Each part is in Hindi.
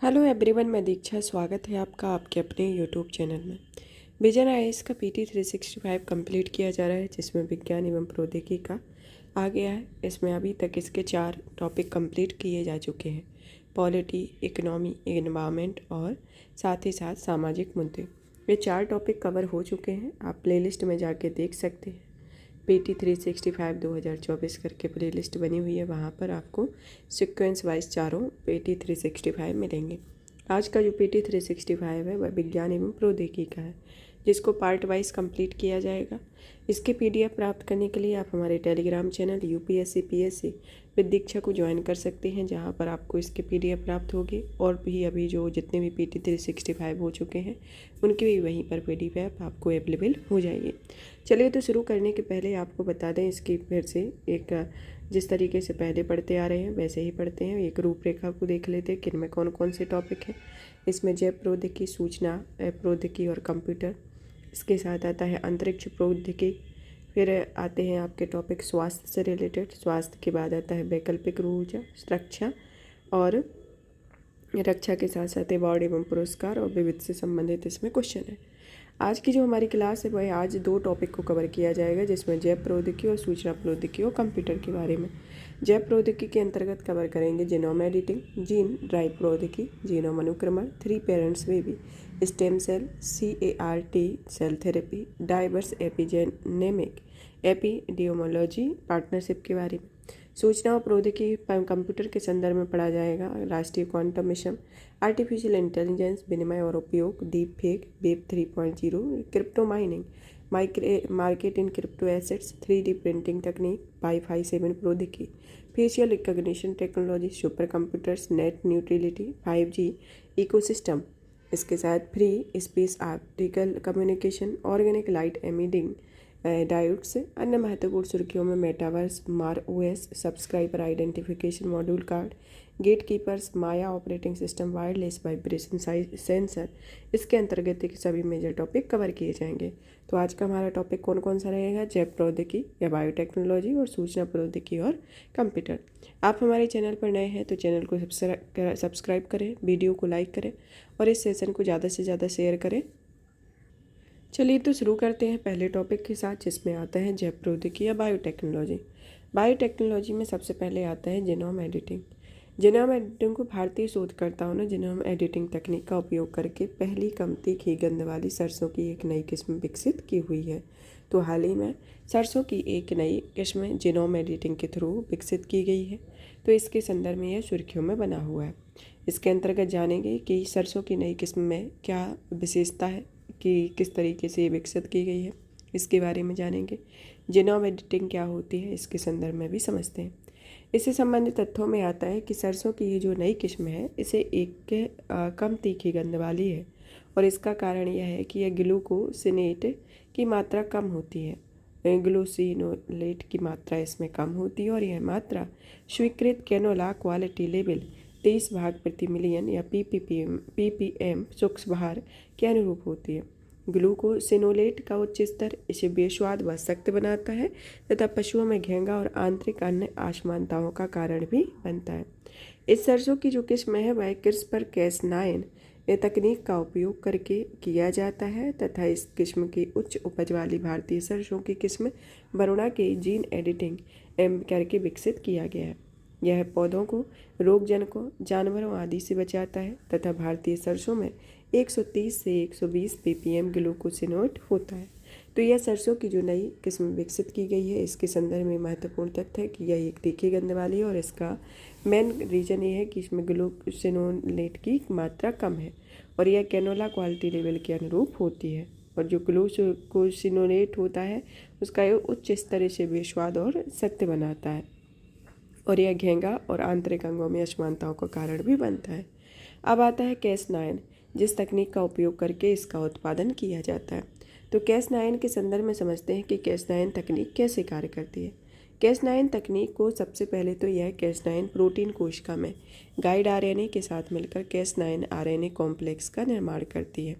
हेलो एवरीवन, मैं दीक्षा। स्वागत है आपका आपके अपने यूट्यूब चैनल में। विजन आईएएस का पीटी 365 कंप्लीट किया जा रहा है, जिसमें विज्ञान एवं प्रौद्योगिकी का आ गया है। इसमें अभी तक इसके 4 टॉपिक कंप्लीट किए जा चुके हैं: पॉलिटी, इकोनॉमी, एनवायरनमेंट और साथ ही साथ सामाजिक मुद्दे। ये 4 टॉपिक कवर हो चुके हैं। आप प्लेलिस्ट में जाके देख सकते हैं। पीटी 365 2024 करके प्लेलिस्ट बनी हुई है, वहाँ पर आपको सीक्वेंस वाइज चारों पीटी 365 मिलेंगे। आज का जो पीटी 365 है वह विज्ञान एवं प्रौद्योगिकी का है, जिसको पार्ट वाइज कंप्लीट किया जाएगा। इसके पीडीएफ प्राप्त करने के लिए आप हमारे Telegram channel UPSC PSC with Diksha को ज्वाइन कर सकते हैं, जहां पर आपको इसके पीडीएफ प्राप्त होगी। और भी अभी जो जितने भी पीटी 365 हो चुके हैं उनकी भी वहीं पर पीडीएफ आपको अवेलेबल हो जाएगी। चलिए, तो शुरू करने के पहले आपको बता दें, इसकी फिर से एक जिस तरीके से पहले पढ़ते आ रहे हैं वैसे ही पढ़ते हैं। एक रूपरेखा को देख लेते हैं, किन में कौन कौन से टॉपिक हैं। इसमें जैव प्रौद्योगिकी, सूचना प्रौद्योगिकी और कंप्यूटर। इसके साथ आता है अंतरिक्ष प्रौद्योगिकी। फिर आते हैं आपके टॉपिक स्वास्थ्य से रिलेटेड। स्वास्थ्य के बाद आता है वैकल्पिक ऊर्जा, रक्षा और रक्षा के साथ साथ अवार्ड एवं पुरस्कार और विविध से संबंधित इसमें क्वेश्चन है। आज की जो हमारी क्लास है वह आज 2 टॉपिक को कवर किया जाएगा, जिसमें जैव प्रौद्योगिकी और सूचना प्रौद्योगिकी और कंप्यूटर के बारे में। जैव प्रौद्योगिकी के अंतर्गत कवर करेंगे जीनोम एडिटिंग, जीन ड्राइव प्रौद्योगिकी, जीनोम अनुक्रमण, 3 parents baby, stem cell, CAR-T cell therapy, diverse epigenomic, epidemiology, partnership के बारे में। सूचना और प्रौद्योगिकी कंप्यूटर के संदर्भ में पढ़ा जाएगा राष्ट्रीय क्वांटम मिशन, आर्टिफिशियल इंटेलिजेंस, विनिमय और उपयोग, deep fake, web 3.0, crypto mining, market in crypto assets, 3D printing तकनीक, वाईफाई 7 प्रौद्योगिकी, facial recognition technology, super computers, net neutrality, 5G ecosystem. इसके साथ free space optical communication, organic light emitting diodes. अन्य महत्वपूर्ण सुर्खियों में मेटावर्स, मार OS, subscriber identification module card, gate keepers, Maya operating system, wireless vibration sensor. इसके अंतर्गत के सभी मेजर टॉपिक कवर किए जाएंगे। तो आज का हमारा टॉपिक कौन कौन सा रहेगा? जैव प्रौद्योगिकी या बायोटेक्नोलॉजी और सूचना प्रौद्योगिकी और कंप्यूटर। आप हमारे चैनल पर नए हैं तो चैनल को सब्सक्राइब करें, वीडियो को लाइक करें और इस सेशन को ज़्यादा से ज़्यादा शेयर करें। चलिए, तो शुरू करते हैं पहले टॉपिक के साथ, जिसमें आता है जैव प्रौद्योगिकी या बायोटेक्नोलॉजी। बायोटेक्नोलॉजी में सबसे पहले आता है जीनोम एडिटिंग। जीनोम एडिटिंग को भारतीय शोधकर्ताओं ने जीनोम एडिटिंग तकनीक का उपयोग करके पहली कम तीखी गंध वाली सरसों की एक नई किस्म विकसित की हुई है। तो हाल ही में सरसों की एक नई किस्म जीनोम एडिटिंग के थ्रू विकसित की गई है। तो इसके संदर्भ में यह सुर्खियों में बना हुआ है। इसके अंतर्गत जानेंगे कि सरसों की नई किस्म में क्या विशेषता है, कि किस तरीके से ये विकसित की गई है, इसके बारे में जानेंगे। जीनोम एडिटिंग क्या होती है, इसके संदर्भ में भी समझते हैं। इससे संबंधित तथ्यों में आता है कि सरसों की ये जो नई किस्म है इसे कम तीखी गंध वाली है, और इसका कारण यह है कि यह ग्लूकोसिनेट की मात्रा कम होती है। ग्लूसिनोलेट की मात्रा इसमें कम होती है और यह मात्रा स्वीकृत कैनोला क्वालिटी लेवल 23 भाग प्रति मिलियन या ppm सूक्ष्म भार के अनुरूप होती है। ग्लूकोसिनोलेट का उच्च स्तर इसे बेस्वाद व सख्त बनाता है तथा पशुओं में घेंगा और आंतरिक अन्य असमानताओं का कारण भी बनता है। इस सरसों की जो किस्म है वह CRISPR-Cas9 तकनीक का उपयोग करके किया जाता है तथा इस किस्म की उच्च उपज वाली भारतीय सरसों की किस्म वरुणा के जीन एडिटिंग करके विकसित किया गया है। यह पौधों को रोगजनकों, जानवरों आदि से बचाता है तथा भारतीय सरसों में 130 से 120 ppm ग्लूकोसिनोट होता है। तो यह सरसों की जो नई किस्म विकसित की गई है, इसके संदर्भ में महत्वपूर्ण तथ्य है कि यह एक तीखी गंध वाली है और इसका मेन रीजन ये है कि इसमें ग्लूकोसिनोलेट की मात्रा कम है और यह कैनोला क्वालिटी लेवल के अनुरूप होती है। और जो ग्लूकोसिनोलेट होता है उसका यह उच्च स्तर इसे बेस्वाद और सख्त बनाता है और यह घेंगा और आंतरिक अंगों में असमानताओं का कारण भी बनता है। अब आता है Cas9, जिस तकनीक का उपयोग करके इसका उत्पादन किया जाता है। तो Cas9 के संदर्भ में समझते हैं कि Cas9 तकनीक कैसे कार्य करती है। Cas9 तकनीक को सबसे पहले तो यह Cas9 प्रोटीन कोशिका में गाइड RNA के साथ मिलकर Cas9 RNA कॉम्प्लेक्स का निर्माण करती है।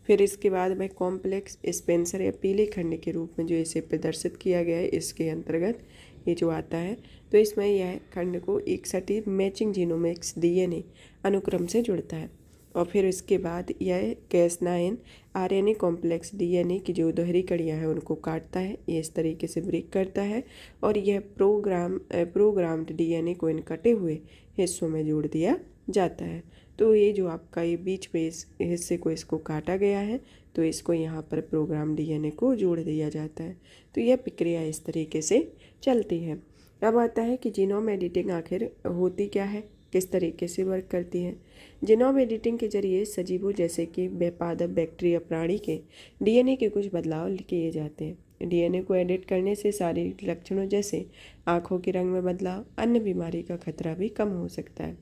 फिर इसके बाद में कॉम्प्लेक्स स्पेंसर या पीले खंड के रूप में जो इसे प्रदर्शित किया गया है, इसके अंतर्गत ये जो आता है, तो इसमें यह खंड को एक सटीक मैचिंग जीनोमिक्स डीएनए अनुक्रम से जुड़ता है और फिर इसके बाद यह Cas9 आरएनए कॉम्प्लेक्स डीएनए की जो दोहरी कड़ियाँ हैं उनको काटता है, ये इस तरीके से ब्रेक करता है और यह प्रोग्राम्ड डीएनए को इन कटे हुए हिस्सों में जोड़ दिया जाता है। तो ये जो आपका ये बीच में इस हिस्से को इसको काटा गया है, तो इसको यहाँ पर प्रोग्राम डीएनए को जोड़ दिया जाता है। तो यह प्रक्रिया इस तरीके से चलती है। अब आता है कि जीनोम एडिटिंग आखिर होती क्या है, किस तरीके से वर्क करती है। जीनोम एडिटिंग के जरिए सजीवों जैसे कि पादप बैक्टीरिया प्राणी के डीएनए के कुछ बदलाव किए जाते हैं। डीएनए को एडिट करने से शारीरिक लक्षणों जैसे आँखों के रंग में बदलाव, अन्य बीमारी का खतरा भी कम हो सकता है।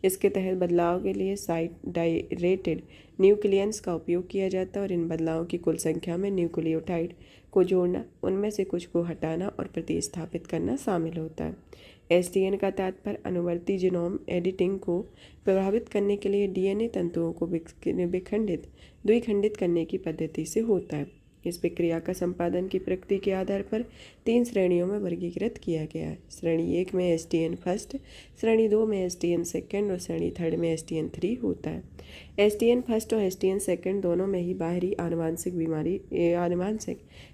इसके तहत बदलाव के लिए साइट डायरेटेड न्यूक्लियस का उपयोग किया जाता है और इन बदलावों की कुल संख्या में न्यूक्लियोटाइड को जोड़ना, उनमें से कुछ को हटाना और प्रतिस्थापित करना शामिल होता है। एसडीएन का तात्पर्य अनुवर्ती जीनोम एडिटिंग को प्रभावित करने के लिए डीएनए तंतुओं को द्विखंडित करने की पद्धति से होता है। इस प्रक्रिया का संपादन की प्रकृति के आधार पर 3 श्रेणियों में वर्गीकृत किया गया है। श्रेणी 1 में एसडीएन फर्स्ट, श्रेणी 2 में एसडीएन सेकेंड और श्रेणी 3 में एसडीएन 3 होता है। एसडीएन फर्स्ट और एसडीएन सेकेंड दोनों में ही बाहरी आनुवांशिक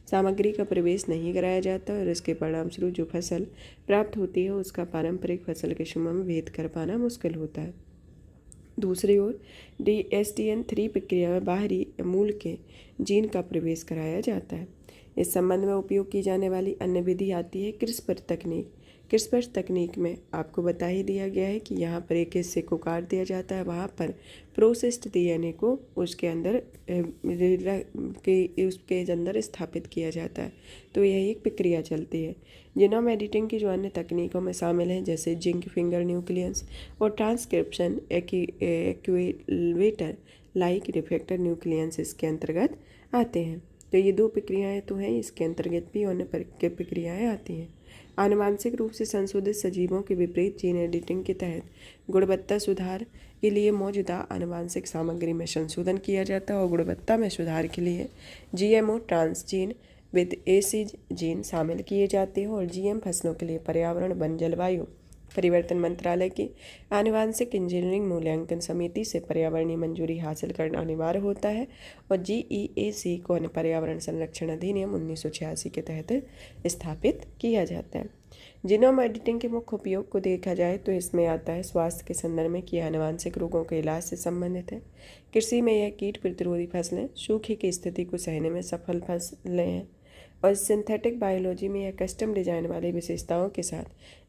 सामग्री का प्रवेश नहीं कराया जाता और इसके परिणामस्वरूप जो फसल प्राप्त होती है उसका पारंपरिक फसल के समूह में भेद कर पाना मुश्किल होता है। दूसरी ओर एसडीएन 3 प्रक्रिया में बाहरी मूल के जीन का प्रवेश कराया जाता है। इस संबंध में उपयोग की जाने वाली अन्य विधि आती है क्रिस्पर तकनीक। क्रिस्पर तकनीक में आपको बता ही दिया गया है कि यहाँ पर एक हिस्से को काट दिया जाता है, वहाँ पर प्रोसेस्ड डीएनए को उसके अंदर स्थापित किया जाता है। तो यह एक प्रक्रिया चलती है। जीनोम एडिटिंग की जो अन्य तकनीकों में शामिल हैं जैसे जिंक फिंगर न्यूक्लियस और ट्रांसक्रिप्शन एक्यूवेटर लाइक रिफेक्टर न्यूक्लियस इसके अंतर्गत आते हैं। तो ये 2 प्रक्रियाएँ तो हैं, इसके अंतर्गत भी अन्य प्रक्रियाएँ आती हैं। आनुवांशिक रूप से संशोधित सजीवों के विपरीत जीन एडिटिंग के तहत गुणवत्ता सुधार के लिए मौजूदा आनुवांशिक सामग्री में संशोधन किया जाता है और गुणवत्ता में सुधार के लिए GMO transgene with acid gene शामिल किए जाते हैं और जीएम फसलों के लिए पर्यावरण वन जलवायु परिवर्तन मंत्रालय की आनुवांशिक इंजीनियरिंग मूल्यांकन समिति से पर्यावरणीय मंजूरी हासिल करना अनिवार्य होता है और जीईएसी को पर्यावरण संरक्षण अधिनियम 1986 के तहत स्थापित किया जाता है। जीनोम एडिटिंग के मुख्य उपयोग को देखा जाए तो इसमें आता है स्वास्थ्य के संदर्भ में कि आनुवांशिक रोगों के इलाज से संबंधित है। कृषि में यह कीट प्रतिरोधी फसलें, सूखे की स्थिति को सहने में सफल फसलें हैं और सिंथेटिक बायोलॉजी में यह कस्टम डिजाइन वाली विशेषताओं के साथ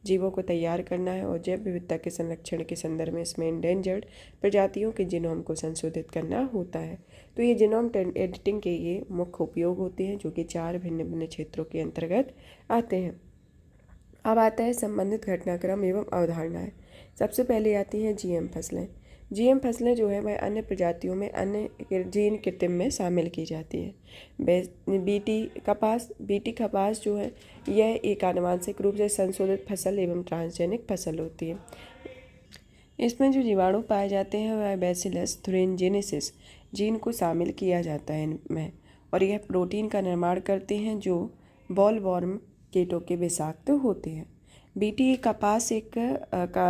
जीवों को तैयार करना है और जैव विविधता के संरक्षण के संदर्भ में इसमें इंडेंजर्ड प्रजातियों के जीनोम को संशोधित करना होता है। तो ये जीनोम एडिटिंग के ये मुख्य उपयोग होते हैं जो कि 4 भिन्न भिन्न क्षेत्रों के अंतर्गत आते हैं। अब आता है संबंधित घटनाक्रम एवं अवधारणाएं। सबसे पहले आती हैं जीएम फसलें। जीएम फसलें जो है वह अन्य प्रजातियों में अन्य जीन कृत्रिम में शामिल की जाती है। बीटी कपास जो है यह एक आनुवांशिक रूप से संशोधित फसल एवं ट्रांसजेनिक फसल होती है। इसमें जो जीवाणु पाए जाते हैं वह बैसिलस थुरिनजेनेसिस जीन को शामिल किया जाता है इनमें और यह प्रोटीन का निर्माण करते हैं जो बॉलवॉर्म कीटों के विषाक्त होते हैं। बीटी कपास एक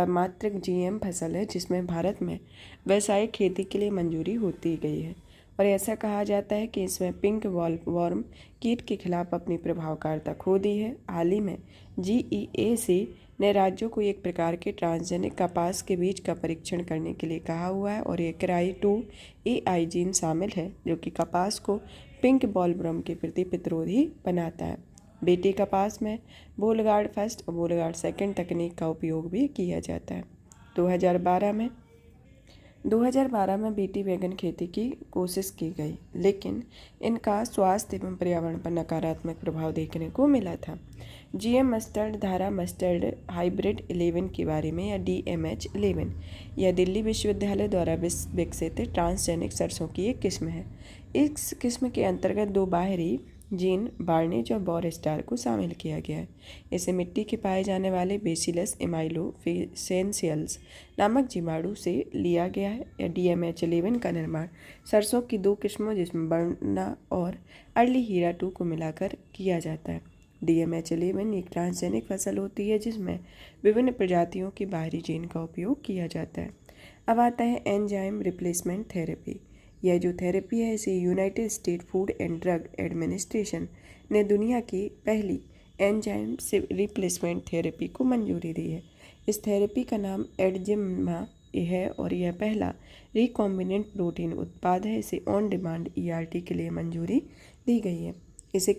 मात्रक जीएम फसल है जिसमें भारत में व्यावसायिक खेती के लिए मंजूरी होती गई है और ऐसा कहा जाता है कि इसमें पिंक वॉर्म कीट के खिलाफ अपनी प्रभावकारिता खो दी है। हाल ही में जीईएसी ने राज्यों को एक प्रकार के ट्रांसजेनिक कपास के बीज का परीक्षण करने के लिए कहा हुआ है और एक राई2 AI जीन शामिल है जो कि कपास को पिंक बॉलवर्म के प्रति प्रतिरोधी बनाता है। बीटी कपास में बोलगार्ड फर्स्ट और बोलगार्ड सेकेंड तकनीक का उपयोग भी किया जाता है। 2012 में बीटी वैगन खेती की कोशिश की गई लेकिन इनका स्वास्थ्य एवं पर्यावरण पर नकारात्मक प्रभाव देखने को मिला था। जीएम मस्टर्ड धारा मस्टर्ड हाइब्रिड 11 के बारे में या DMH11 यह दिल्ली विश्वविद्यालय द्वारा विकसित ट्रांसजेनिक सरसों की एक किस्म है। इस किस्म के अंतर्गत 2 बाहरी जीन बार्नेज और बॉर स्टार को शामिल किया गया है। इसे मिट्टी के पाए जाने वाले बेसिलस एमाइलोफिसेंशियल्स नामक जीवाणु से लिया गया है। या DMH11 का निर्माण सरसों की 2 किस्मों जिसमें बर्ना और अर्ली हीरा 2 को मिलाकर किया जाता है। DMH11 एक ट्रांसजेनिक फसल होती है जिसमें विभिन्न प्रजातियों की बाहरी जीन का उपयोग किया जाता है। अब आता है एंजाइम रिप्लेसमेंट थेरेपी। यह जो थेरेपी है इसे United state food and drug administration ने दुनिया की पहली एंजाइम रिप्लेसमेंट थेरेपी को मंजूरी दी है। इस थेरेपी का नाम एडजिमा है और यह पहला रिकॉम्बिनेंट प्रोटीन उत्पाद है। इसे ऑन डिमांड ERT के लिए मंजूरी दी गई है। इसे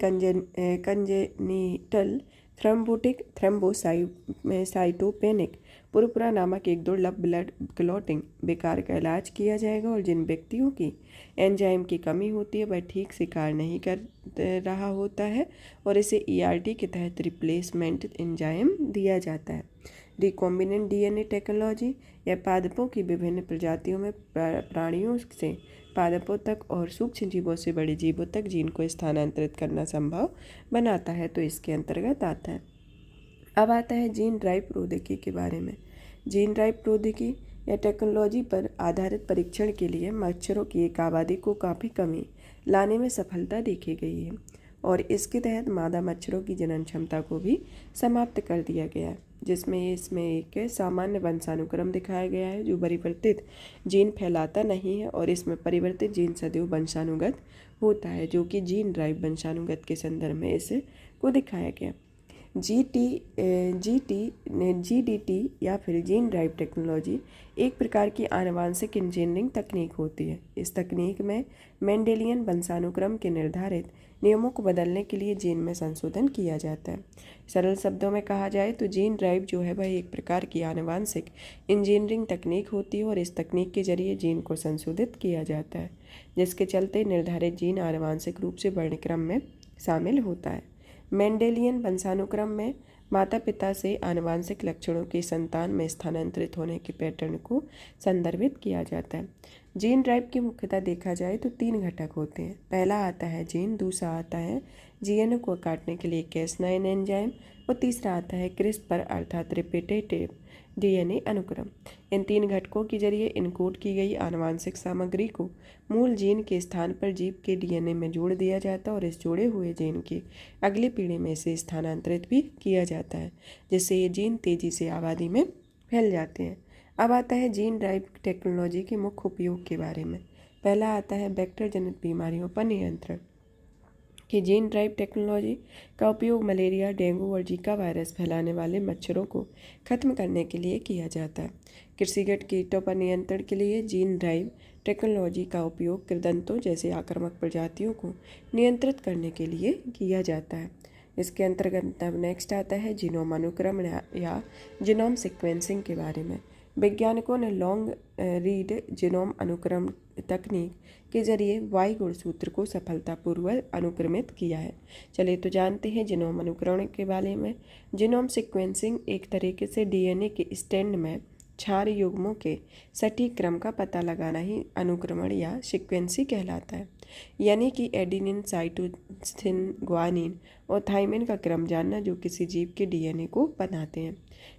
कंजेनिटल थ्रोम्बोटिक थ्रोम्बोसाइटोपेनिक पुरपुरा नामक एक दुर्लभ ब्लड क्लॉटिंग विकार का इलाज किया जाएगा। और जिन व्यक्तियों की एंजाइम की कमी होती है वह ठीक से कार्य नहीं कर रहा होता है और इसे ERT के तहत रिप्लेसमेंट एंजाइम दिया जाता है। रिकॉम्बिनेंट DNA टेक्नोलॉजी यह पादपों की विभिन्न प्रजातियों में प्राणियों से पादपों तक और सूक्ष्म जीवों से बड़े जीवों तक जीन को स्थानांतरित करना संभव बनाता है, तो इसके अंतर्गत आता है। अब आता है जीन ड्राइव प्रौद्योगिकी के बारे में। जीन ड्राइव प्रौद्योगिकी या टेक्नोलॉजी पर आधारित परीक्षण के लिए मच्छरों की एक आबादी को काफ़ी कमी लाने में सफलता देखी गई है और इसके तहत मादा मच्छरों की जनन क्षमता को भी समाप्त कर दिया गया है, जिसमें इसमें एक सामान्य वंशानुक्रम दिखाया गया है जो परिवर्तित जीन फैलाता नहीं है और इसमें परिवर्तित जीन सदैव वंशानुगत होता है, जो कि जीन ड्राइव वंशानुगत के संदर्भ में इसे को दिखाया गया। GDT या फिर जीन ड्राइव टेक्नोलॉजी एक प्रकार की आनुवांशिक इंजीनियरिंग तकनीक होती है। इस तकनीक में मेंडेलियन वंशानुक्रम के निर्धारित नियमों को बदलने के लिए जीन में संशोधन किया जाता है। सरल शब्दों में कहा जाए तो जीन ड्राइव जो है वह एक प्रकार की आनुवांशिक इंजीनियरिंग तकनीक होती है और इस तकनीक के जरिए जीन को संशोधित किया जाता है, जिसके चलते निर्धारित जीन आनुवांशिक रूप से वर्णक्रम में शामिल होता है। मेंडेलियन वंशानुक्रम में माता पिता से आनुवांशिक लक्षणों की संतान में स्थानांतरित होने के पैटर्न को संदर्भित किया जाता है। जीन ड्राइव की मुख्यतः देखा जाए तो 3 घटक होते हैं। पहला आता है जीन, दूसरा आता है GNA को काटने के लिए Cas9 एंजाइम और तीसरा आता है क्रिस्पर अर्थात रिपीटेटिव DNA अनुक्रम। इन 3 घटकों के जरिए इनकोड की गई आनुवांशिक सामग्री को मूल जीन के स्थान पर जीव के DNA में जोड़ दिया जाता है और इस जोड़े हुए जीन की अगली पीढ़ी में इसे स्थानांतरित भी किया जाता है, जिससे ये जीन तेजी से आबादी में फैल जाते हैं। अब आता है जीन ड्राइव टेक्नोलॉजी के मुख्य उपयोग के बारे में। पहला आता है वेक्टर जनित बीमारियों पर नियंत्रण। कि जीन ड्राइव टेक्नोलॉजी का उपयोग मलेरिया, डेंगू और जीका वायरस फैलाने वाले मच्छरों को खत्म करने के लिए किया जाता है। कृषिगत कीटों पर नियंत्रण के लिए जीन ड्राइव टेक्नोलॉजी का उपयोग कृदंतों जैसे आक्रामक प्रजातियों को नियंत्रित करने के लिए किया जाता है। इसके अंतर्गत अब नेक्स्ट आता है जीनोम अनुक्रमण या जीनोम सीक्वेंसिंग के बारे में। वैज्ञानिकों ने लॉन्ग रीड जीनोम अनुक्रम तकनीक के जरिए Y गुणसूत्र को सफलतापूर्वक अनुक्रमित किया है। चलिए तो जानते हैं जीनोम अनुक्रमण के बारे में। जीनोम सीक्वेंसिंग एक तरीके से DNA के स्टैंड में क्षार युग्मों के सटीक क्रम का पता लगाना ही अनुक्रमण या सीक्वेंसिंग कहलाता है, यानी कि एडेनिन, साइटोसिन, ग्वानिन और थाइमिन का क्रम जानना जो किसी जीव के DNA को बनाते हैं।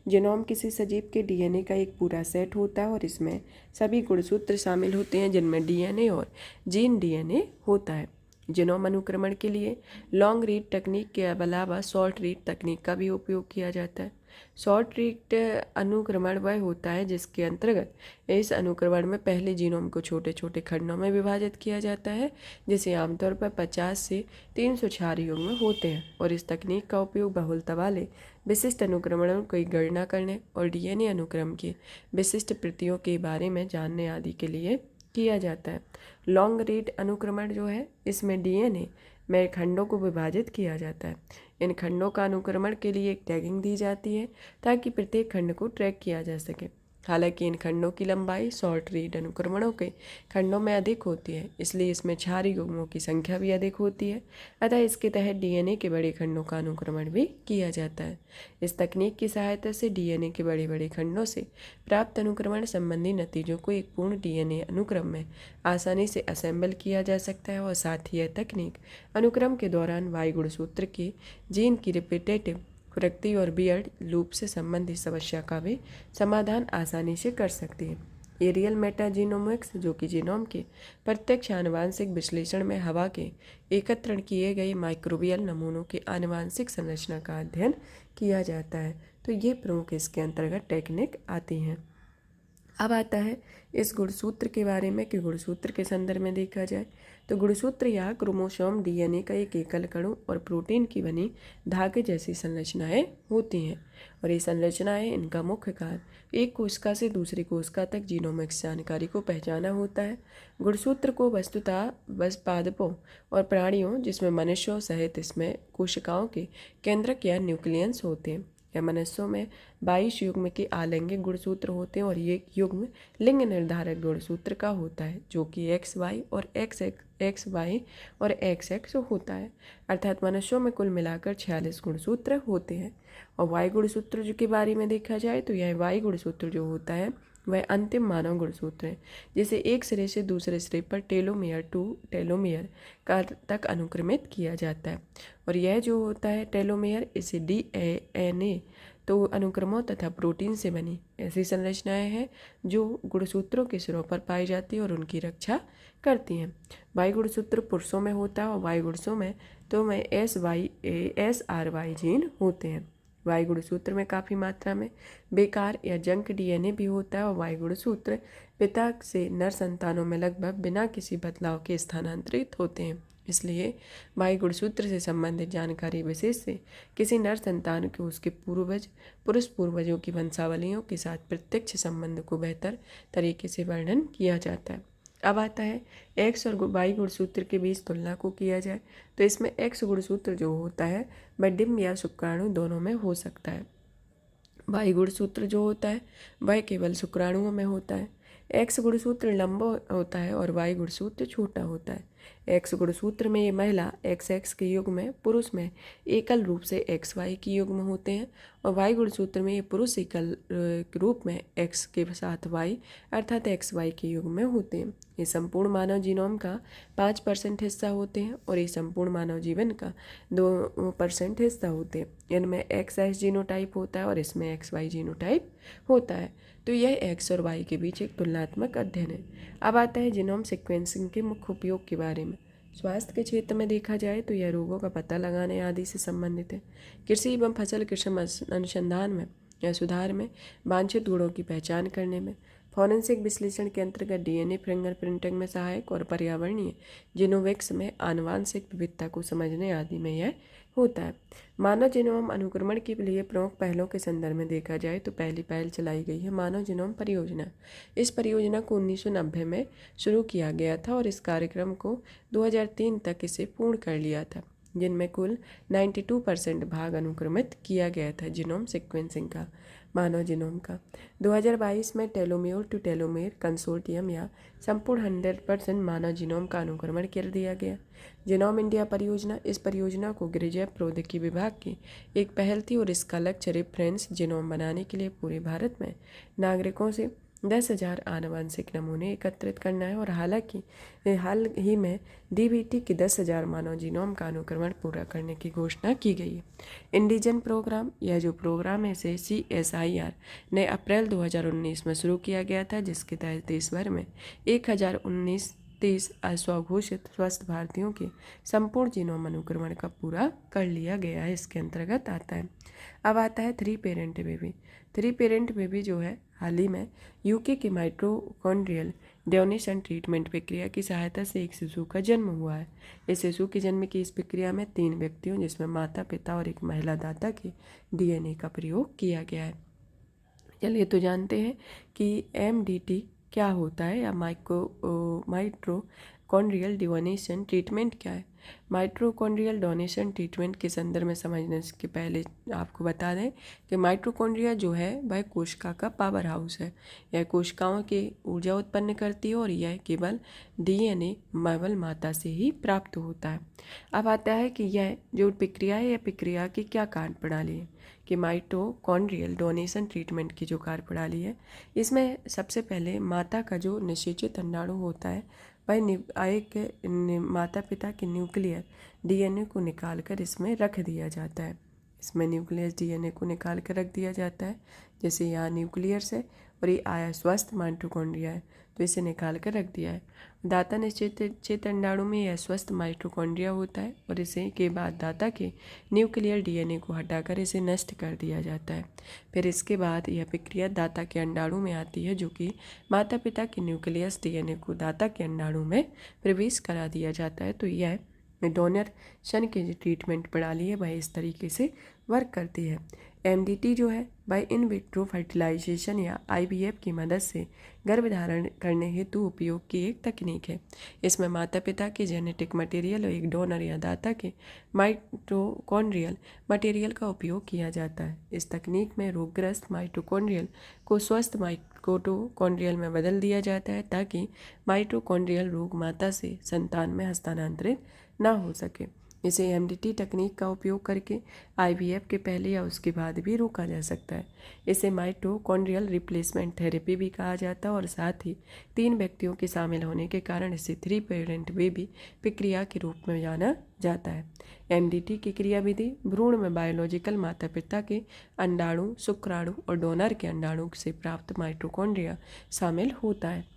जीनोम किसी सजीव के DNA का एक पूरा सेट होता है और इसमें सभी गुणसूत्र शामिल होते हैं जिनमें DNA और जीन DNA होता है। जीनोम अनुक्रमण के लिए लॉन्ग रीड तकनीक के अलावा शॉर्ट रीड तकनीक का भी उपयोग किया जाता है। शॉर्ट रीड अनुक्रमण वह होता है जिसके अंतर्गत इस अनुक्रमण में पहले जीनोम को छोटे छोटे खंडों में विभाजित किया जाता है, जिसे आमतौर पर 50 से 300 युग्म होते हैं और इस तकनीक का उपयोग बहुलता वाले विशिष्ट अनुक्रमणों की गणना करने और DNA अनुक्रम के विशिष्ट प्रतियों के बारे में जानने आदि के लिए किया जाता है। लॉन्ग रीड अनुक्रमण जो है इसमें DNA में खंडों को विभाजित किया जाता है। इन खंडों का अनुक्रमण के लिए एक टैगिंग दी जाती है ताकि प्रत्येक खंड को ट्रैक किया जा सके। हालांकि इन खंडों की लंबाई शॉर्ट रीड अनुक्रमणों के खंडों में अधिक होती है, इसलिए इसमें क्षार युग्मों की संख्या भी अधिक होती है, अतः इसके तहत DNA के बड़े खंडों का अनुक्रमण भी किया जाता है। इस तकनीक की सहायता से DNA के बड़े बड़े खंडों से प्राप्त अनुक्रमण संबंधी नतीजों को एक पूर्ण DNA अनुक्रम में आसानी से असेंबल किया जा सकता है और साथ ही यह तकनीक अनुक्रम के दौरान Y गुणसूत्र के जीन की रिपीटेटिव प्रकृति और बियर्ड लूप से संबंधित समस्या का भी समाधान आसानी से कर सकती है। एरियल मेटाजीनोमिक्स, जो कि जीनोम के प्रत्यक्ष आनुवांशिक विश्लेषण में हवा के एकत्रण किए गए माइक्रोबियल नमूनों की आनुवांशिक संरचना का अध्ययन किया जाता है। तो ये प्रमुख इसके अंतर्गत टेक्निक आती हैं। अब आता है इस गुणसूत्र के बारे में कि गुणसूत्र के संदर्भ में देखा जाए तो गुणसूत्र या क्रोमोसोम डीएनए का एक एकल कणों और प्रोटीन की बनी धागे जैसी संरचनाएं होती हैं। और ये संरचनाएं, इनका मुख्य कार्य एक कोशिका से दूसरी कोशिका तक जीनोमिक्स जानकारी को पहचाना होता है। गुणसूत्र को वस्तुतः बस पादपों और प्राणियों, जिसमें मनुष्यों सहित इसमें कोशिकाओं के केंद्रक या न्यूक्लियस होते हैं, या मनुष्यों में 22 युग्म के आलैंगिक गुणसूत्र होते हैं और ये युग्म लिंग निर्धारक गुणसूत्र का होता है, जो कि XY और XY और XX होता है। अर्थात मनुष्यों में कुल मिलाकर 46 गुणसूत्र होते हैं। और Y गुणसूत्र जो के बारे में देखा जाए तो यह Y गुणसूत्र जो होता है वह अंतिम मानव गुणसूत्र है, जिसे एक सिरे से दूसरे सिरे पर टेलोमेयर टू टेलोमेयर का तक अनुक्रमित किया जाता है। और यह जो होता है टेलोमेयर, इसे DNA तो अनुक्रमों तथा प्रोटीन से बनी ऐसी संरचनाएं हैं जो गुणसूत्रों के सिरों पर पाई जाती है और उनकी रक्षा करती हैं। वाई गुणसूत्र पुरुषों में होता है और वाई गुणसों में SRY जीन होते हैं। वाई गुणसूत्र में काफ़ी मात्रा में बेकार या जंक DNA भी होता है और वाई गुणसूत्र पिता से नर संतानों में लगभग बिना किसी बदलाव के स्थानांतरित होते हैं। इसलिए वाई गुणसूत्र से संबंधित जानकारी विशेष से किसी नर संतान के उसके पुरुष पूर्वजों की वंशावलियों के साथ प्रत्यक्ष संबंध को बेहतर तरीके से वर्णन किया जाता है। अब आता है एक्स और वाई गुणसूत्र के बीच तुलना को किया जाए तो इसमें एक्स गुणसूत्र जो होता है वह डिम्ब या शुक्राणु दोनों में हो सकता है। वाई गुणसूत्र जो होता है वह केवल शुक्राणुओं में होता है। एक्स गुणसूत्र लंबा होता है और वाई गुणसूत्र छोटा होता है। एक्स गुणसूत्र में ये महिला XX के युग में, पुरुष में एकल रूप से XY की युग्म होते हैं और वाई गुणसूत्र में ये पुरुष एकल रूप में X के साथ Y अर्थात XY के युग में होते हैं। ये संपूर्ण मानव जीनोम का 5% हिस्सा होते हैं और ये संपूर्ण मानव जीवन का 2% हिस्सा होते हैं। इनमें XX जीनोटाइप होता है और इसमें XY जीनोटाइप होता है। तो यह X और Y के बीच एक तुलनात्मक अध्ययन है। अब आता है जीनोम सीक्वेंसिंग के मुख्य उपयोग के बारे में। स्वास्थ्य के क्षेत्र में देखा जाए तो यह रोगों का पता लगाने आदि से संबंधित है। कृषि एवं फसल कृषि अनुसंधान में या सुधार में, वांछित गुणों की पहचान करने में, फॉरेंसिक विश्लेषण के अंतर्गत DNA फिंगरप्रिंटिंग में सहायक और पर्यावरणीय जीनोमिक्स में आनुवांशिक विविधता को समझने आदि में यह होता है। मानव जीनोम अनुक्रमण के लिए प्रमुख पहलों के संदर्भ में देखा जाए तो पहली पहल चलाई गई है मानव जीनोम परियोजना। इस परियोजना को 1990 में शुरू किया गया था और इस कार्यक्रम को 2003 तक इसे पूर्ण कर लिया था, जिनमें कुल 92% भाग अनुक्रमित किया गया था जीनोम सीक्वेंसिंग का, मानव जीनोम का। 2022 में टेलोमेयर टू टेलोमेयर कंसोर्टियम या संपूर्ण 100% मानव जीनोम का अनुक्रमण कर दिया गया। जीनोम इंडिया परियोजना, इस परियोजना को गृह प्रौद्योगिकी विभाग की एक पहल थी और इसका लक्ष्य रेफरेंस जीनोम बनाने के लिए पूरे भारत में नागरिकों से 10,000 आनुवंशिक नमूने एकत्रित करना है। और हालांकि हाल ही में DBT के 10,000 मानव जीनोम का अनुक्रमण पूरा करने की घोषणा की गई है। इंडिजन प्रोग्राम, यह जो प्रोग्राम है इसे CSIR ने अप्रैल 2019 में शुरू किया गया था, जिसके तहत देश भर में 1030 अस्वघोषित स्वस्थ भारतीयों के संपूर्ण जीनोम अनुक्रमण का पूरा कर लिया गया है। इसके अंतर्गत आता है। अब आता है 3 पेरेंट बेबी। 3 पेरेंट बेबी जो है हाल ही में UK के माइटोकॉन्ड्रियल डोनेशन ट्रीटमेंट प्रक्रिया की सहायता से एक शिशु का जन्म हुआ है। इस शिशु के जन्म की इस प्रक्रिया में 3 व्यक्तियों, जिसमें माता, पिता और एक महिला दाता के DNA का प्रयोग किया गया है। चलिए तो जानते हैं कि MDT क्या होता है या माइटोकॉन्ड्रियल डोनेशन ट्रीटमेंट क्या है। माइटोकॉन्ड्रियल डोनेशन ट्रीटमेंट के संदर्भ में समझने के पहले आपको बता दें कि माइटोकॉन्ड्रिया जो है वह कोशिका का पावर हाउस है। यह कोशिकाओं की ऊर्जा उत्पन्न करती है और यह केवल DNA केवल माता से ही प्राप्त होता है। अब आता है कि यह जो प्रक्रिया है, यह प्रक्रिया की क्या कार्यप्रणाली है कि माइटोकॉन्ड्रियल डोनेशन ट्रीटमेंट की जो कार्यप्रणाली है, इसमें सबसे पहले माता का जो निषेचित अंडाणु होता है वह एक माता पिता के न्यूक्लियर DNA को निकाल कर इसमें रख दिया जाता है। इसमें न्यूक्लियस DNA को निकाल कर रख दिया जाता है, जैसे यहाँ न्यूक्लियस है और ये आया स्वस्थ माइटोकॉन्ड्रिया है, तो इसे निकाल कर रख दिया है। दाता निश्चित अंडाणु में यह स्वस्थ माइटोकॉन्ड्रिया होता है और इसे के बाद दाता के न्यूक्लियर डीएनए को हटाकर इसे नष्ट कर दिया जाता है। फिर इसके बाद यह प्रक्रिया दाता के अंडाणु में आती है, जो कि माता पिता के न्यूक्लियस डीएनए को दाता के अंडाणु में प्रवेश करा दिया जाता है। तो यह डोनर की जो ट्रीटमेंट प्रणाली है वह इस तरीके से वर्क करती है। एमडीटी जो है बाय इन विट्रो फर्टिलाइजेशन या आईवीएफ की मदद से गर्भधारण करने हेतु उपयोग की एक तकनीक है। इसमें माता पिता के जेनेटिक मटेरियल और एक डोनर या दाता के माइटोकॉन्ड्रियल मटेरियल का उपयोग किया जाता है। इस तकनीक में रोगग्रस्त माइटोकॉन्ड्रियल को स्वस्थ माइटोकॉन्ड्रियल में बदल दिया जाता है, ताकि माइटोकॉन्ड्रियल रोग माता से संतान में हस्तांतरित ना हो सके। इसे एमडीटी तकनीक का उपयोग करके आईवीएफ के पहले या उसके बाद भी रोका जा सकता है। इसे माइटोकॉन्ड्रियल रिप्लेसमेंट थेरेपी भी कहा जाता है और साथ ही 3 व्यक्तियों के शामिल होने के कारण इसे 3 पेरेंट बेबी प्रक्रिया के रूप में जाना जाता है। एमडीटी की क्रियाविधि भ्रूण में बायोलॉजिकल माता पिता के अंडाणु, शुक्राणु और डोनर के अंडाणु से प्राप्त माइटोकॉन्ड्रिया शामिल होता है।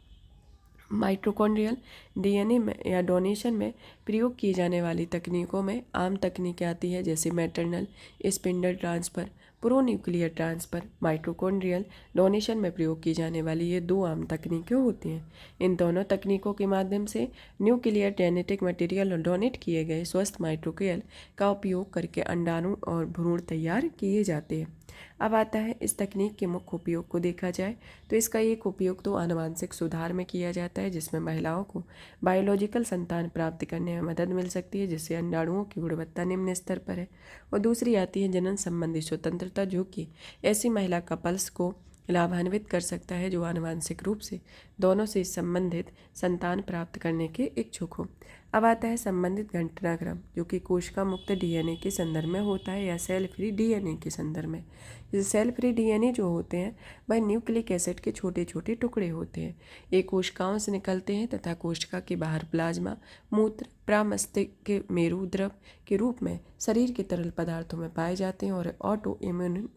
माइटोकॉन्ड्रियल डीएनए में या डोनेशन में प्रयोग की जाने वाली तकनीकों में आम तकनीकें आती है, जैसे maternal spindle transfer, pronuclear transfer. Mitochondrial donation में प्रयोग की जाने वाली ये 2 आम तकनीकें होती हैं। इन दोनों तकनीकों के माध्यम से न्यूक्लियर जेनेटिक मटेरियल और डोनेट किए गए स्वस्थ माइटोकॉन्ड्रियल का उपयोग करके अंडाणु और भ्रूण तैयार किए जाते हैं। अब आता है इस तकनीक के मुख्य उपयोग को देखा जाए तो इसका एक उपयोग तो आनुवांशिक सुधार में किया जाता है, जिसमें महिलाओं को बायोलॉजिकल संतान प्राप्त करने में मदद मिल सकती है, जिससे अंडाणुओं की गुणवत्ता निम्न स्तर पर है। और दूसरी आती है जनन संबंधी स्वतंत्रता, जो कि ऐसी महिला कपल्स को लाभान्वित कर सकता है जो आनुवांशिक रूप से दोनों से संबंधित संतान प्राप्त करने के इच्छुक हो। अब आता है संबंधित घटनाक्रम, जो कि कोशिका मुक्त डीएनए के संदर्भ में होता है या सेल फ्री डीएनए के संदर्भ में। जैसे सेल फ्री डीएनए जो होते हैं वह न्यूक्लिक एसिड के छोटे छोटे टुकड़े होते हैं। ये कोशिकाओं से निकलते हैं तथा कोशिका के बाहर प्लाज्मा, मूत्र, प्रामस्तिष्क मेरु द्रव के रूप में शरीर के तरल पदार्थों में पाए जाते हैं और ऑटो इम्यून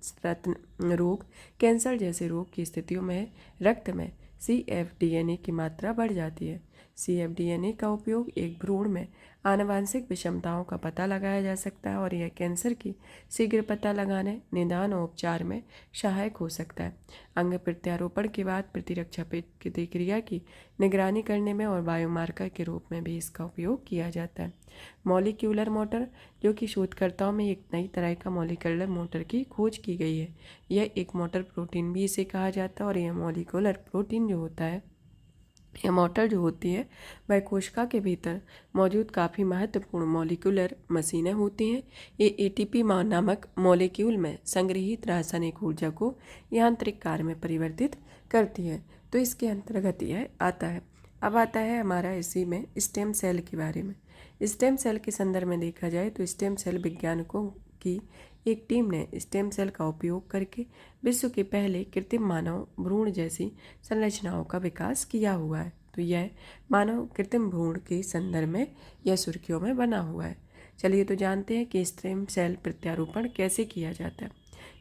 रोग, कैंसर जैसे रोग की स्थितियों में रक्त में CFDNA की मात्रा बढ़ जाती है। CFDNA का उपयोग एक भ्रूण में आनुवांशिक विषमताओं का पता लगाया जा सकता है और यह कैंसर की शीघ्र पता लगाने, निदान और उपचार में सहायक हो सकता है। अंग प्रत्यारोपण के बाद प्रतिरक्षा प्रतिक्रिया की निगरानी करने में और बायोमार्कर के रूप में भी इसका उपयोग किया जाता है। मॉलिक्यूलर मोटर, जो कि शोधकर्ताओं में एक नई तरह का मॉलिक्यूलर मोटर की खोज की गई है। यह एक मोटर प्रोटीन भी इसे कहा जाता है और यह मॉलिक्यूलर प्रोटीन जो होता है, यह मोटर जो होती है वह कोशिका के भीतर मौजूद काफ़ी महत्वपूर्ण मॉलिक्यूलर मशीनें होती हैं। ये ATP नामक मॉलिक्यूल में संग्रहित रासायनिक ऊर्जा को यांत्रिक कार्य में परिवर्तित करती है। तो इसके अंतर्गत यह आता है। अब आता है हमारा इसी में स्टेम सेल के बारे में। स्टेम सेल के संदर्भ में देखा जाए तो स्टेम सेल वैज्ञानिकों की एक टीम ने स्टेम सेल का उपयोग करके विश्व के पहले कृत्रिम मानव भ्रूण जैसी संरचनाओं का विकास किया हुआ है। तो यह मानव कृत्रिम भ्रूण के संदर्भ में यह सुर्खियों में बना हुआ है। चलिए तो जानते हैं कि स्टेम सेल प्रत्यारोपण कैसे किया जाता है।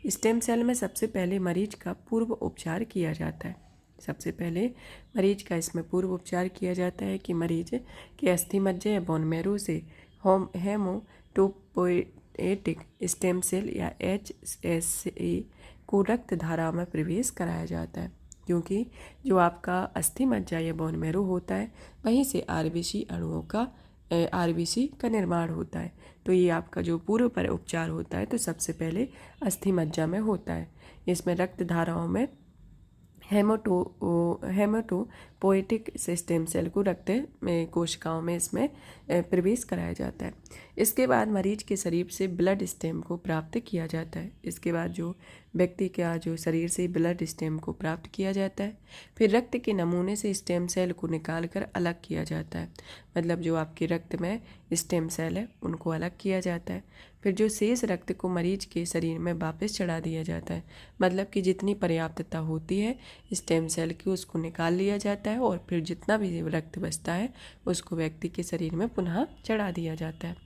स्टेम सेल में सबसे पहले मरीज का पूर्व उपचार किया जाता है। सबसे पहले मरीज का इसमें पूर्व उपचार किया जाता है कि मरीज के अस्थि मज्जा या बोन मैरो से हेमोटोपोएटिक स्टेम सेल या HSA को रक्त धारा में प्रवेश कराया जाता है, क्योंकि जो आपका अस्थि मज्जा या बोन मैरो होता है वहीं से RBC का निर्माण होता है। तो ये आपका जो पूर्व पर उपचार होता है तो सबसे पहले अस्थि मज्जा में होता है। इसमें रक्त धाराओं में हेमोटोपोएटिक स्टेम सेल को रक्त में कोशिकाओं में इसमें प्रवेश कराया जाता है। इसके बाद मरीज के शरीर से ब्लड स्टेम को प्राप्त किया जाता है। इसके बाद जो व्यक्ति का जो शरीर से ब्लड स्टेम को प्राप्त किया जाता है, फिर रक्त के नमूने से स्टेम सेल को निकाल कर अलग किया जाता है। मतलब जो आपके रक्त में स्टेम सेल है उनको अलग किया जाता है। फिर जो शेष रक्त को मरीज के शरीर में वापस चढ़ा दिया जाता है। मतलब कि जितनी पर्याप्तता होती है स्टेम सेल की उसको निकाल लिया जाता है और फिर जितना भी रक्त बचता है उसको व्यक्ति के शरीर में पुनः चढ़ा दिया जाता है।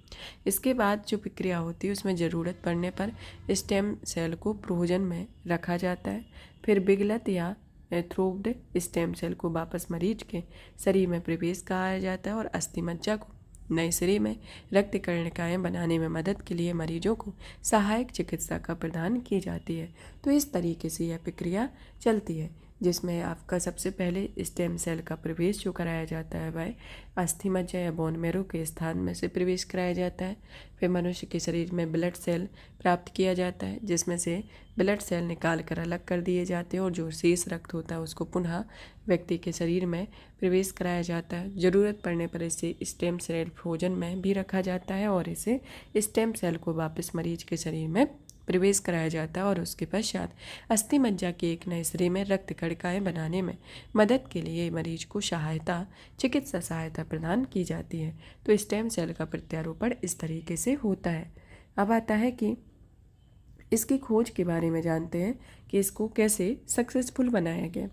इसके बाद जो प्रक्रिया होती है उसमें ज़रूरत पड़ने पर स्टेम सेल को फ्रोजन में रखा जाता है। फिर विगलित या थ्रोव्ड स्टेम सेल को वापस मरीज के शरीर में प्रवेश कराया जाता है और अस्थि मज्जा को नए सिरे में रक्त कर्णिकाएं बनाने में मदद के लिए मरीजों को सहायक चिकित्सा का प्रदान की जाती है। तो इस तरीके से यह प्रक्रिया चलती है, जिसमें आपका सबसे पहले स्टेम सेल का प्रवेश जो कराया जाता है वह अस्थि मज्जा या बोन मैरो के स्थान में से प्रवेश कराया जाता है। फिर मनुष्य के शरीर में ब्लड सेल प्राप्त किया जाता है, जिसमें से ब्लड सेल निकाल कर अलग कर दिए जाते हैं और जो शेष रक्त होता है उसको पुनः व्यक्ति के शरीर में प्रवेश कराया जाता है। ज़रूरत पड़ने पर इसे स्टेम सेल फ्रोजन में भी रखा जाता है और इसे स्टेम सेल को वापस मरीज के शरीर में प्रवेश कराया जाता है और उसके पश्चात अस्थि मज्जा के एक नए सिरे में रक्त कणिकाएं बनाने में मदद के लिए मरीज को चिकित्सा सहायता प्रदान की जाती है। तो स्टेम सेल का प्रत्यारोपण इस तरीके से होता है। अब आता है कि इसकी खोज के बारे में जानते हैं कि इसको कैसे सक्सेसफुल बनाया गया।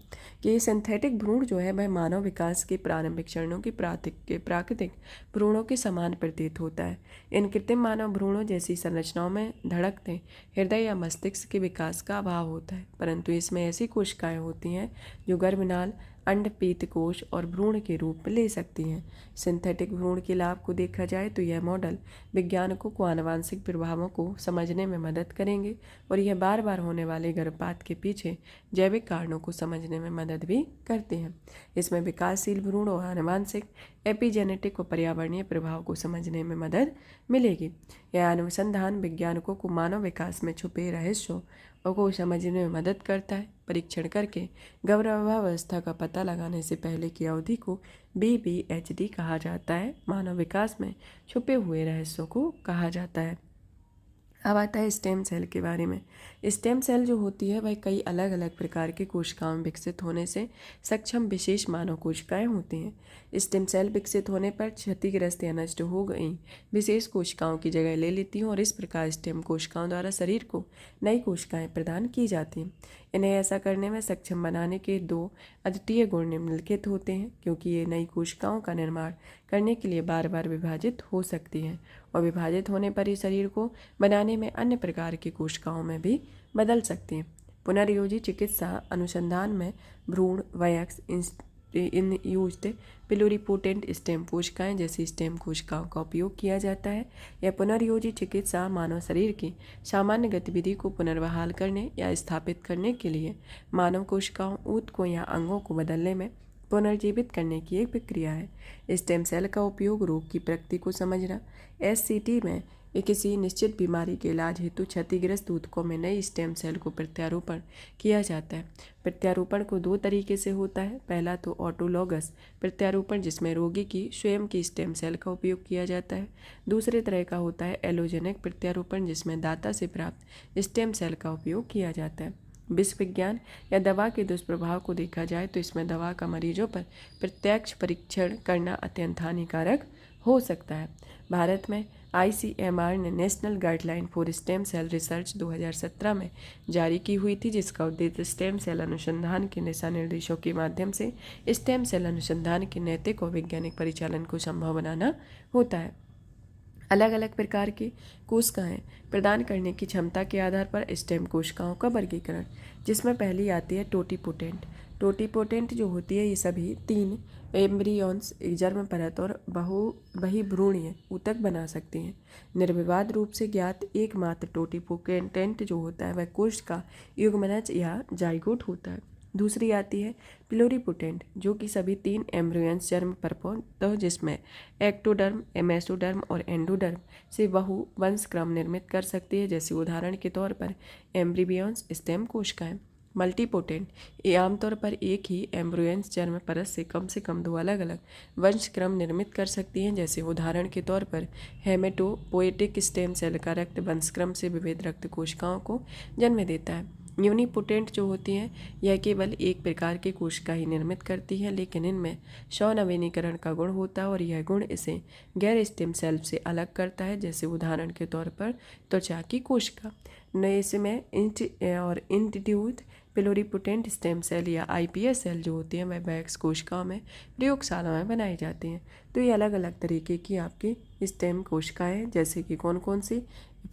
कि ये सिंथेटिक भ्रूण जो है वह मानव विकास के प्रारंभिक चरणों की प्राकृतिक भ्रूणों के समान प्रतीत होता है। इन कृत्रिम मानव भ्रूणों जैसी संरचनाओं में धड़कते हृदय या मस्तिष्क के विकास का अभाव होता है, परंतु इसमें ऐसी कोशिकाएं होती हैं जो गर्भनाल, अंडपीत कोश और भ्रूण के रूप में ले सकती हैं। सिंथेटिक भ्रूण के लाभ को देखा जाए तो यह मॉडल वैज्ञानिकों को आनुवंशिक प्रभावों को समझने में मदद करेंगे और यह बार बार होने वाले गर्भपात के पीछे जैविक कारणों को समझने में मदद भी करते हैं। इसमें विकासशील भ्रूण और आनुवंशिक, एपिजेनेटिक और पर्यावरणीय प्रभाव को समझने में मदद मिलेगी। यह अनुसंधान वैज्ञानिकों को मानव विकास में छुपे रहस्यों को समझने में मदद करता है। परीक्षण करके गर्भावस्था का पता लगाने से पहले की अवधि को BBHD कहा जाता है। मानव विकास में छुपे हुए रहस्यों को कहा जाता है। अब आता है स्टेम सेल के बारे में। स्टेम सेल जो होती है वह कई अलग अलग प्रकार की कोशिकाओं में विकसित होने से सक्षम विशेष मानव कोशिकाएं होती हैं। स्टेम सेल विकसित होने पर क्षतिग्रस्त या नष्ट हो गई विशेष कोशिकाओं की जगह ले लेती हैं और इस प्रकार स्टेम कोशिकाओं द्वारा शरीर को नई कोशिकाएं प्रदान की जाती हैं। इन्हें ऐसा करने में सक्षम बनाने के दो अद्वितीय गुण निम्नलिखित होते हैं, क्योंकि ये नई कोशिकाओं का निर्माण करने के लिए बार बार विभाजित हो सकती हैं और विभाजित होने पर ही शरीर को बनाने में अन्य प्रकार की कोशिकाओं में भी बदल सकती हैं। पुनर्योजी चिकित्सा अनुसंधान में भ्रूण, वयस्क, इनयूज्ड प्लुरिपोटेंट स्टेम कोशिकाएं जैसी स्टेम कोशिकाओं का उपयोग किया जाता है। यह पुनर्योजी चिकित्सा मानव शरीर की सामान्य गतिविधि को पुनर्बहाल करने या स्थापित करने के लिए मानव कोशिकाओं, ऊतकों या अंगों को बदलने में पुनर्जीवित करने की एक प्रक्रिया है। स्टेम सेल का उपयोग रोग की प्रकृति को समझना, SCT में किसी निश्चित बीमारी के इलाज हेतु क्षतिग्रस्त ऊतकों में नई स्टेम सेल को प्रत्यारोपण किया जाता है। प्रत्यारोपण को दो तरीके से होता है। पहला तो ऑटोलॉगस प्रत्यारोपण, जिसमें रोगी की स्वयं की स्टेम सेल का उपयोग किया जाता है। दूसरे तरह का होता है एलोजेनिक प्रत्यारोपण, जिसमें दाता से प्राप्त स्टेम सेल का उपयोग किया जाता है। विष विज्ञान या दवा के दुष्प्रभाव को देखा जाए तो इसमें दवा का मरीजों पर प्रत्यक्ष परीक्षण करना अत्यंत हानिकारक हो सकता है। भारत में ICMR ने national guideline for stem cell research 2017 में जारी की हुई थी, जिसका उद्देश्य स्टेम सेल अनुसंधान के दिशा निर्देशों के माध्यम से स्टेम सेल अनुसंधान के नैतिक और वैज्ञानिक परिचालन को संभव बनाना होता है। अलग अलग प्रकार की कोशिकाएं प्रदान करने की क्षमता के आधार पर स्टेम कोशिकाओं का वर्गीकरण, जिसमें पहली आती है टोटीपोटेंट। टोटीपोटेंट जो होती है ये सभी 3 एम्ब्रियॉन्स जर्म परत और बहिर्भ्रूणीय ऊतक बना सकती हैं। निर्विवाद रूप से ज्ञात एकमात्र टोटीपोटेंट जो होता है वह कोश का युग्मनज या जाइगोट होता है। दूसरी आती है प्लुरिपोटेंट, जो कि सभी 3 एम्ब्रियॉन्स जर्म परत जिसमें एक्टोडर्म, मेसोडर्म और एंडोडर्म से वंशक्रम निर्मित कर सकती है, जैसे उदाहरण के तौर पर एम्ब्रियॉन्स स्टेम कोशिकाएं। मल्टीपोटेंट ये आमतौर पर एक ही एम्ब्रियॉन्स जर्म परत से कम 2 अलग अलग वंशक्रम निर्मित कर सकती हैं, जैसे उदाहरण के तौर पर हेमेटोपोएटिक स्टेम सेल का रक्त वंशक्रम से विविध रक्त कोशिकाओं को जन्म देता है। यूनिपोटेंट जो होती हैं यह केवल एक प्रकार की कोशिका ही निर्मित करती है, लेकिन इनमें स्वनवीनीकरण का गुण होता है और यह गुण इसे गैर स्टेम सेल से अलग करता है, जैसे उदाहरण के तौर पर त्वचा की कोशिका। इसमें इंट्रोड्यूस्ड प्लुरिपोटेंट स्टेम सेल या IPS सेल जो होती हैं वह वयस्क कोशिकाओं में प्रयोगशाला में बनाई जाती हैं। तो ये अलग अलग तरीके की आपकी स्टेम कोशिकाएं हैं, जैसे कि कौन कौन सी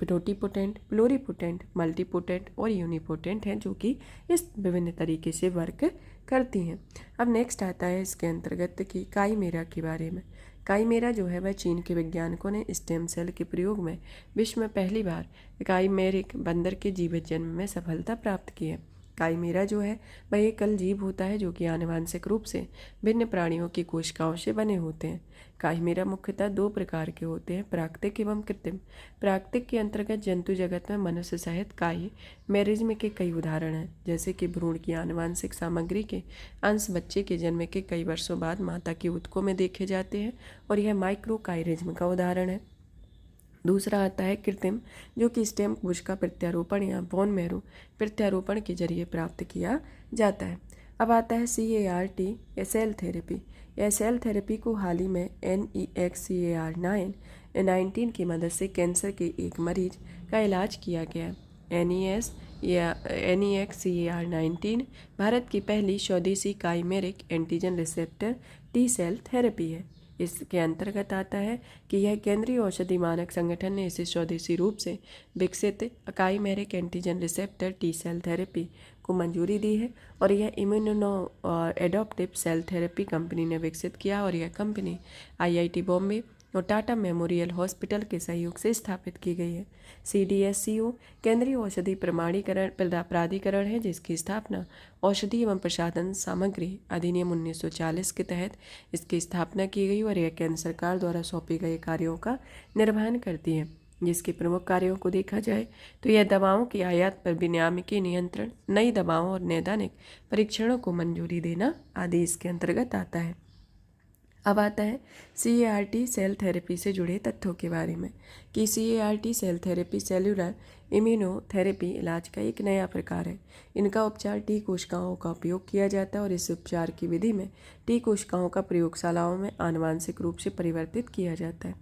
टोटीपोटेंट, प्लुरिपोटेंट, मल्टीपोटेंट और यूनिपोटेंट हैं, जो कि इस विभिन्न तरीके से वर्क करती हैं। अब नेक्स्ट आता है इसके अंतर्गत कि काईमेरा के बारे में। काईमेरा जो है वह चीन के वैज्ञानिकों ने स्टेम सेल के प्रयोग में विश्व में पहली बार काईमेरिक बंदर के जीवित जन्म में सफलता प्राप्त की है। काईमेरा जो है वह एक कल जीव होता है जो कि आनुवंशिक रूप से भिन्न प्राणियों की कोशिकाओं से बने होते हैं। काईमेरा मुख्यतः दो प्रकार के होते हैं, प्राकृतिक एवं कृत्रिम। प्राकृतिक के अंतर्गत जंतु जगत में मनुष्य सहित काईमेरिज्म के कई उदाहरण हैं, जैसे कि भ्रूण की आनुवंशिक सामग्री के अंश बच्चे के जन्म के कई वर्षों बाद माता की ऊतकों में देखे जाते हैं और यह माइक्रोकाइरिज्म का उदाहरण है। दूसरा आता है कृत्रिम, जो कि स्टेम कोशिका प्रत्यारोपण या बोन मैरो प्रत्यारोपण के जरिए प्राप्त किया जाता है। अब आता है CAR-T या सेल थेरेपी। यह सेल थेरेपी को हाल ही में NEXCAR19 की मदद से कैंसर के एक मरीज का इलाज किया गया। NES या NEXCAR19 भारत की पहली स्वदेशी chimeric antigen receptor T cell therapy है। इसके अंतर्गत आता है कि यह केंद्रीय औषधि मानक संगठन ने इसे स्वदेशी रूप से विकसित chimeric antigen receptor T cell therapy को मंजूरी दी है और यह immuno adoptive cell therapy company ने विकसित किया और यह कंपनी IIT बॉम्बे और टाटा मेमोरियल हॉस्पिटल के सहयोग से स्थापित की गई है। CDSCO केंद्रीय औषधि प्रमाणीकरण प्राधिकरण है, जिसकी स्थापना औषधि एवं प्रसाधन सामग्री अधिनियम 1940 के तहत इसकी स्थापना की गई और यह केंद्र सरकार द्वारा सौंपे गए कार्यों का निर्वहन करती है। जिसके प्रमुख कार्यों को देखा जाए तो यह दवाओं की आयात पर विनियामकीय नियंत्रण, नई दवाओं और नैदानिक परीक्षणों को मंजूरी देना आदि इसके अंतर्गत आता है। अब आता है CAR-T सेल थेरेपी से जुड़े तथ्यों के बारे में कि CAR-T cell therapy cellular immunotherapy इलाज का एक नया प्रकार है। इनका उपचार टी कोशिकाओं का उपयोग किया जाता है और इस उपचार की विधि में टी कोशिकाओं का प्रयोगशालाओं में आनुवंशिक रूप से परिवर्तित किया जाता है।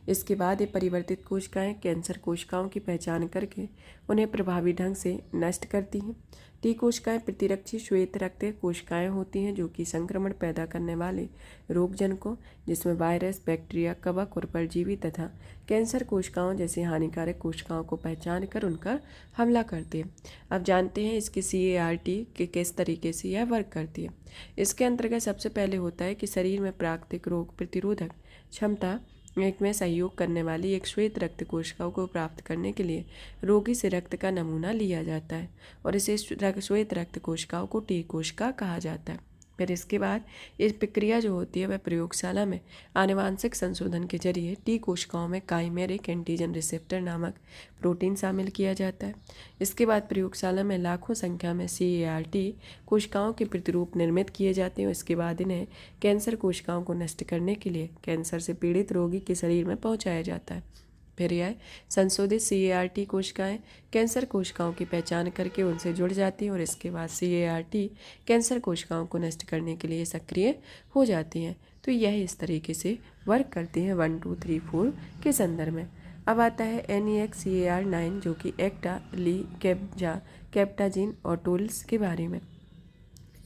इसके बाद ये परिवर्तित कोशिकाएं कैंसर कोशिकाओं की पहचान करके उन्हें प्रभावी ढंग से नष्ट करती हैं। टी कोशिकाएं प्रतिरक्षी श्वेत रक्त कोशिकाएं होती हैं जो कि संक्रमण पैदा करने वाले रोगजनकों, जिसमें वायरस, बैक्टीरिया, कवक और परजीवी तथा कैंसर कोशिकाओं जैसी हानिकारक कोशिकाओं को पहचान कर उनका हमला करते हैं। अब जानते हैं इसकी CAR-T के किस तरीके से यह वर्क करती है। इसके अंतर्गत सबसे पहले होता है कि शरीर में प्राकृतिक रोग प्रतिरोधक क्षमता एक में सहयोग करने वाली एक श्वेत रक्त कोशिकाओं को प्राप्त करने के लिए रोगी से रक्त का नमूना लिया जाता है और इसे श्वेत रक्त कोशिकाओं को टी कोशिका कहा जाता है। फिर इसके बाद इस प्रक्रिया जो होती है वह प्रयोगशाला में आनुवंशिक संशोधन के जरिए टी कोशिकाओं में काईमेरिक एंटीजन रिसेप्टर नामक प्रोटीन शामिल किया जाता है। इसके बाद प्रयोगशाला में लाखों संख्या में CAR-T कोशिकाओं के प्रतिरूप निर्मित किए जाते हैं। इसके बाद इन्हें कैंसर कोशिकाओं को नष्ट करने के लिए कैंसर से पीड़ित रोगी के शरीर में पहुँचाया जाता है। फिर यह संशोधित CAR-T कोशिकाएं कैंसर कोशिकाओं की पहचान करके उनसे जुड़ जाती हैं और इसके बाद CAR-T कैंसर कोशिकाओं को नष्ट करने के लिए सक्रिय हो जाती हैं। तो यह इस तरीके से वर्क करती हैं 1, 2, 3, 4 के संदर्भ में। अब आता है NEXCAR9 जो कि एक्टा, ली, कैप्टाजीन और टोल्स के बारे में।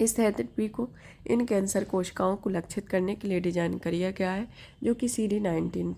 इस थेरेपी को इन कैंसर कोशिकाओं को लक्षित करने के लिए डिजाइन किया गया है जो कि CD19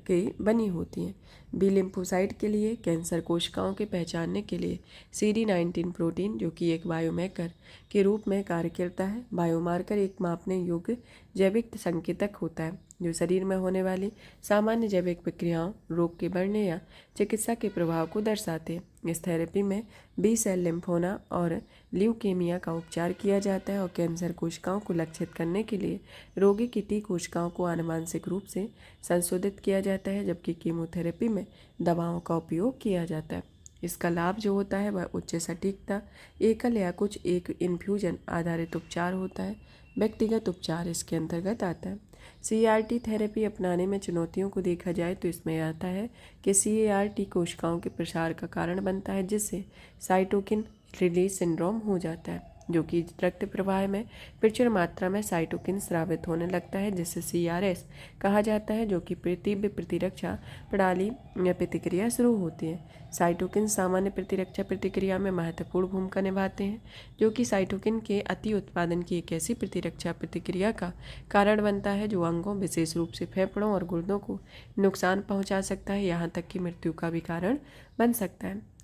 की बनी होती हैं। बी लिम्फोसाइट के लिए कैंसर कोशिकाओं के पहचानने के लिए CD19 प्रोटीन जो कि एक बायोमार्कर के रूप में कार्य करता है। बायोमार्कर एक मापने योग्य जैविक संकेतक होता है जो शरीर में होने वाली सामान्य जैविक प्रक्रियाओं, रोग के बढ़ने या चिकित्सा के प्रभाव को दर्शाते हैं। इस थेरेपी में बी सेल लिम्फोमा और ल्यूकेमिया का उपचार किया जाता है और कैंसर कोशिकाओं को लक्षित करने के लिए रोगी की टी कोशिकाओं को आनुवंशिक रूप से संशोधित किया जाता है, जबकि कीमोथेरेपी में दवाओं का उपयोग किया जाता है। इसका लाभ जो होता है वह उच्च सटीकता, एकल या कुछ एक इन्फ्यूजन आधारित उपचार होता है। व्यक्तिगत उपचार इसके अंतर्गत आता है। CAR-T थेरेपी अपनाने में चुनौतियों को देखा जाए तो इसमें आता है कि CAR-T कोशिकाओं के प्रसार का कारण बनता है जिससे साइटोकिन रिलीज सिंड्रोम हो जाता है जो कि रक्त प्रवाह में प्रचुर मात्रा में साइटोकिन स्रावित होने लगता है जिससे CRS कहा जाता है जो कि तीव्र प्रतिरक्षा प्रणाली में प्रतिक्रिया शुरू होती है। साइटोकिन सामान्य प्रतिरक्षा प्रतिक्रिया में महत्वपूर्ण भूमिका निभाते हैं जो कि साइटोकिन के अति उत्पादन की एक ऐसी प्रतिरक्षा प्रतिक्रिया का कारण बनता है जो अंगों, विशेष रूप से फेफड़ों और गुर्दों को नुकसान पहुंचा सकता है, यहाँ तक कि मृत्यु का भी कारण बन सकता है।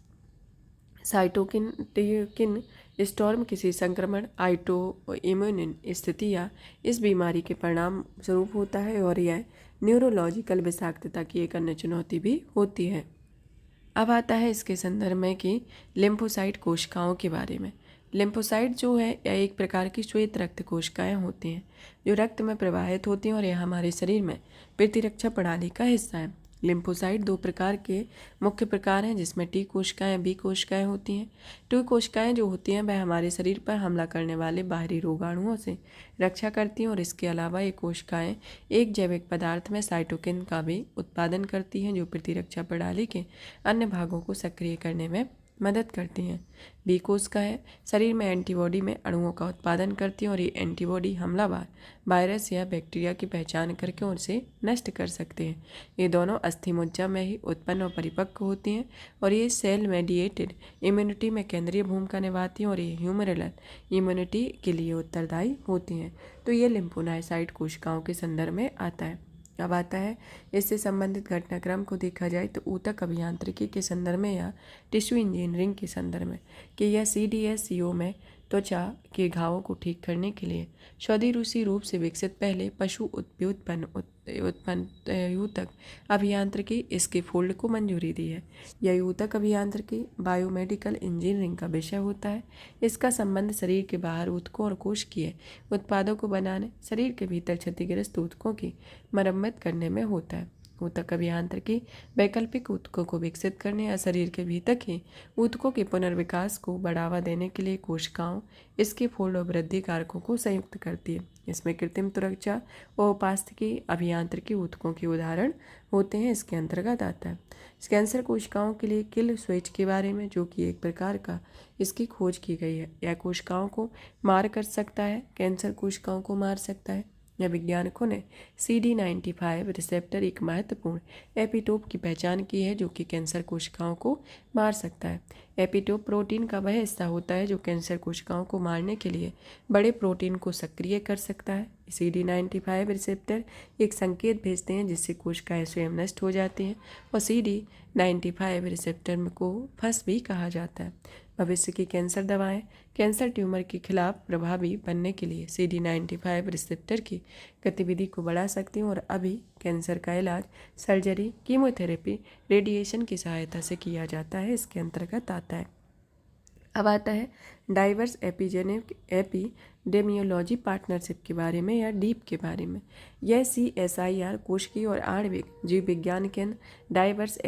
साइटोकिन स्टॉर्म किसी संक्रमण, आइटो इम्यून स्थिति या इस बीमारी के परिणाम स्वरूप होता है और यह न्यूरोलॉजिकल विषाक्तता की एक अन्य चुनौती भी होती है। अब आता है इसके संदर्भ में कि लिम्फोसाइट कोशिकाओं के बारे में। लिम्फोसाइट जो है यह एक प्रकार की श्वेत रक्त कोशिकाएं होती हैं जो रक्त में प्रवाहित होती हैं और यह हमारे शरीर में प्रतिरक्षा प्रणाली का हिस्सा है। लिम्फोसाइट दो प्रकार के मुख्य प्रकार हैं जिसमें टी कोशिकाएं, बी कोशिकाएं होती हैं। टी कोशिकाएं जो होती हैं वह हमारे शरीर पर हमला करने वाले बाहरी रोगाणुओं से रक्षा करती हैं और इसके अलावा ये कोशिकाएं एक जैविक पदार्थ में साइटोकिन का भी उत्पादन करती हैं जो प्रतिरक्षा प्रणाली के अन्य भागों को सक्रिय करने में मदद करती हैं। बी कोशिकाएं शरीर में एंटीबॉडी में अणुओं का उत्पादन करती हैं और ये एंटीबॉडी हमलावर वायरस या बैक्टीरिया की पहचान करके उनसे नष्ट कर सकते हैं। ये दोनों अस्थिमज्जा में ही उत्पन्न और परिपक्व होती हैं और ये सेल मेडिएटेड इम्यूनिटी में केंद्रीय भूमिका निभाती हैं और ये ह्यूमरल इम्यूनिटी के लिए उत्तरदायी होती हैं। तो ये लिम्फोसाइट कोशिकाओं के संदर्भ में आता है। अब आता है इससे संबंधित घटनाक्रम को देखा जाए तो ऊतक अभियांत्रिकी के संदर्भ में या टिश्यू इंजीनियरिंग के संदर्भ में कि यह CDSCO में त्वचा के घावों को ठीक करने के लिए स्वदेशी रूसी रूप से विकसित पहले पशु उत्पन्न ऊतक अभियांत्रिकी इसके फोल्ड को मंजूरी दी है। यह ऊतक अभियांत्रिकी बायोमेडिकल इंजीनियरिंग का विषय होता है। इसका संबंध शरीर के बाहर ऊतकों और कोशिकीय उत्पादों को बनाने, शरीर के भीतर क्षतिग्रस्त ऊतकों की मरम्मत करने में होता है। ऊतक अभियांत्रिकी वैकल्पिक ऊतकों को विकसित करने या शरीर के भीतर के ऊतकों के पुनर्विकास को बढ़ावा देने के लिए कोशिकाओं, इसके फोल्ड और वृद्धि कारकों को संयुक्त करती है। इसमें कृत्रिम त्वचा और उपास्थि अभियांत्रिकी ऊतकों के उदाहरण होते हैं। इसके अंतर्गत आता है कैंसर कोशिकाओं के लिए किल स्विच के बारे में, जो कि एक प्रकार का इसकी खोज की गई है। यह कोशिकाओं को मार कर सकता है, कैंसर कोशिकाओं को मार सकता है। या वैज्ञानिकों ने CD95 रिसेप्टर एक महत्वपूर्ण एपिटोप की पहचान की है जो कि कैंसर कोशिकाओं को मार सकता है। एपिटोप प्रोटीन का वह हिस्सा होता है जो कैंसर कोशिकाओं को मारने के लिए बड़े प्रोटीन को सक्रिय कर सकता है। CD95 रिसेप्टर एक संकेत भेजते हैं जिससे कोशिकाएं स्वयं नष्ट हो जाती हैं और CD95 रिसेप्टर को फस भी कहा जाता है। भविष्य की कैंसर दवाएं कैंसर ट्यूमर के खिलाफ प्रभावी बनने के लिए CD95 रिसेप्टर की गतिविधि को बढ़ा सकती हैं और अभी कैंसर का इलाज सर्जरी, कीमोथेरेपी, रेडिएशन की सहायता से किया जाता है। इसके अंतर्गत आता है। अब आता है डाइवर्स एपिडेमियोलॉजी पार्टनरशिप के बारे में या डीप के बारे में। यह CSIR कोशिकीय और आणविक जीव विज्ञान केंद्र डाइवर्स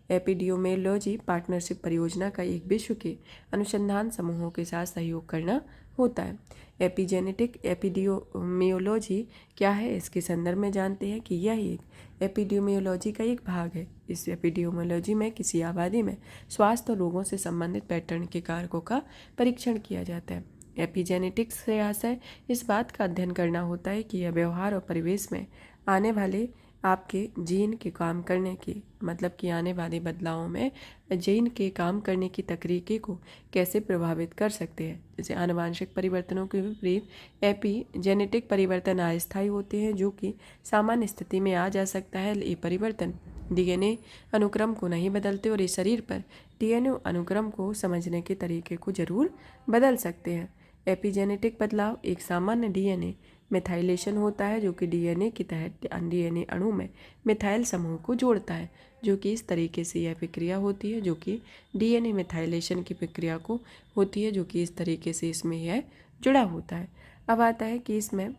एपिडेमियोलॉजी पार्टनरशिप परियोजना का एक विश्व के अनुसंधान समूहों के साथ सहयोग करना होता है। एपिजेनेटिक एपिडेमियोलॉजी क्या है, इसके संदर्भ में जानते हैं कि यह एक एपिडेमियोलॉजी का एक भाग है। इस एपिडेमियोलॉजी में किसी आबादी में स्वास्थ्य और रोगों से संबंधित पैटर्न के कारकों का परीक्षण किया जाता है। एपिजेनेटिक्स से आशय इस बात का अध्ययन करना होता है कि यह व्यवहार और परिवेश में आने वाले आपके जीन के काम करने की मतलब कि आने वाले बदलावों में जीन के काम करने की तकनीकी को कैसे प्रभावित कर सकते हैं। जैसे आनुवांशिक परिवर्तनों के विपरीत एपिजेनेटिक परिवर्तन अस्थायी होते हैं जो कि सामान्य स्थिति में आ जा सकता है। ये परिवर्तन DNA अनुक्रम को नहीं बदलते और इस शरीर पर DNA अनुक्रम को समझने के तरीके को जरूर बदल सकते हैं। एपिजेनेटिक बदलाव एक सामान्य DNA मिथाइलेशन होता है जो कि DNA के तहत DNA अणु में मिथाइल समूह को जोड़ता है, जो कि इस तरीके से यह प्रक्रिया होती है जो कि DNA मिथाइलेशन की प्रक्रिया को होती है जो कि इस तरीके से इसमें यह जुड़ा होता है। अब आता है कि इसमें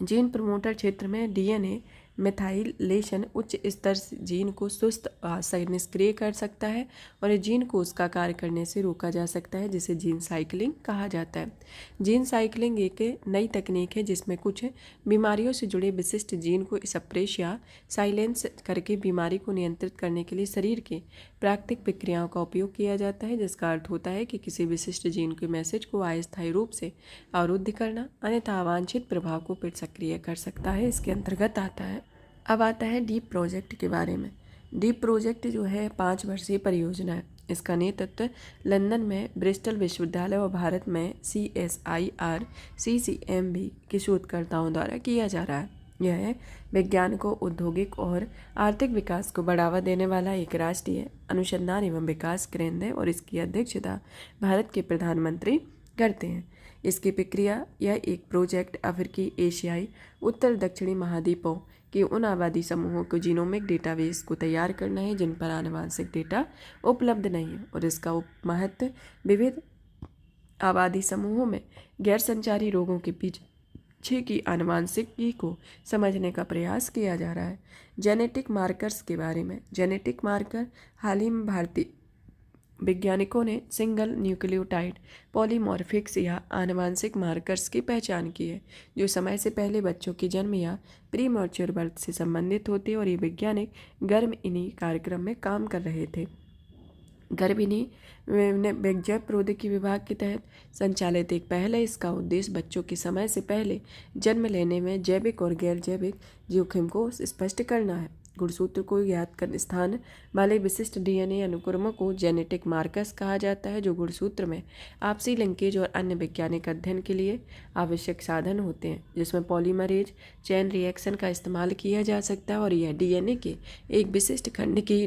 जीन प्रमोटर क्षेत्र में DNA मिथाइलेशन उच्च स्तर से जीन को सुस्त से निष्क्रिय कर सकता है और इस जीन को उसका कार्य करने से रोका जा सकता है, जिसे जीन साइकिलिंग कहा जाता है। जीन साइकिलिंग एक नई तकनीक है जिसमें कुछ बीमारियों से जुड़े विशिष्ट जीन को सप्रेस या साइलेंस करके बीमारी को नियंत्रित करने के लिए शरीर के प्राकृतिक प्रक्रियाओं का उपयोग किया जाता है, जिसका अर्थ होता है कि किसी विशिष्ट जीन के मैसेज को अस्थायी रूप से अवरुद्ध करना अन्यथा अवांछित प्रभाव को फिर सक्रिय कर सकता है। इसके अंतर्गत आता है। अब आता है डीप प्रोजेक्ट के बारे में। डीप प्रोजेक्ट जो है 5 वर्षीय परियोजना है। इसका नेतृत्व लंदन में ब्रिस्टल विश्वविद्यालय और भारत में CSIR CCMB के शोधकर्ताओं द्वारा किया जा रहा है। यह विज्ञान को औद्योगिक और आर्थिक विकास को बढ़ावा देने वाला एक राष्ट्रीय अनुसंधान एवं विकास केंद्र है और इसकी अध्यक्षता भारत के प्रधानमंत्री करते हैं। इसकी प्रक्रिया यह एक प्रोजेक्ट अफ्रीकी, एशियाई, उत्तर दक्षिणी महाद्वीपों के उन आबादी समूहों को जीनोमिक डेटाबेस को तैयार करना है जिन पर आनुवंशिक डेटा उपलब्ध नहीं है, और इसका महत्व विविध आबादी समूहों में गैर संचारी रोगों के पीछे की आनुवंशिकी को समझने का प्रयास किया जा रहा है। जेनेटिक मार्कर्स के बारे में। जेनेटिक मार्कर हाल ही में भारतीय वैज्ञानिकों ने सिंगल न्यूक्लियोटाइड पॉलीमॉर्फिक्स या आनुवंशिक मार्कर्स की पहचान की है जो समय से पहले बच्चों के जन्म या प्री मैच्योर बर्थ से संबंधित होते हैं, और ये वैज्ञानिक गर्भ-इनी कार्यक्रम में काम कर रहे थे। गर्भिणी जैव प्रौद्योगिकी विभाग के तहत संचालित एक पहल है। इसका उद्देश्य बच्चों के समय से पहले जन्म लेने में जैविक और गैर जैविक जोखिम को स्पष्ट करना है। गुणसूत्र को ज्ञात कर स्थान वाले विशिष्ट डीएनए अनुक्रमों को जेनेटिक मार्कर्स कहा जाता है, जो गुणसूत्र में आपसी लिंकेज और अन्य वैज्ञानिक अध्ययन के लिए आवश्यक साधन होते हैं, जिसमें पॉलीमरेज चेन रिएक्शन का इस्तेमाल किया जा सकता है, और यह डीएनए के एक विशिष्ट खंड की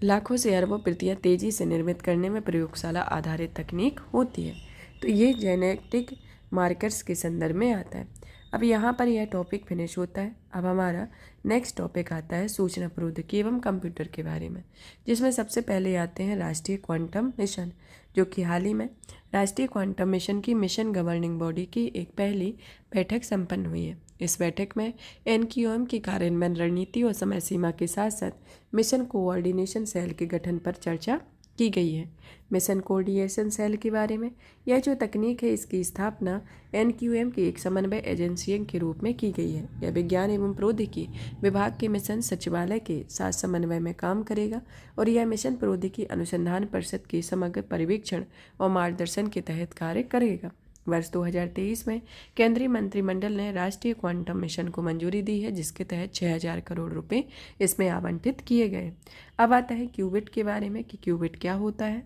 लाखों से अरबों प्रतियां तेजी से निर्मित करने में प्रयोगशाला आधारित तकनीक होती है। तो ये जेनेटिक मार्कर्स के संदर्भ में आता है। अब यहाँ पर यह टॉपिक फिनिश होता है। अब हमारा नेक्स्ट टॉपिक आता है सूचना प्रौद्योगिकी एवं कंप्यूटर के बारे में, जिसमें सबसे पहले आते हैं राष्ट्रीय क्वांटम मिशन, जो कि हाल ही में राष्ट्रीय क्वांटम मिशन की मिशन गवर्निंग बॉडी की एक पहली बैठक संपन्न हुई है। इस बैठक में एनक्यूएम की कार्यान्वयन रणनीति और समय सीमा के साथ साथ मिशन कोऑर्डिनेशन सेल के गठन पर चर्चा की गई है। मिशन कोऑर्डिनेशन सेल के बारे में, यह जो तकनीक है इसकी स्थापना एनक्यूएम की एक समन्वय एजेंसी के रूप में की गई है। यह विज्ञान एवं प्रौद्योगिकी विभाग के मिशन सचिवालय के साथ समन्वय में काम करेगा, और यह मिशन प्रौद्योगिकी अनुसंधान परिषद के समग्र पर्यवेक्षण और मार्गदर्शन के तहत कार्य करेगा। वर्ष 2023 में केंद्रीय मंत्रिमंडल ने राष्ट्रीय क्वांटम मिशन को मंजूरी दी है, जिसके तहत 6000 करोड़ रुपए इसमें आवंटित किए गए। अब आता है क्यूबिट के बारे में कि क्यूबिट क्या होता है।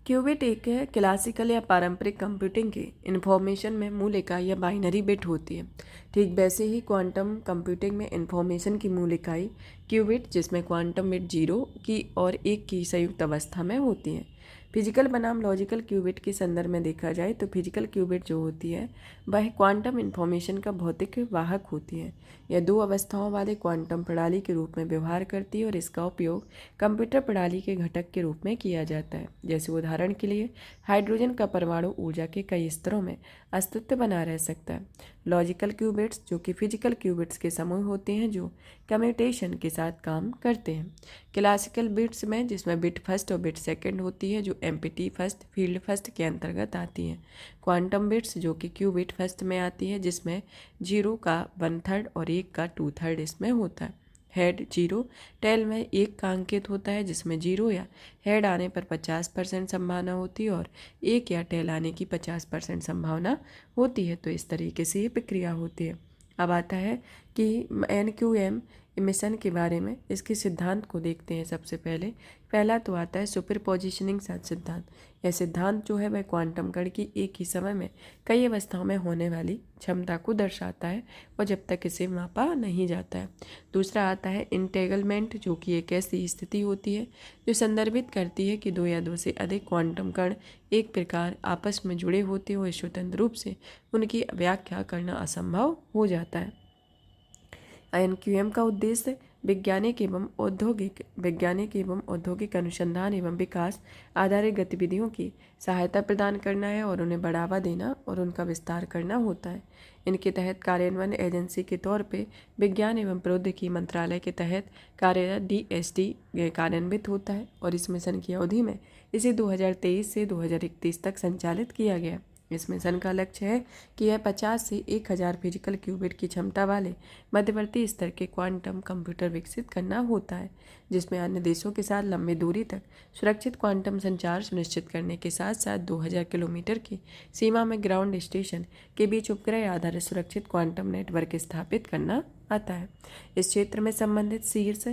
क्यूबिट एक क्लासिकल या पारंपरिक कंप्यूटिंग के इन्फॉर्मेशन में मूल इकाई या बाइनरी बिट होती है। ठीक वैसे ही क्वांटम कंप्यूटिंग में इन्फॉर्मेशन की मूल इकाई क्यूबिट, जिसमें क्वांटम बिट 0 की और 1 की संयुक्त अवस्था में होती है। फिजिकल बनाम लॉजिकल क्यूबिट के संदर्भ में देखा जाए तो फिजिकल क्यूबिट जो होती है वह क्वांटम इन्फॉर्मेशन का भौतिक वाहक होती है। यह 2 अवस्थाओं वाले क्वांटम प्रणाली के रूप में व्यवहार करती है, और इसका उपयोग कंप्यूटर प्रणाली के घटक के रूप में किया जाता है। जैसे उदाहरण के लिए हाइड्रोजन का परमाणु ऊर्जा के कई स्तरों में अस्तित्व बना रह सकता है। लॉजिकल क्यूबिट्स जो कि फिजिकल क्यूबिट्स के समूह होते हैं जो कम्यूटेशन के साथ काम करते हैं। क्लासिकल बिट्स में, जिसमें बिट फर्स्ट और बिट सेकंड होती है, जो एम्प्टी फर्स्ट, फील्ड फर्स्ट के अंतर्गत आती हैं। क्वांटम बिट्स जो कि क्यूबिट फर्स्ट में आती है, जिसमें 0 का 1/3 और 1 का 2/3 इसमें होता है। हेड 0, टेल में 1 का अंकित होता है, जिसमें 0 या हेड आने पर 50% संभावना होती है और 1 या टेल आने की 50% संभावना होती है। तो इस तरीके से ये प्रक्रिया होती है। अब आता है कि एनक्यूएम मिशन के बारे में, इसके सिद्धांत को देखते हैं। सबसे पहला तो आता है सुपर पोजिशनिंग सिद्धांत। यह सिद्धांत जो है वह क्वांटम कण की एक ही समय में कई अवस्थाओं में होने वाली क्षमता को दर्शाता है, और जब तक इसे मापा नहीं जाता है। दूसरा आता है इंटेगलमेंट, जो कि एक ऐसी स्थिति होती है जो संदर्भित करती है कि 2 या 2 से अधिक क्वांटम कण एक प्रकार आपस में जुड़े होते हुए स्वतंत्र रूप से उनकी व्याख्या करना असंभव हो जाता है। एनक्यूएम का उद्देश्य वैज्ञानिक एवं औद्योगिक अनुसंधान एवं विकास आधारित गतिविधियों की सहायता प्रदान करना है और उन्हें बढ़ावा देना और उनका विस्तार करना होता है। इनके तहत कार्यान्वयन एजेंसी के तौर पे विज्ञान एवं प्रौद्योगिकी मंत्रालय के तहत कार्यरत DST कार्यान्वित होता है, और इस मिशन की अवधि में इसे 2023 से 2031 तक संचालित किया गया। इस मिशन का लक्ष्य है कि यह 50 से 1000 फिजिकल क्यूबिट की क्षमता वाले मध्यवर्ती स्तर के क्वांटम कंप्यूटर विकसित करना होता है, जिसमें अन्य देशों के साथ लंबी दूरी तक सुरक्षित क्वांटम संचार सुनिश्चित करने के साथ साथ 2000 किलोमीटर की सीमा में ग्राउंड स्टेशन के बीच उपग्रह आधारित सुरक्षित क्वांटम नेटवर्क स्थापित करना आता है। इस क्षेत्र में संबंधित शीर्ष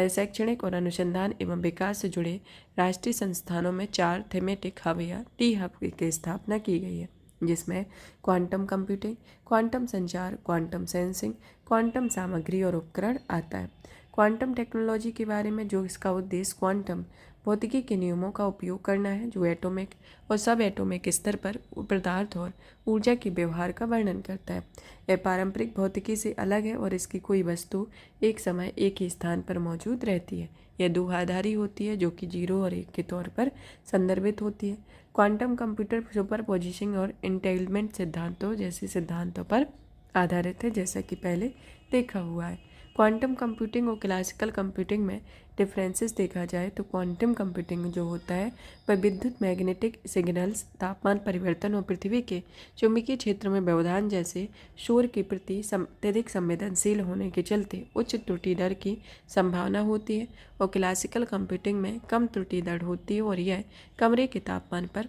शैक्षणिक और अनुसंधान एवं विकास से जुड़े राष्ट्रीय संस्थानों में 4 थीमेटिक हब या टी हब की स्थापना की गई है। जिसमें क्वांटम कंप्यूटिंग, क्वांटम संचार, क्वांटम सेंसिंग, क्वांटम सामग्री और उपकरण आता है। क्वांटम टेक्नोलॉजी के बारे में जो इसका उद्देश्य क्वांटम भौतिकी के नियमों का उपयोग करना है जो एटॉमिक और सब एटॉमिक स्तर पर पदार्थ और ऊर्जा के व्यवहार का वर्णन करता है। यह पारंपरिक भौतिकी से अलग है और इसकी कोई वस्तु एक समय एक ही स्थान पर मौजूद रहती है। यह दोहाधारी होती है जो कि 0 और 1 के तौर पर संदर्भित होती है। क्वांटम कंप्यूटर सुपरपोजिशन और एंटेंगलमेंट सिद्धांतों जैसे सिद्धांतों पर आधारित है, जैसा कि पहले देखा हुआ है। क्वांटम कंप्यूटिंग और क्लासिकल कंप्यूटिंग में डिफरेंसेस देखा जाए तो क्वांटम कंप्यूटिंग जो होता है वह विद्युत मैग्नेटिक सिग्नल्स, तापमान परिवर्तन और पृथ्वी के चुंबकीय क्षेत्र में व्यवधान जैसे शोर के प्रति अत्यधिक संवेदनशील होने के चलते उच्च त्रुटि दर की संभावना होती है, और क्लासिकल कंप्यूटिंग में कम त्रुटि दर होती है और यह कमरे के तापमान पर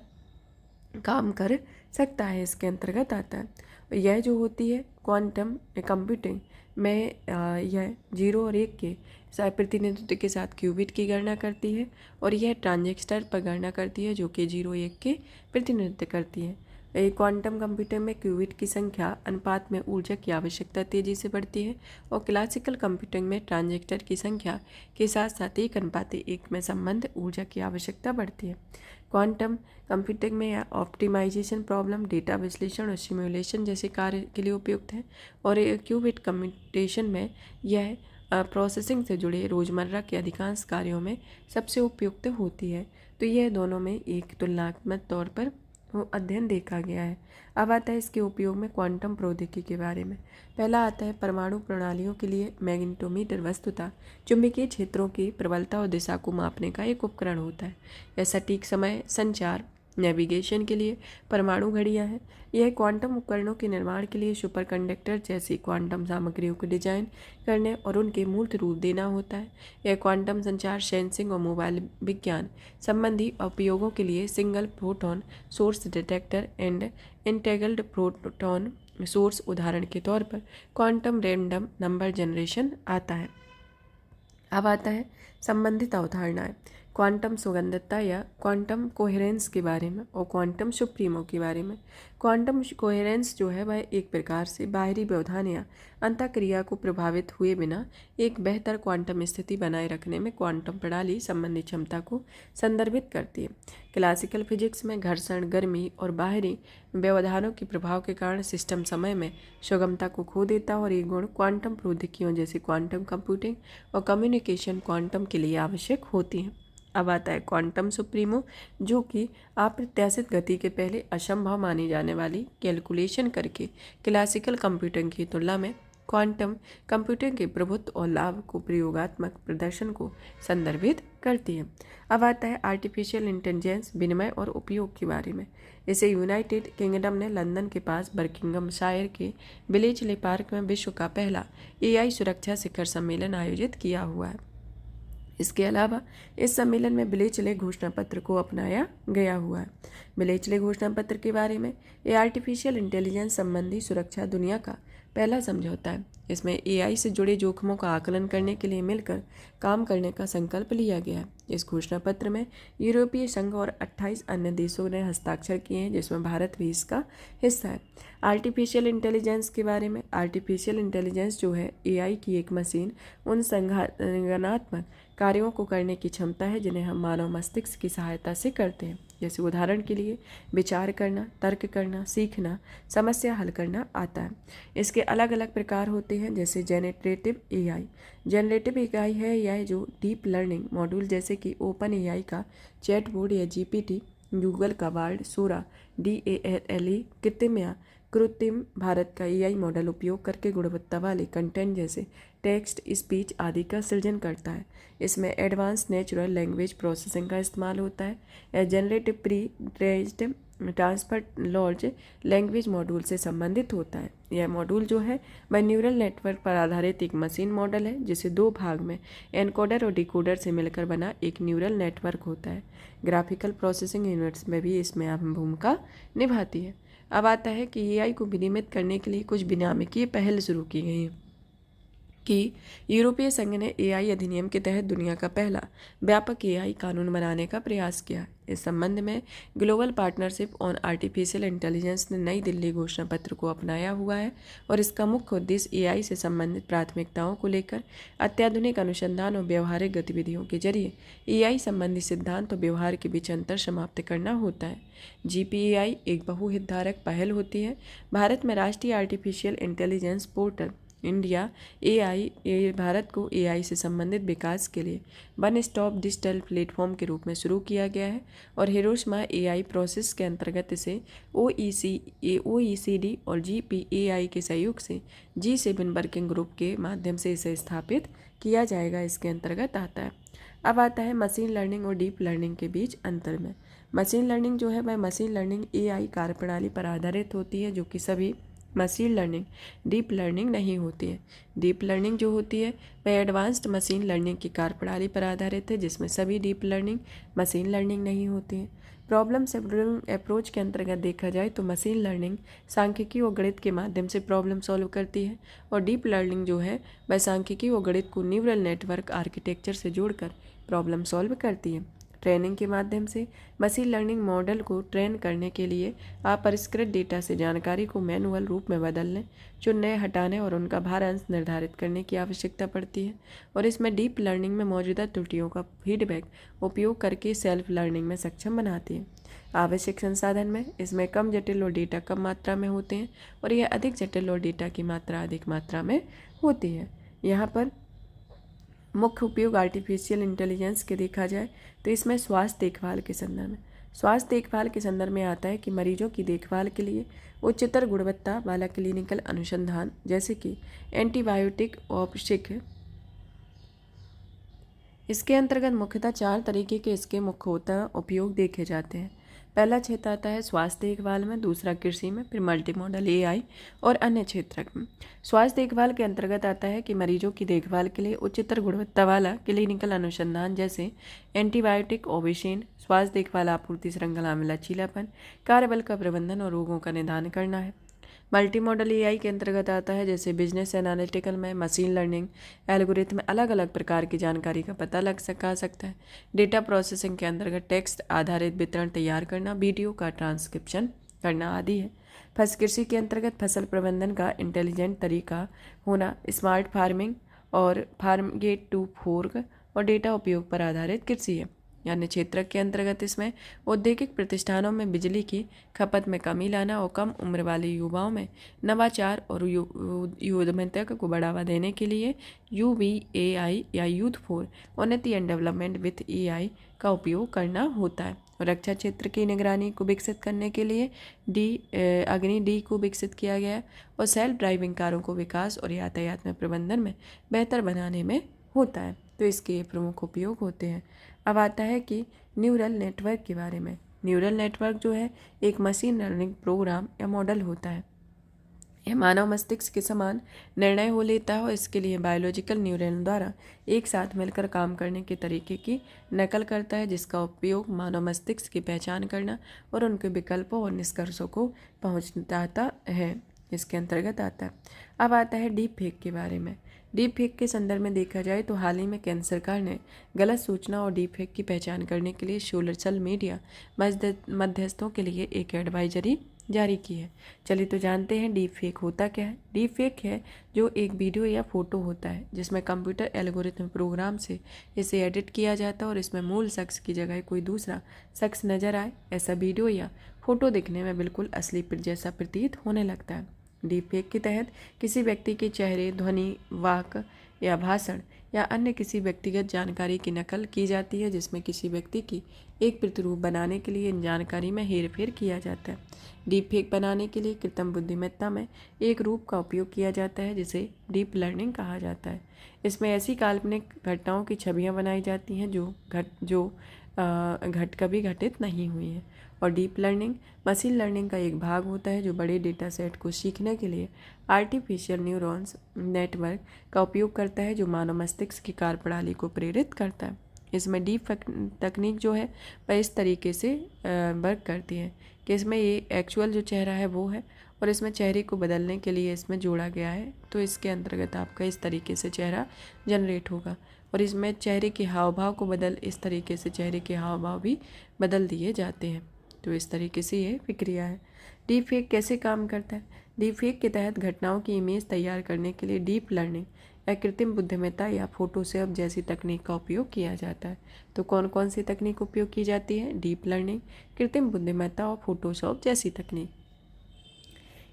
काम कर सकता है, इसके अंतर्गत आता है। यह जो होती है क्वांटम कंप्यूटिंग में यह 0 और 1 के प्रतिनिधित्व के साथ क्यूबिट की गणना करती है और यह ट्रांजिस्टर पर गणना करती है जो कि 0 1 के प्रतिनिधित्व करती है। क्वांटम कंप्यूटर में क्यूबिट की संख्या अनुपात में ऊर्जा की आवश्यकता तेजी से बढ़ती है और क्लासिकल कंप्यूटिंग में ट्रांजिस्टर की संख्या के साथ साथ 1:1 में संबंध ऊर्जा की आवश्यकता बढ़ती है। क्वांटम कंप्यूटिंग में यह ऑप्टिमाइजेशन प्रॉब्लम, डेटा विश्लेषण और सिमुलेशन जैसे कार्य के लिए उपयुक्त है, और क्यूबिट कंप्यूटेशन में यह प्रोसेसिंग से जुड़े रोज़मर्रा के अधिकांश कार्यों में सबसे उपयुक्त होती है। तो यह दोनों में एक तुलनात्मक तौर पर अध्ययन देखा गया है। अब आता है इसके उपयोग में क्वांटम प्रौद्योगिकी के बारे में। पहला आता है परमाणु प्रणालियों के लिए मैग्नेटोमीटर वस्तुतः चुंबकीय क्षेत्रों की प्रबलता और दिशा को मापने का एक उपकरण होता है। यह सटीक समय संचार नेविगेशन के लिए परमाणु घड़ियां हैं। यह क्वांटम उपकरणों के निर्माण के लिए सुपरकंडक्टर जैसी क्वांटम सामग्रियों को डिजाइन करने और उनके मूर्त रूप देना होता है। यह क्वांटम संचार, सेंसिंग और मोबाइल विज्ञान संबंधी उपयोगों के लिए single proton source detector and integrated proton source उदाहरण के तौर पर क्वांटम रैंडम नंबर जनरेशन आता है। अब आता है संबंधित अवधारणाएं, क्वांटम सुगंधितता या क्वांटम कोहेरेंस के बारे में और क्वांटम सुप्रीमो के बारे में। क्वांटम कोहेरेंस जो है वह एक प्रकार से बाहरी व्यवधान या अंतःक्रिया को प्रभावित हुए बिना एक बेहतर क्वांटम स्थिति बनाए रखने में क्वांटम प्रणाली संबंधी क्षमता को संदर्भित करती है। क्लासिकल फिजिक्स में घर्षण, गर्मी और बाहरी व्यवधानों के प्रभाव के कारण सिस्टम समय में सुगमता को खो देता है और ये गुण क्वांटम प्रौद्योगिकियों जैसे क्वांटम कंप्यूटिंग और कम्युनिकेशन क्वांटम के लिए आवश्यक होती हैं। अब आता है क्वांटम सुप्रीमो, जो कि अप्रत्याशित गति के पहले असंभव मानी जाने वाली कैलकुलेशन करके क्लासिकल कंप्यूटिंग की तुलना में क्वांटम कंप्यूटिंग के प्रभुत्व और लाभ को प्रयोगात्मक प्रदर्शन को संदर्भित करती है। अब आता है आर्टिफिशियल इंटेलिजेंस विनिमय और उपयोग के बारे में। इसे यूनाइटेड किंगडम ने लंदन के पास बर्किंघमशायर के ब्लेचले पार्क में विश्व का पहला AI सुरक्षा शिखर सम्मेलन आयोजित किया हुआ है। इसके अलावा इस सम्मेलन में ब्लेचले घोषणा पत्र को अपनाया गया हुआ है। ब्लेचले घोषणा पत्र के बारे में ये आर्टिफिशियल इंटेलिजेंस संबंधी सुरक्षा दुनिया का पहला समझौता है। इसमें AI से जुड़े जोखिमों का आकलन करने के लिए मिलकर काम करने का संकल्प लिया गया है। इस घोषणा पत्र में यूरोपीय संघ और 28 अन्य देशों ने हस्ताक्षर किए हैं, जिसमें भारत भी इसका हिस्सा है। आर्टिफिशियल इंटेलिजेंस के बारे में, आर्टिफिशियल इंटेलिजेंस जो है AI की एक मशीन उन संगणनात्मक कार्यों को करने की क्षमता है जिन्हें हम मानव मस्तिष्क की सहायता से करते हैं, जैसे उदाहरण के लिए विचार करना, तर्क करना, सीखना, समस्या हल करना आता है। इसके अलग अलग प्रकार होते हैं, जैसे जेनरेटिव AI। जेनरेटिव AI है यह जो डीप लर्निंग मॉड्यूल जैसे कि ओपन AI का चैटबॉट या GPT, गूगल का बार्ड, सोरा, DALL-E, कृत्रिम भारत का AI मॉडल उपयोग करके गुणवत्ता वाले कंटेंट जैसे टेक्स्ट, स्पीच आदि का सृजन करता है। इसमें एडवांस नेचुरल लैंग्वेज प्रोसेसिंग का इस्तेमाल होता है। यह generative pre traced transfer large language module से संबंधित होता है। यह मॉड्यूल जो है वह न्यूरल नेटवर्क पर आधारित एक मशीन मॉडल है, जिसे 2 भाग में एनकोडर और डिकोडर से मिलकर बना एक न्यूरल नेटवर्क होता है। ग्राफिकल प्रोसेसिंग यूनिट्स में भी इसमें अहम भूमिका निभाती है। अब आता है कि AI को विनियमित करने के लिए कुछ विनियामकीय पहल शुरू की गई है कि यूरोपीय संघ ने AI अधिनियम के तहत दुनिया का पहला व्यापक AI कानून बनाने का प्रयास किया। इस संबंध में global partnership on artificial intelligence ने नई दिल्ली घोषणा पत्र को अपनाया हुआ है और इसका मुख्य उद्देश्य एआई से संबंधित प्राथमिकताओं को लेकर अत्याधुनिक अनुसंधान और व्यवहारिक गतिविधियों के जरिए एआई संबंधी सिद्धांत और व्यवहार के बीच अंतर समाप्त करना होता है। जीपीएआई एक बहुहितधारक पहल होती है। भारत में राष्ट्रीय artificial intelligence portal India AI Bharat को एआई से संबंधित विकास के लिए वन स्टॉप डिजिटल प्लेटफॉर्म के रूप में शुरू किया गया है और हिरोशिमा एआई प्रोसेस के अंतर्गत इसे ओईसीडी और जीपीएआई के सहयोग से G7 वर्किंग ग्रुप के माध्यम से इसे स्थापित किया जाएगा। इसके अंतर्गत आता है। अब आता है मशीन लर्निंग और डीप लर्निंग के बीच अंतर में। मशीन लर्निंग जो है वह मशीन लर्निंग एआई कार्यप्रणाली पर आधारित होती है, जो कि सभी मशीन लर्निंग डीप लर्निंग नहीं होती है। डीप लर्निंग जो होती है वह एडवांस्ड मशीन लर्निंग की कार्यप्रणाली पर आधारित है, जिसमें सभी डीप लर्निंग मशीन लर्निंग नहीं होती है। प्रॉब्लम सॉल्विंग अप्रोच के अंतर्गत देखा जाए तो मशीन लर्निंग सांख्यिकी और गणित के माध्यम से प्रॉब्लम सॉल्व करती है और डीप लर्निंग जो है वह सांख्यिकी और गणित को न्यूरल नेटवर्क आर्किटेक्चर से जोड़कर प्रॉब्लम सॉल्व करती है। ट्रेनिंग के माध्यम से मशीन लर्निंग मॉडल को ट्रेन करने के लिए अपरिष्कृत डेटा से जानकारी को मैनुअल रूप में बदलने, चुनने, हटाने और उनका भारांश निर्धारित करने की आवश्यकता पड़ती है और इसमें डीप लर्निंग में मौजूदा त्रुटियों का फीडबैक उपयोग करके सेल्फ लर्निंग में सक्षम बनाती है। आवश्यक संसाधन में इसमें कम जटिल और डेटा कम मात्रा में होते हैं और यह अधिक जटिल और डेटा की मात्रा अधिक मात्रा में होती है। यहाँ पर मुख्य उपयोग आर्टिफिशियल इंटेलिजेंस के देखा जाए तो इसमें स्वास्थ्य देखभाल के संदर्भ में आता है कि मरीजों की देखभाल के लिए उच्चतर गुणवत्ता वाला क्लिनिकल अनुसंधान जैसे कि एंटीबायोटिक औषधि। इसके अंतर्गत मुख्यतः 4 तरीके के इसके मुख्यतः उपयोग देखे जाते हैं। पहला क्षेत्र आता है स्वास्थ्य देखभाल में, दूसरा कृषि में, फिर मल्टी मॉडल एआई और अन्य क्षेत्र में। स्वास्थ्य देखभाल के अंतर्गत आता है कि मरीजों की देखभाल के लिए उच्चतर गुणवत्ता वाला क्लिनिकल अनुसंधान जैसे एंटीबायोटिक औषधि, स्वास्थ्य देखभाल आपूर्ति श्रृंखला में लचीलापन, कार्यबल का प्रबंधन और रोगों का निदान करना है। मल्टी मॉडल एआई के अंतर्गत आता है जैसे बिजनेस एनालिटिकल में मशीन लर्निंग एल्गोरिथम में अलग अलग प्रकार की जानकारी का पता लग सकता है। डेटा प्रोसेसिंग के अंतर्गत टेक्स्ट आधारित वितरण तैयार करना, वीडियो का ट्रांसक्रिप्शन करना आदि है। कृषि के अंतर्गत फसल प्रबंधन का इंटेलिजेंट तरीका होना, स्मार्ट फार्मिंग और फार्म गेट टू फोर्क और डेटा उपयोग पर आधारित कृषि है। अन्य क्षेत्र के अंतर्गत इसमें औद्योगिक प्रतिष्ठानों में बिजली की खपत में कमी लाना और कम उम्र वाले युवाओं में नवाचार और उद्यमिता को बढ़ावा देने के लिए UVAI या यूथ फॉर उन्नति एंड डेवलपमेंट विथ एआई का उपयोग करना होता है। और रक्षा क्षेत्र की निगरानी को विकसित करने के लिए अग्नि डी को विकसित किया गया और सेल्फ ड्राइविंग कारों को विकास और यातायात में प्रबंधन में बेहतर बनाने में होता है। तो इसके प्रमुख उपयोग होते हैं। अब आता है कि न्यूरल नेटवर्क के बारे में। न्यूरल नेटवर्क जो है एक मशीन लर्निंग प्रोग्राम या मॉडल होता है। यह मानव मस्तिष्क के समान निर्णय हो लेता है और इसके लिए बायोलॉजिकल न्यूरॉन द्वारा एक साथ मिलकर काम करने के तरीके की नकल करता है, जिसका उपयोग मानव मस्तिष्क की पहचान करना और उनके विकल्पों और निष्कर्षों को पहुंचाता है। इसके अंतर्गत आता है। अब आता है डीप फेक के बारे में। डीप फेक के संदर्भ में देखा जाए तो हाल ही में केंद्र सरकार ने गलत सूचना और डीप फेक की पहचान करने के लिए सोशल मीडिया मध्यस्थों के लिए एक एडवाइजरी जारी की है। चलिए तो जानते हैं डीप फेक होता क्या है। डीप फेक है जो एक वीडियो या फोटो होता है जिसमें कंप्यूटर एल्गोरिथम प्रोग्राम से इसे एडिट किया जाता है और इसमें मूल शख्स की जगह कोई दूसरा शख्स नजर आए। ऐसा वीडियो या फोटो दिखने में बिल्कुल असली जैसा प्रतीत होने लगता है। डीप फेक के तहत किसी व्यक्ति के चेहरे, ध्वनि, वाक या भाषण या अन्य किसी व्यक्तिगत जानकारी की नकल की जाती है, जिसमें किसी व्यक्ति की एक प्रतिरूप बनाने के लिए इन जानकारी में हेरफेर किया जाता है। डीप फेक बनाने के लिए कृत्रिम बुद्धिमत्ता में एक रूप का उपयोग किया जाता है जिसे डीप लर्निंग कहा जाता है। इसमें ऐसी काल्पनिक घटनाओं की छवियां बनाई जाती हैं जो कभी घटित नहीं हुई है। और डीप लर्निंग मशीन लर्निंग का एक भाग होता है जो बड़े डेटा सेट को सीखने के लिए आर्टिफिशियल न्यूरॉन्स नेटवर्क का उपयोग करता है, जो मानव मस्तिष्क की कार्यप्रणाली को प्रेरित करता है। इसमें डीप तकनीक जो है वह इस तरीके से वर्क करती है कि इसमें ये एक्चुअल जो चेहरा है वो है और इसमें चेहरे को बदलने के लिए इसमें जोड़ा गया है। तो इसके अंतर्गत आपका इस तरीके से चेहरा जनरेट होगा और इसमें चेहरे के हाव भाव को इस तरीके से चेहरे के हाव भाव भी बदल दिए जाते हैं। तो इस तरीके से ये प्रक्रिया है। डीप फेक कैसे काम करता है? डीप फेक के तहत घटनाओं की इमेज तैयार करने के लिए डीप लर्निंग या कृत्रिम बुद्धिमत्ता या फोटोशॉप जैसी तकनीक का उपयोग किया जाता है। तो कौन कौन सी तकनीक उपयोग की जाती है? डीप लर्निंग, कृत्रिम बुद्धिमत्ता और फोटोशॉप जैसी तकनीक।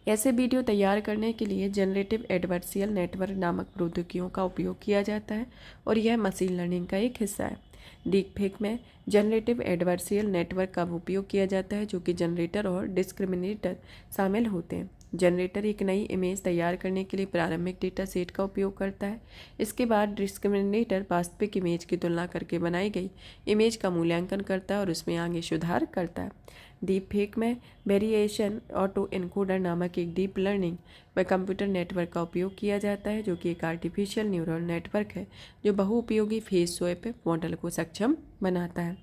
ऐसे वीडियो तैयार करने के लिए जनरेटिव एडवर्सियल नेटवर्क नामक प्रौद्योगिकियों का उपयोग किया जाता है और यह मशीन लर्निंग का एक हिस्सा है। डीप फेक में जनरेटिव एडवर्सियल नेटवर्क का उपयोग किया जाता है जो कि जनरेटर और डिस्क्रिमिनेटर शामिल होते हैं। जनरेटर एक नई इमेज तैयार करने के लिए प्रारंभिक डेटा सेट का उपयोग करता है। इसके बाद डिस्क्रिमिनेटर वास्तविक इमेज की तुलना करके बनाई गई इमेज का मूल्यांकन करता है और उसमें आगे सुधार करता है। डीप फेक में वेरिएशन ऑटो एनकोडर नामक एक डीप लर्निंग व कंप्यूटर नेटवर्क का उपयोग किया जाता है जो कि एक आर्टिफिशियल न्यूरल नेटवर्क है जो बहुउपयोगी फेस स्वैप मॉडल को सक्षम बनाता है।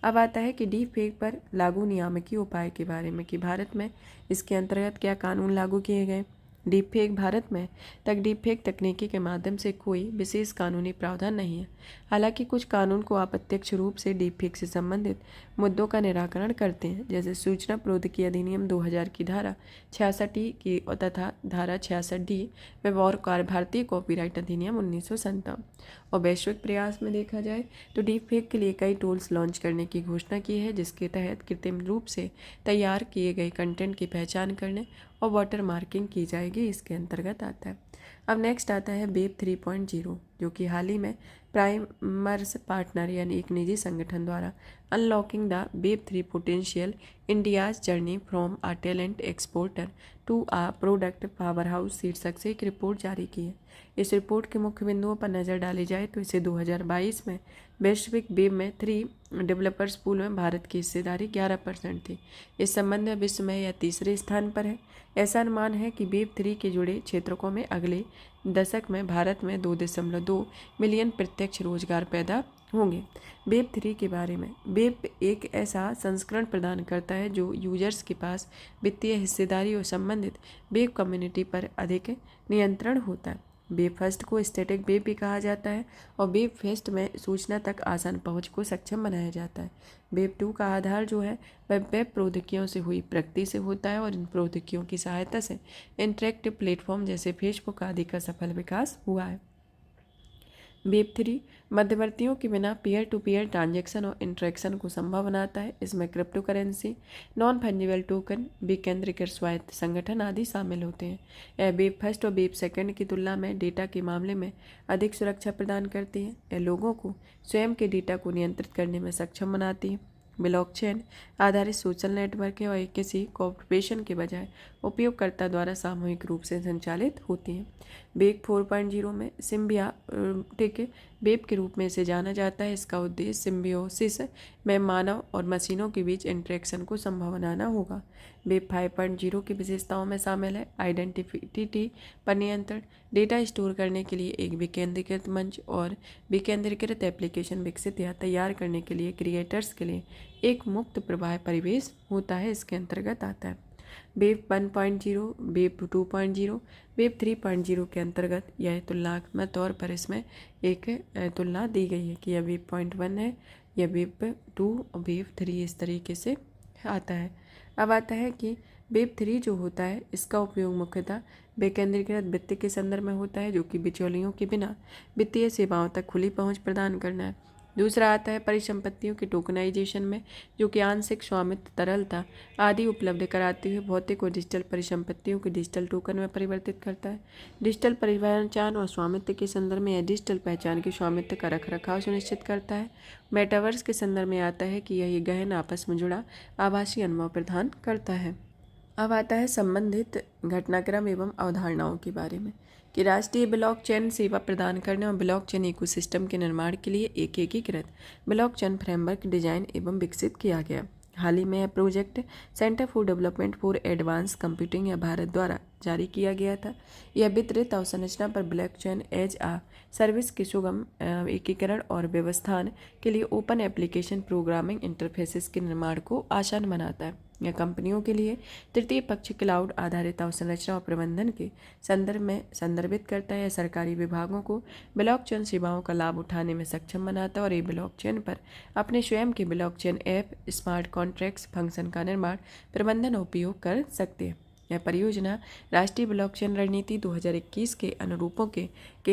अब आता है कि डीप फेक पर लागू नियामकीय उपाय के बारे में कि भारत में इसके अंतर्गत क्या कानून लागू किए गए। डीप फेक भारत में डीप फेक तकनीकी के माध्यम से कोई विशेष कानूनी प्रावधान नहीं है। हालांकि कुछ कानून को अप्रत्यक्ष रूप से डीप फेक से संबंधित मुद्दों का निराकरण करते हैं, जैसे सूचना प्रौद्योगिकी अधिनियम 2000 की धारा 66 की तथा धारा 66D व भारतीय कॉपीराइट अधिनियम 1957। और वैश्विक प्रयास में देखा जाए तो डीप फेक के लिए कई टूल्स लॉन्च करने की घोषणा की है, जिसके तहत कृत्रिम रूप से तैयार किए गए कंटेंट की पहचान करने और वाटर मार्किंग की जाएगी, इसके अंतर्गत आता है। अब नेक्स्ट आता है वेब 3.0 जो कि हाल ही में प्राइमर्स पार्टनर यानी एक निजी संगठन द्वारा unlocking the web 3 potential India's journey from a talent exporter to a product power house शीर्षक से एक रिपोर्ट जारी की है। इस रिपोर्ट के मुख्य बिंदुओं पर नज़र डाली जाए तो इसे 2022 में वैश्विक वेब में 3 डेवलपर्स पूल में भारत की हिस्सेदारी 11% थी। इस संबंध में विश्व में यह तीसरे स्थान पर है। ऐसा अनुमान है कि वेब 3 के जुड़े क्षेत्रों में अगले दशक में भारत में 2.2 मिलियन प्रत्यक्ष रोजगार पैदा होंगे। वेब 3 के बारे में, वेब एक ऐसा संस्करण प्रदान करता है जो यूजर्स के पास वित्तीय हिस्सेदारी और संबंधित वेब कम्युनिटी पर अधिक नियंत्रण होता है। वेब फर्स्ट को स्टैटिक वेब भी कहा जाता है और वेब फर्स्ट में सूचना तक आसान पहुंच को सक्षम बनाया जाता है। वेब 2 का आधार जो है वह वेब प्रौद्योगिकियों से हुई प्रगति से होता है और इन प्रौद्योगिकियों की सहायता से इंटरेक्टिव प्लेटफॉर्म जैसे फेसबुक आदि का सफल विकास हुआ है। वेब 3 मध्यवर्तियों के बिना पीयर टू पीयर ट्रांजैक्शन और इंटरेक्शन को संभव बनाता है। इसमें crypto currency, non fungible token, विकेंद्रीकृत स्वायत्त संगठन आदि शामिल होते हैं। यह वेब फर्स्ट और वेब सेकंड की तुलना में डेटा के मामले में अधिक सुरक्षा प्रदान करती है। यह लोगों को स्वयं के डेटा को नियंत्रित करने में सक्षम बनाती है। ब्लॉकचेन आधारित सोशल नेटवर्क है और किसी कॉर्पोरेशन के बजाय उपयोगकर्ता द्वारा सामूहिक रूप से संचालित होती हैं। वेब 4.0 में सिम्बियोटिक वेब के रूप में इसे जाना जाता है। इसका उद्देश्य सिम्बियोसिस में मानव और मशीनों के बीच इंटरेक्शन को संभव बनाना होगा। वेब 5.0 की विशेषताओं में शामिल है आइडेंटिटी पर नियंत्रण, डेटा स्टोर करने के लिए एक विकेंद्रीकृत मंच और विकेंद्रीकृत एप्लीकेशन विकसित या तैयार करने के लिए क्रिएटर्स के लिए एक मुक्त प्रवाह परिवेश होता है, इसके अंतर्गत आता है। वेब 1.0, वेब 2.0, वेब 3.0 के अंतर्गत यह तुलनात्मक तौर पर इसमें एक तुलना दी गई है कि यह वेब 1 है, यह वेब 2 और वेब 3 इस तरीके से आता है। अब आता है कि वेब 3 जो होता है इसका उपयोग मुख्यतः विकेंद्रीकृत वित्त के संदर्भ में होता है, जो कि बिचौलियों के बिना वित्तीय सेवाओं तक खुली पहुंच प्रदान करना है। दूसरा आता है परिसंपत्तियों के टोकनाइजेशन में, जो कि आंशिक स्वामित्व, तरलता आदि उपलब्ध कराते हुए भौतिक और डिजिटल परिसंपत्तियों के डिजिटल टोकन में परिवर्तित करता है। डिजिटल पहचान और स्वामित्व के संदर्भ में यह डिजिटल पहचान के स्वामित्व का रखरखाव सुनिश्चित करता है। मेटावर्स के संदर्भ में आता है कि यह गहन आपस में जुड़ा आभासी अनुभव प्रदान करता है। अब आता है संबंधित घटनाक्रम एवं अवधारणाओं के बारे में कि राष्ट्रीय ब्लॉकचेन सेवा प्रदान करने और ब्लॉकचेन इकोसिस्टम के निर्माण के लिए एक एकीकृत ब्लॉकचेन फ्रेमवर्क डिजाइन एवं विकसित किया गया। हाल ही में यह project centre for development for advance computing या भारत द्वारा जारी किया गया था। यह वितरित अवसंरचना पर ब्लॉकचेन एज आ सर्विस के सुगम एकीकरण और व्यवस्थान के लिए ओपन एप्लीकेशन प्रोग्रामिंग इंटरफेसेस के निर्माण को आसान बनाता है। यह कंपनियों के लिए तृतीय पक्ष क्लाउड आधारित अवसंरचना और प्रबंधन के संदर्भ में संदर्भित करता है। सरकारी विभागों को ब्लॉकचेन सेवाओं का लाभ उठाने में सक्षम बनाता है और ये ब्लॉकचेन पर अपने स्वयं के blockchain app, smart contracts function का निर्माण, प्रबंधन और उपयोग कर सकते हैं। यह परियोजना राष्ट्रीय ब्लॉकचेन रणनीति 2021 के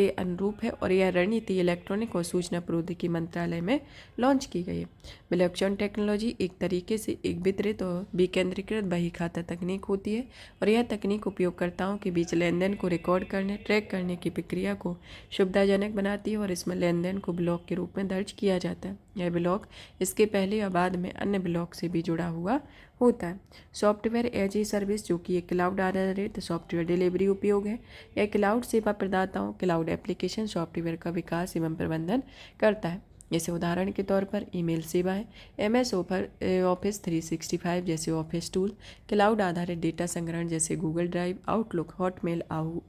अनुरूप है और यह रणनीति इलेक्ट्रॉनिक और सूचना प्रौद्योगिकी मंत्रालय में लॉन्च की गई है। ब्लॉकचेन टेक्नोलॉजी एक तरीके से एक वितरित और विकेंद्रीकृत बही खाता तकनीक होती है और यह तकनीक उपयोगकर्ताओं के बीच लेनदेन को रिकॉर्ड करने, ट्रैक करने की प्रक्रिया को सुविधाजनक बनाती है और इसमें लेनदेन को ब्लॉक के रूप में दर्ज किया जाता है। यह ब्लॉक इसके पहले या बाद में अन्य ब्लॉक से भी जुड़ा हुआ होता है। सॉफ्टवेयर एज ए सर्विस, जो कि एक क्लाउड आधारित सॉफ्टवेयर डिलीवरी उपयोग है। यह क्लाउड सेवा प्रदाताओं क्लाउड एप्लीकेशन सॉफ्टवेयर का विकास एवं प्रबंधन करता है। जैसे उदाहरण के तौर पर ईमेल सेवाएं, MS ऑफिस 365 जैसे ऑफिस टूल, क्लाउड आधारित डेटा संग्रहण जैसे Google drive, outlook, Hotmail,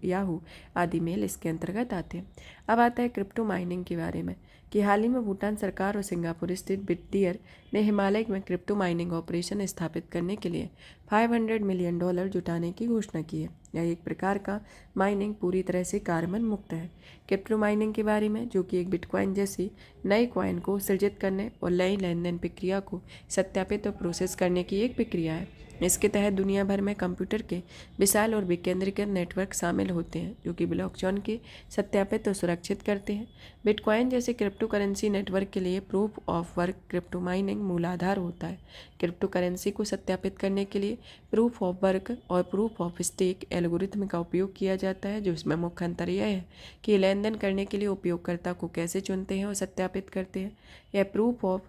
Yahoo आदि मेल इसके अंतर्गत आते हैं। अब आता है क्रिप्टो माइनिंग के बारे में कि हाल ही में भूटान सरकार और सिंगापुर स्थित बिटडीयर ने हिमालय में क्रिप्टो माइनिंग ऑपरेशन स्थापित करने के लिए $500 मिलियन जुटाने की घोषणा की है। यह एक प्रकार का माइनिंग पूरी तरह से कार्बन मुक्त है। क्रिप्टो माइनिंग के बारे में, जो कि एक बिटकॉइन जैसी नई कॉइन को सृजित करने और नई लेनदेन प्रक्रिया को सत्यापित और प्रोसेस करने की एक प्रक्रिया है। इसके तहत दुनिया भर में कंप्यूटर के विशाल और विकेंद्रीकृत नेटवर्क शामिल होते हैं, जो कि ब्लॉकचेन के सत्यापित और सुरक्षित करते हैं। बिटकॉइन जैसे क्रिप्टो करेंसी नेटवर्क के लिए proof of work crypto mining मूल आधार होता है। क्रिप्टो करेंसी को सत्यापित करने के लिए प्रूफ ऑफ वर्क और प्रूफ ऑफ स्टेक एल्गोरिथम का उपयोग किया जाता है, जो इसमें मुख्य अंतर यह है कि लेनदेन करने के लिए उपयोगकर्ता को कैसे चुनते हैं और सत्यापित करते हैं। यह प्रूफ ऑफ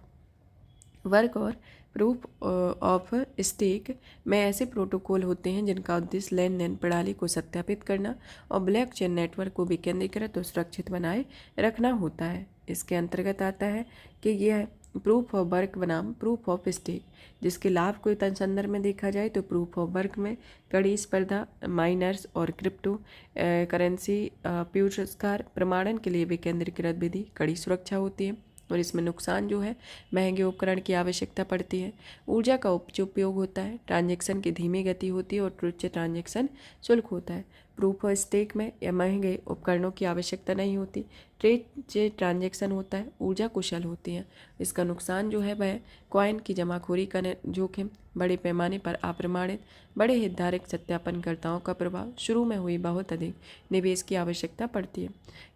वर्क और प्रूफ ऑफ स्टेक में ऐसे प्रोटोकॉल होते हैं जिनका उद्देश्य लेनदेन प्रणाली को सत्यापित करना और ब्लॉकचेन नेटवर्क को विकेंद्रीकृत और सुरक्षित बनाए रखना होता है। इसके अंतर्गत आता है कि यह प्रूफ ऑफ वर्क बनाम प्रूफ ऑफ स्टेक, जिसके लाभ को संदर्भ में देखा जाए तो प्रूफ ऑफ वर्क में कड़ी स्पर्धा, माइनर्स और क्रिप्टो करेंसी पुरस्कार प्रमाणन के लिए विकेंद्रीकृत विधि, कड़ी सुरक्षा होती है और इसमें नुकसान जो है महंगे उपकरण की आवश्यकता पड़ती है, ऊर्जा का उच्च उपयोग होता है, ट्रांजैक्शन की धीमी गति होती है और उच्च ट्रांजैक्शन शुल्क होता है। प्रूफ ऑफ स्टेक में या महंगे उपकरणों की आवश्यकता नहीं होती, ट्रेड ट्रांजैक्शन होता है, ऊर्जा कुशल होती है। इसका नुकसान जो है वह कॉइन की जमाखोरी का जोखिम, बड़े पैमाने पर अप्रमाणित, बड़े हितधारक सत्यापनकर्ताओं का प्रभाव, शुरू में हुई बहुत अधिक निवेश की आवश्यकता पड़ती है।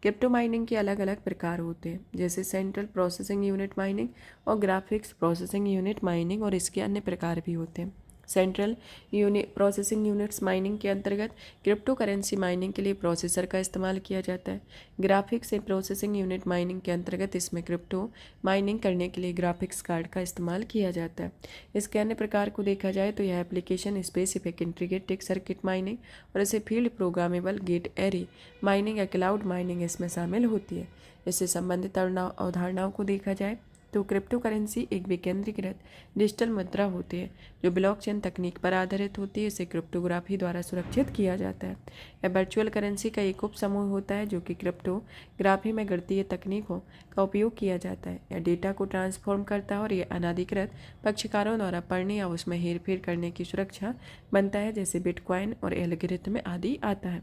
क्रिप्टो माइनिंग के अलग अलग प्रकार होते हैं, जैसे सेंट्रल प्रोसेसिंग यूनिट माइनिंग और ग्राफिक्स प्रोसेसिंग यूनिट माइनिंग, और इसके अन्य प्रकार भी होते हैं। सेंट्रल प्रोसेसिंग यूनिट्स माइनिंग के अंतर्गत क्रिप्टो करेंसी माइनिंग के लिए प्रोसेसर का इस्तेमाल किया जाता है। ग्राफिक्स प्रोसेसिंग यूनिट माइनिंग के अंतर्गत इसमें क्रिप्टो माइनिंग करने के लिए ग्राफिक्स कार्ड का इस्तेमाल किया जाता है। इसके अन्य प्रकार को देखा जाए तो यह application specific integrated circuit mining और इसे field programmable gate array mining या क्लाउड माइनिंग इसमें शामिल होती है। इससे संबंधित अवधारणाओं को देखा जाए तो क्रिप्टो करेंसी एक विकेंद्रीकृत डिजिटल मुद्रा होती है जो ब्लॉकचेन तकनीक पर आधारित होती है। इसे क्रिप्टोग्राफी द्वारा सुरक्षित किया जाता है। यह वर्चुअल करेंसी का एक उप समूह होता है जो कि क्रिप्टोग्राफी में गणितीय तकनीकों का उपयोग किया जाता है। यह डेटा को ट्रांसफॉर्म करता है और यह अनाधिकृत पक्षकारों द्वारा पढ़ने या उसमें हेरफेर करने की सुरक्षा बनता है, जैसे बिटकॉइन और एल्गोरिथम आदि आता है।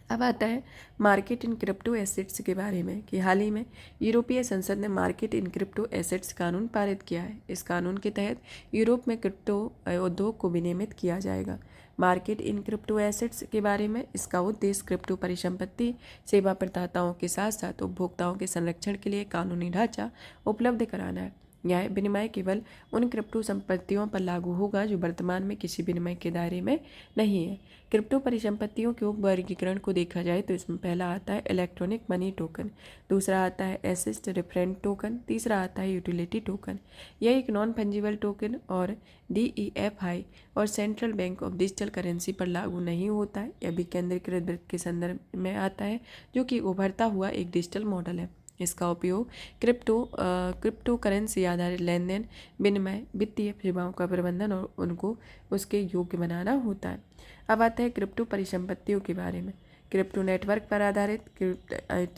अब आता है मार्केट इन क्रिप्टो एसेट्स के बारे में कि हाल ही में यूरोपीय संसद ने मार्केट इन क्रिप्टो एसेट्स कानून पारित किया है। इस कानून के तहत यूरोप में क्रिप्टो उद्योग को विनियमित किया जाएगा। मार्केट इन क्रिप्टो एसेट्स के बारे में, इसका उद्देश्य क्रिप्टो परिसंपत्ति सेवा प्रदाताओं के साथ साथ उपभोक्ताओं के संरक्षण के लिए कानूनी ढांचा उपलब्ध कराना है। यह विनिमय केवल उन क्रिप्टो संपत्तियों पर लागू होगा जो वर्तमान में किसी विनिमय के दायरे में नहीं है। क्रिप्टो परिसंपत्तियों के उप वर्गीकरण को देखा जाए तो इसमें पहला आता है इलेक्ट्रॉनिक मनी टोकन, दूसरा आता है एसेट रेफरेंस टोकन, तीसरा आता है यूटिलिटी टोकन। यह एक नॉन फंजिबल टोकन और DEFI और central bank of digital currency पर लागू नहीं होता है। यह विकेंद्रीकृत वित्त के संदर्भ में आता है जो कि उभरता हुआ एक डिजिटल मॉडल है। इसका उपयोग क्रिप्टो करेंसी आधारित लेनदेन, विनिमय, वित्तीय सेवाओं का प्रबंधन और उनको उसके योग्य बनाना होता है। अब आता है क्रिप्टो परिसंपत्तियों के बारे में। क्रिप्टो नेटवर्क पर आधारित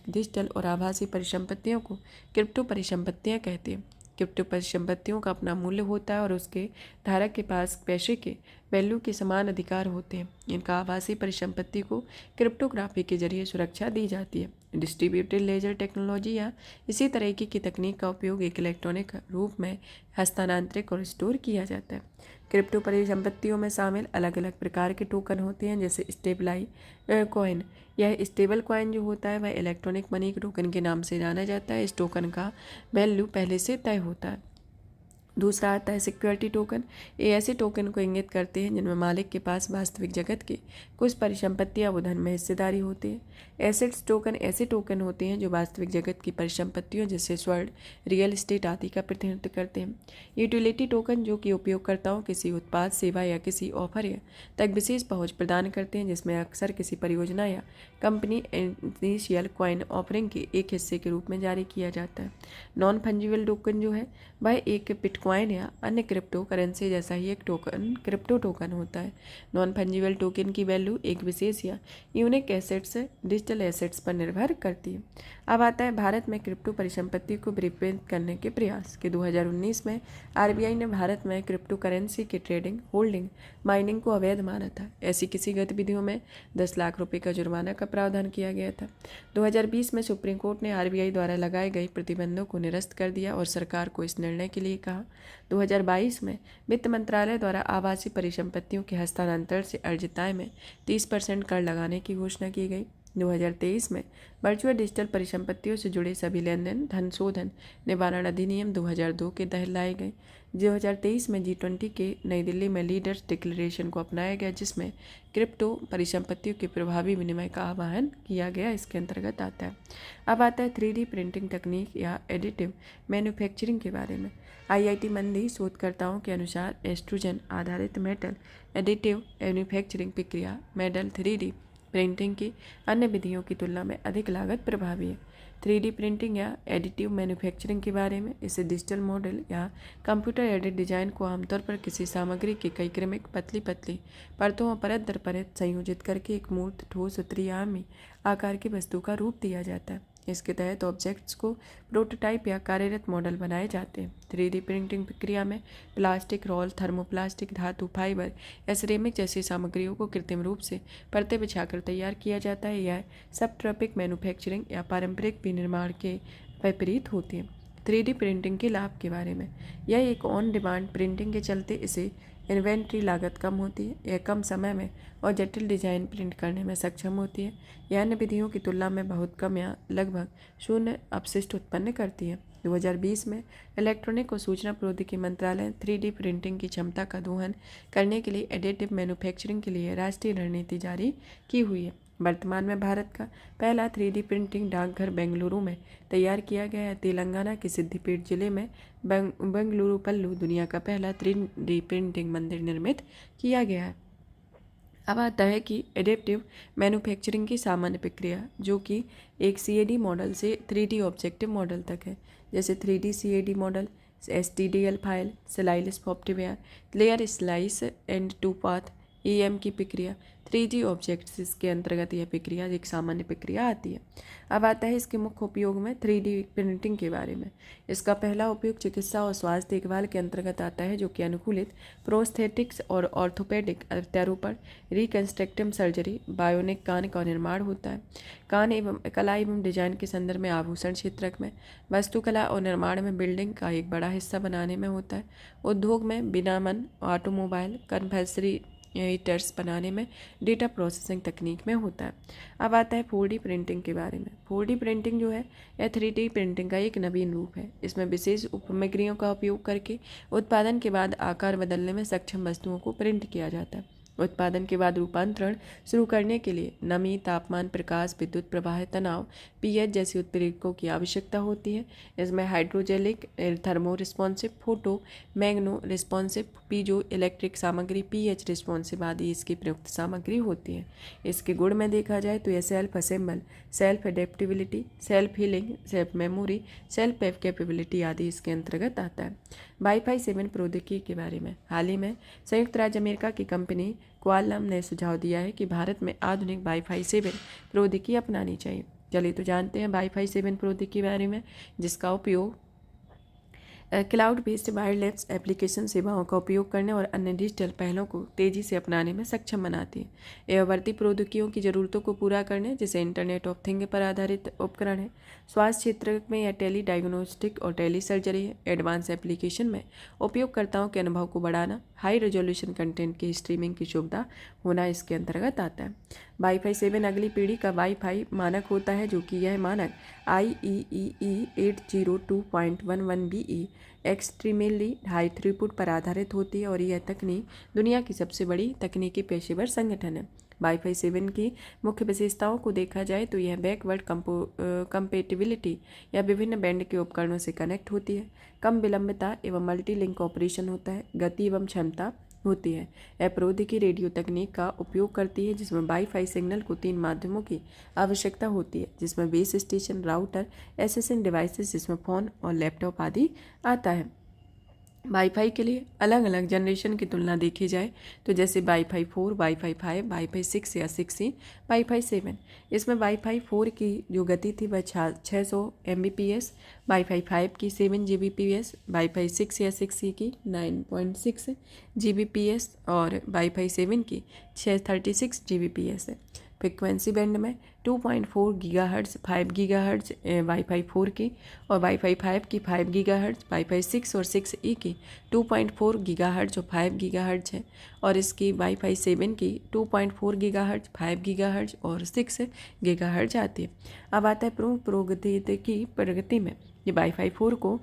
डिजिटल और आभासी परिसंपत्तियों को क्रिप्टो परिसंपत्तियां कहते हैं। क्रिप्टो परिसंपत्तियों का अपना मूल्य होता है और उसके धारक के पास पैसे के वैल्यू के समान अधिकार होते हैं। इनका आभासी परिसंपत्ति को क्रिप्टोग्राफी के जरिए सुरक्षा दी जाती है। डिस्ट्रीब्यूटेड लेजर टेक्नोलॉजी या इसी तरह की तकनीक का उपयोग एक इलेक्ट्रॉनिक रूप में हस्तांतरित और स्टोर किया जाता है। क्रिप्टो परिसंपत्तियों में शामिल अलग अलग प्रकार के टोकन होते हैं, जैसे स्टेबलाई कॉइन। यह स्टेबल कॉइन जो होता है वह इलेक्ट्रॉनिक मनी टोकन के नाम से जाना जाता है। इस टोकन का वैल्यू पहले से तय होता है। दूसरा आता है सिक्योरिटी टोकन। ये ऐसे टोकन को इंगित करते हैं जिनमें मालिक के पास वास्तविक जगत के कुछ परिसंपत्तियां व धन में हिस्सेदारी होती है। एसेट्स टोकन ऐसे टोकन होते हैं जो वास्तविक जगत की परिसंपत्तियों जैसे स्वर्ण, रियल एस्टेट आदि का प्रतिनिधित्व करते हैं। यूटिलिटी टोकन जो कि उपयोगकर्ताओं किसी उत्पाद, सेवा या किसी ऑफर या तक विशेष पहुंच प्रदान करते हैं, जिसमें अक्सर किसी परियोजना या कंपनी इनिशियल कॉइन ऑफरिंग के एक हिस्से के रूप में जारी किया जाता है। नॉन फंजिबल टोकन जो है वह एक बिटकॉइन या अन्य क्रिप्टो करेंसी जैसा ही एक टोकन क्रिप्टो टोकन होता है। नॉन फंजिबल टोकन की वैल्यू एक विशेष या यूनिक एसेट्स डिजिटल एसेट्स पर निर्भर करती है। अब आता है भारत में क्रिप्टो परिसंपत्ति को विनियमित करने के प्रयास कि 2019 में आरबीआई ने भारत में क्रिप्टो करेंसी की ट्रेडिंग, होल्डिंग, माइनिंग को अवैध माना था। ऐसी किसी गतिविधियों में 10 लाख रुपए का जुर्माना का प्रावधान किया गया था। 2020 में सुप्रीम कोर्ट ने आरबीआई द्वारा लगाए गए प्रतिबंधों को निरस्त कर दिया और सरकार को इस निर्णय के लिए कहा। 2022 में वित्त मंत्रालय द्वारा आवासीय परिसंपत्तियों के हस्तांतरण से अर्जित आय में 30% कर लगाने की घोषणा की गई। 2023 में वर्चुअल डिजिटल परिसंपत्तियों से जुड़े सभी लेनदेन धन शोधन निवारण अधिनियम 2002 के तहत लाए गए। 2023 में G20 के नई दिल्ली में लीडर्स डिक्लेरेशन को अपनाया गया, जिसमें क्रिप्टो परिसंपत्तियों के प्रभावी विनिमय का आह्वान किया गया। इसके अंतर्गत आता है। अब आता है 3D प्रिंटिंग तकनीक या एडिटिव मैन्युफैक्चरिंग के बारे में। IIT मंदी शोधकर्ताओं के अनुसार एस्ट्रोजन आधारित मेटल एडिटिव मैन्युफैक्चरिंग प्रक्रिया मेटल 3D प्रिंटिंग की अन्य विधियों की तुलना में अधिक लागत प्रभावी है। 3D प्रिंटिंग या एडिटिव मैन्युफैक्चरिंग के बारे में, इसे डिजिटल मॉडल या कंप्यूटर एडेड डिजाइन को आमतौर पर किसी सामग्री की कई क्रमिक पतली पतली परतों और परत दर परत संयोजित करके एक मूर्त, ठोस, त्रिआयामी आकार की वस्तु का रूप दिया जाता है। इसके तहत ऑब्जेक्ट्स को प्रोटोटाइप या कार्यरत मॉडल बनाए जाते हैं। 3D प्रिंटिंग प्रक्रिया में प्लास्टिक, रोल, थर्मोप्लास्टिक, धातु, फाइबर या सिरेमिक जैसी सामग्रियों को कृत्रिम रूप से परतें बिछाकर तैयार किया जाता है। यह सबट्रॉपिक मैन्युफैक्चरिंग या पारंपरिक विनिर्माण के विपरीत होती है। 3D प्रिंटिंग के लाभ के बारे में, यह एक ऑन डिमांड प्रिंटिंग के चलते इसे इन्वेंट्री लागत कम होती है। यह कम समय में और जटिल डिजाइन प्रिंट करने में सक्षम होती है। यह अन्य विधियों की तुलना में बहुत कम या लगभग शून्य अपशिष्ट उत्पन्न करती है। 2020 में इलेक्ट्रॉनिक और सूचना प्रौद्योगिकी मंत्रालय 3D प्रिंटिंग की क्षमता का दोहन करने के लिए एडिटिव मैन्युफैक्चरिंग के लिए राष्ट्रीय रणनीति जारी की हुई है। वर्तमान में भारत का पहला 3D प्रिंटिंग डाकघर बेंगलुरु में तैयार किया गया है। तेलंगाना के सिद्दीपेट जिले में बेंगलुरु पल्लू दुनिया का पहला 3D प्रिंटिंग मंदिर निर्मित किया गया है। अब आता है कि एडेप्टिव मैन्युफैक्चरिंग की सामान्य प्रक्रिया, जो कि एक CAD मॉडल से 3D ऑब्जेक्टिव मॉडल तक है, जैसे 3D CAD model, STDL file, slice software, layer slice and to path EM की प्रक्रिया, 3D ऑब्जेक्ट्स के अंतर्गत यह प्रक्रिया एक सामान्य प्रक्रिया आती है। अब आता है इसके मुख्य उपयोग में 3D प्रिंटिंग के बारे में। इसका पहला उपयोग चिकित्सा और स्वास्थ्य देखभाल के अंतर्गत आता है, जो कि अनुकूलित प्रोस्थेटिक्स और ऑर्थोपेडिक प्रत्यारोपण, रिकंस्ट्रक्टिव सर्जरी, बायोनिक कान का निर्माण होता है। कान एवं कला एवं डिजाइन के संदर्भ में आभूषण क्षेत्र में, वास्तुकला और निर्माण में बिल्डिंग का एक बड़ा हिस्सा बनाने में होता है। उद्योग में विनिर्माण, ऑटोमोबाइल, कन्फेक्शनरी हीटर्स बनाने में, डेटा प्रोसेसिंग तकनीक में होता है। अब आता है 4D प्रिंटिंग के बारे में। 4D प्रिंटिंग जो है यह 3D प्रिंटिंग का एक नवीन रूप है। इसमें विशेष उपसामग्रियों का उपयोग करके उत्पादन के बाद आकार बदलने में सक्षम वस्तुओं को प्रिंट किया जाता है। उत्पादन के बाद रूपांतरण शुरू करने के लिए नमी, तापमान, प्रकाश, विद्युत प्रवाह, तनाव, pH जैसी उत्प्रेरकों की आवश्यकता होती है। इसमें hydrogelic, thermo responsive, photo magneto responsive, piezo electric सामग्री, pH रिस्पॉन्सिव आदि इसकी प्रयुक्त सामग्री होती है। इसके गुण में देखा जाए तो यह self assemble, self adaptability, self healing, self memory, self capability आदि इसके अंतर्गत आता है। वाईफाई 7 प्रौद्योगिकी के बारे में, हाल ही में संयुक्त राज्य अमेरिका की कंपनी क्वालकॉम ने सुझाव दिया है कि भारत में आधुनिक वाईफाई 7 प्रौद्योगिकी अपनानी चाहिए। चलिए तो जानते हैं वाईफाई 7 प्रौद्योगिकी के बारे में, जिसका उपयोग क्लाउड बेस्ड वायरलेस एप्लीकेशन सेवाओं का उपयोग करने और अन्य डिजिटल पहलों को तेज़ी से अपनाने में सक्षम बनाती है। यह बढ़ती प्रौद्योगिकियों की ज़रूरतों को पूरा करने जैसे इंटरनेट ऑफ थिंग पर आधारित उपकरण है। स्वास्थ्य क्षेत्र में यह टेली डायग्नोस्टिक और टेली सर्जरी है। एडवांस एप्लीकेशन में उपयोगकर्ताओं के अनुभव को बढ़ाना, हाई रेजोल्यूशन कंटेंट की स्ट्रीमिंग की सुविधा होना इसके अंतर्गत आता है। वाईफाई 7 अगली पीढ़ी का वाईफाई मानक होता है, जो कि यह मानक IEEE 802.11be extremely high throughput पर आधारित होती है और यह तकनीक दुनिया की सबसे बड़ी तकनीकी पेशेवर संगठन है। वाईफाई 7 की मुख्य विशेषताओं को देखा जाए तो यह बैकवर्ड कंपेटिबिलिटी या विभिन्न बैंड के उपकरणों से कनेक्ट होती है, कम विलंबिता एवं मल्टी लिंक ऑपरेशन होता है, गति एवं क्षमता होती है। यह प्रौद्योगिकी रेडियो तकनीक का उपयोग करती है जिसमें वाईफाई सिग्नल को 3 माध्यमों की आवश्यकता होती है, जिसमें base station, router, SSN devices जिसमें फ़ोन और लैपटॉप आदि आता है। वाईफाई के लिए अलग अलग जनरेशन की तुलना देखी जाए तो जैसे वाईफाई 4, वाईफाई 5, वाईफाई 6 या 6E, वाईफाई 7। इसमें वाईफाई 4 की जो गति थी वह 600 Mbps, वाईफाई 5 की 7 Gbps, वाईफाई 6 या 6E की 9.6 Gbps और वाईफाई 7 की 636 Gbps है। फ्रिक्वेंसी बैंड में 2.4 गीगाहर्ट्ज़, 5 गीगाहर्ट्ज़ वाईफाई 4 की और वाईफाई 5 की 5 गीगाहर्ट्ज़, वाईफाई 6 और 6E की 2.4 गीगाहर्ट्ज़ और 5 गीगाहर्ट्ज़ है और इसकी वाईफाई 7 की 2.4 गीगाहर्ट्ज़, 5 गीगाहर्ट्ज़ और 6 गीगाहर्ट्ज़ आती है। अब आता है प्रगति में ये वाईफाई 4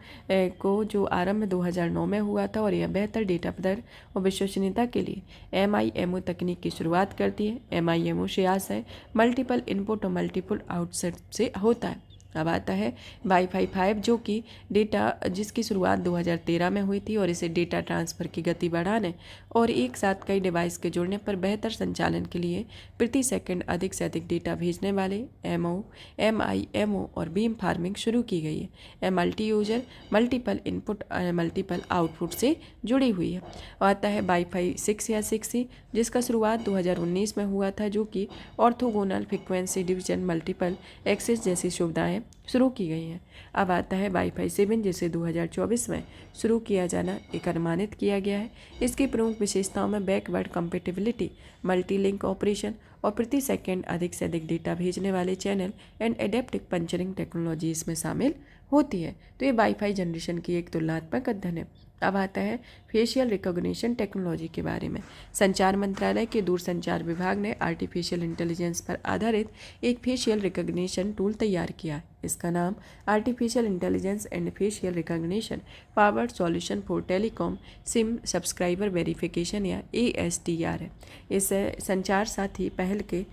को जो आरंभ 2009 में हुआ था और यह बेहतर डेटा दर और विश्वसनीयता के लिए MIMO तकनीक की शुरुआत करती है। MIMO से आशय मल्टीपल इनपुट और मल्टीपल आउटपुट से होता है। अब आता है वाईफाई 5 जो कि जिसकी शुरुआत 2013 में हुई थी और इसे डेटा ट्रांसफ़र की गति बढ़ाने और एक साथ कई डिवाइस के जुड़ने पर बेहतर संचालन के लिए प्रति सेकंड अधिक से अधिक डेटा भेजने वाले MIMO और बीम फार्मिंग शुरू की गई है। यह multi user, multiple input, multiple output से जुड़ी हुई है। आता है वाईफाई 6 या 6E जिसका शुरुआत 2019 में हुआ था, जो कि orthogonal frequency division, multiple access जैसी सुविधाएं शुरू की गई हैं। अब आता है वाईफाई 7 जिसे 2024 में शुरू किया जाना एक अनुमानित किया गया है। इसकी प्रमुख विशेषताओं में backward compatibility, multi link operation और प्रति सेकंड अधिक से अधिक डेटा भेजने वाले channel and adaptive puncturing technology इसमें शामिल होती है। तो ये वाईफाई जनरेशन की एक तुलनात्मक अध्ययन है। अब आता है फेशियल रिकॉग्निशन टेक्नोलॉजी के बारे में। संचार मंत्रालय के दूरसंचार विभाग ने आर्टिफिशियल इंटेलिजेंस पर आधारित एक फेशियल रिकॉग्निशन टूल तैयार किया है। इसका नाम artificial intelligence and facial recognition powered solution for telecom SIM subscriber verification या ASTR है। इस संचार साथी पहल के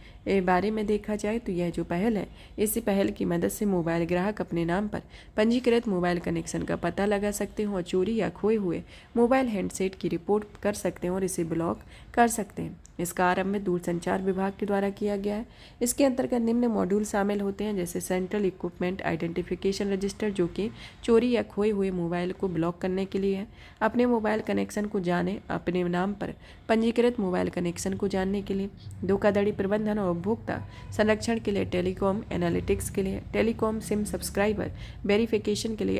बारे में देखा जाए तो यह जो पहल है, इस पहल की मदद से मोबाइल ग्राहक अपने नाम पर पंजीकृत मोबाइल कनेक्शन का पता लगा सकते हैं और चोरी या खोए हुए मोबाइल हैंडसेट की रिपोर्ट कर सकते हैं और इसे ब्लॉक कर सकते हैं। इसका आरंभ दूरसंचार विभाग के द्वारा किया गया है। इसके अंतर्गत निम्न मॉड्यूल शामिल होते हैं जैसे सेंट्रल इक्विपमेंट आइडेंटिफिकेशन रजिस्टर जो कि चोरी या खोए हुए मोबाइल को ब्लॉक करने के लिए है। अपने मोबाइल कनेक्शन को जाने, अपने नाम पर पंजीकृत मोबाइल कनेक्शन को जानने के लिए। धोखाधड़ी प्रबंधन और उपभोक्ता संरक्षण के लिए। टेलीकॉम एनालिटिक्स के लिए। टेलीकॉम सिम सब्सक्राइबर वेरिफिकेशन के लिए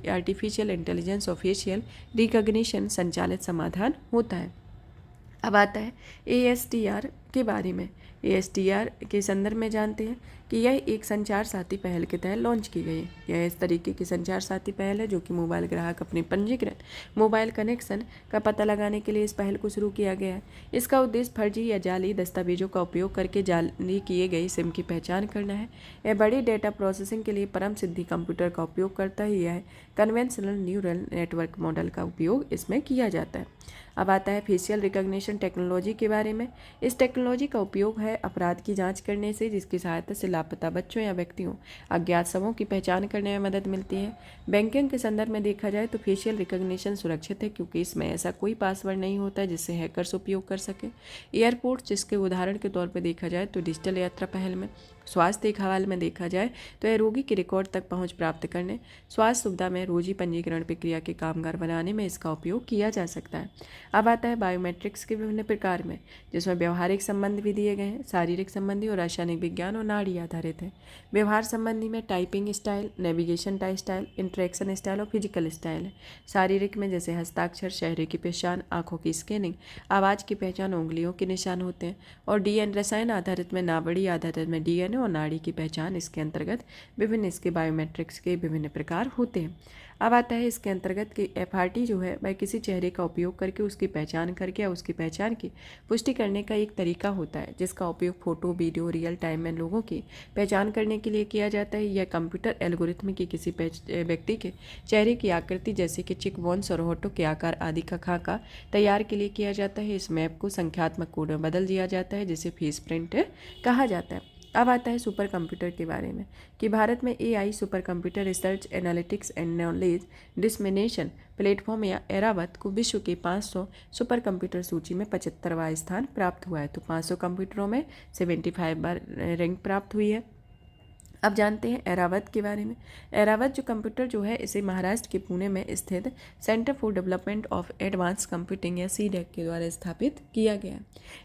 आर्टिफिशियल इंटेलिजेंस और फेशियल रिकॉग्निशन संचालित समाधान होता है। अब आता है ASTR के बारे में। ASTR के संदर्भ में जानते हैं कि यह एक संचार साथी पहल के तहत लॉन्च की गई है। यह इस तरीके की संचार साथी पहल है जो कि मोबाइल ग्राहक अपने पंजीकृत मोबाइल कनेक्शन का पता लगाने के लिए इस पहल को शुरू किया गया है। इसका उद्देश्य फर्जी या जाली दस्तावेजों का उपयोग करके जाली किए गए सिम की पहचान करना है। यह बड़ी डेटा प्रोसेसिंग के लिए परम सिद्धि कंप्यूटर का उपयोग करता है। यह कन्वेंशनल न्यूरल नेटवर्क मॉडल का उपयोग इसमें किया जाता है। अब आता है फेशियल रिकॉग्निशन टेक्नोलॉजी के बारे में। इस टेक्नोलॉजी का उपयोग है अपराध की जांच करने से, जिसकी सहायता से लापता बच्चों या व्यक्तियों, अज्ञात शवों की पहचान करने में मदद मिलती है। बैंकिंग के संदर्भ में देखा जाए तो फेशियल रिकॉग्निशन सुरक्षित है क्योंकि इसमें ऐसा कोई पासवर्ड नहीं होता है जिससे हैकर्स उपयोग कर सके। एयरपोर्ट जिसके उदाहरण के तौर पर देखा जाए तो डिजिटल यात्रा पहल में स्वास्थ्य देखभाल में देखा जाए तो यह रोगी के रिकॉर्ड तक पहुंच प्राप्त करने, स्वास्थ्य सुविधा में रोगी पंजीकरण प्रक्रिया के कामगार बनाने में इसका उपयोग किया जा सकता है। अब आता है बायोमेट्रिक्स के विभिन्न प्रकार में, जिसमें व्यवहारिक संबंध भी दिए गए हैं, शारीरिक संबंधी और रासायनिक विज्ञान और नाड़ी आधारित है। व्यवहार संबंधी में typing style, navigation style, interaction style और फिजिकल स्टाइल है। शारीरिक में जैसे हस्ताक्षर, चेहरे की पहचान, आंखों की स्कैनिंग, आवाज़ की पहचान, उंगलियों के निशान होते हैं। और डीएन रसायन आधारित में नाड़ी आधारित में डीएनए और नाड़ी की पहचान, इसके अंतर्गत विभिन्न इसके बायोमेट्रिक्स के विभिन्न प्रकार होते हैं। अब आता है इसके अंतर्गत कि एफआरटी जो है वह किसी चेहरे का उपयोग करके उसकी पहचान करके या उसकी पहचान की पुष्टि करने का एक तरीका होता है, जिसका उपयोग फोटो, वीडियो, रियल टाइम में लोगों की पहचान करने के लिए किया जाता है। यह कंप्यूटर एल्गोरिथम की किसी व्यक्ति के चेहरे की आकृति जैसे कि चिक बोन्स और होठों के आकार आदि का खाका तैयार के लिए किया जाता है। इस मैप को संख्यात्मक कोड में बदल दिया जाता है, जिसे फेस प्रिंट कहा जाता है। अब आता है सुपर कंप्यूटर के बारे में कि भारत में AI super computer research analytics and knowledge dissemination platform या एरावत को विश्व के 500 सुपर कंप्यूटर सूची में 75वां स्थान प्राप्त हुआ है। तो 500 कंप्यूटरों में 75 बार रैंक प्राप्त हुई है। अब जानते हैं एरावत के बारे में। एरावत जो कंप्यूटर जो है इसे महाराष्ट्र के पुणे में स्थित centre for development of advance computing या सीडेक के द्वारा स्थापित किया गया है।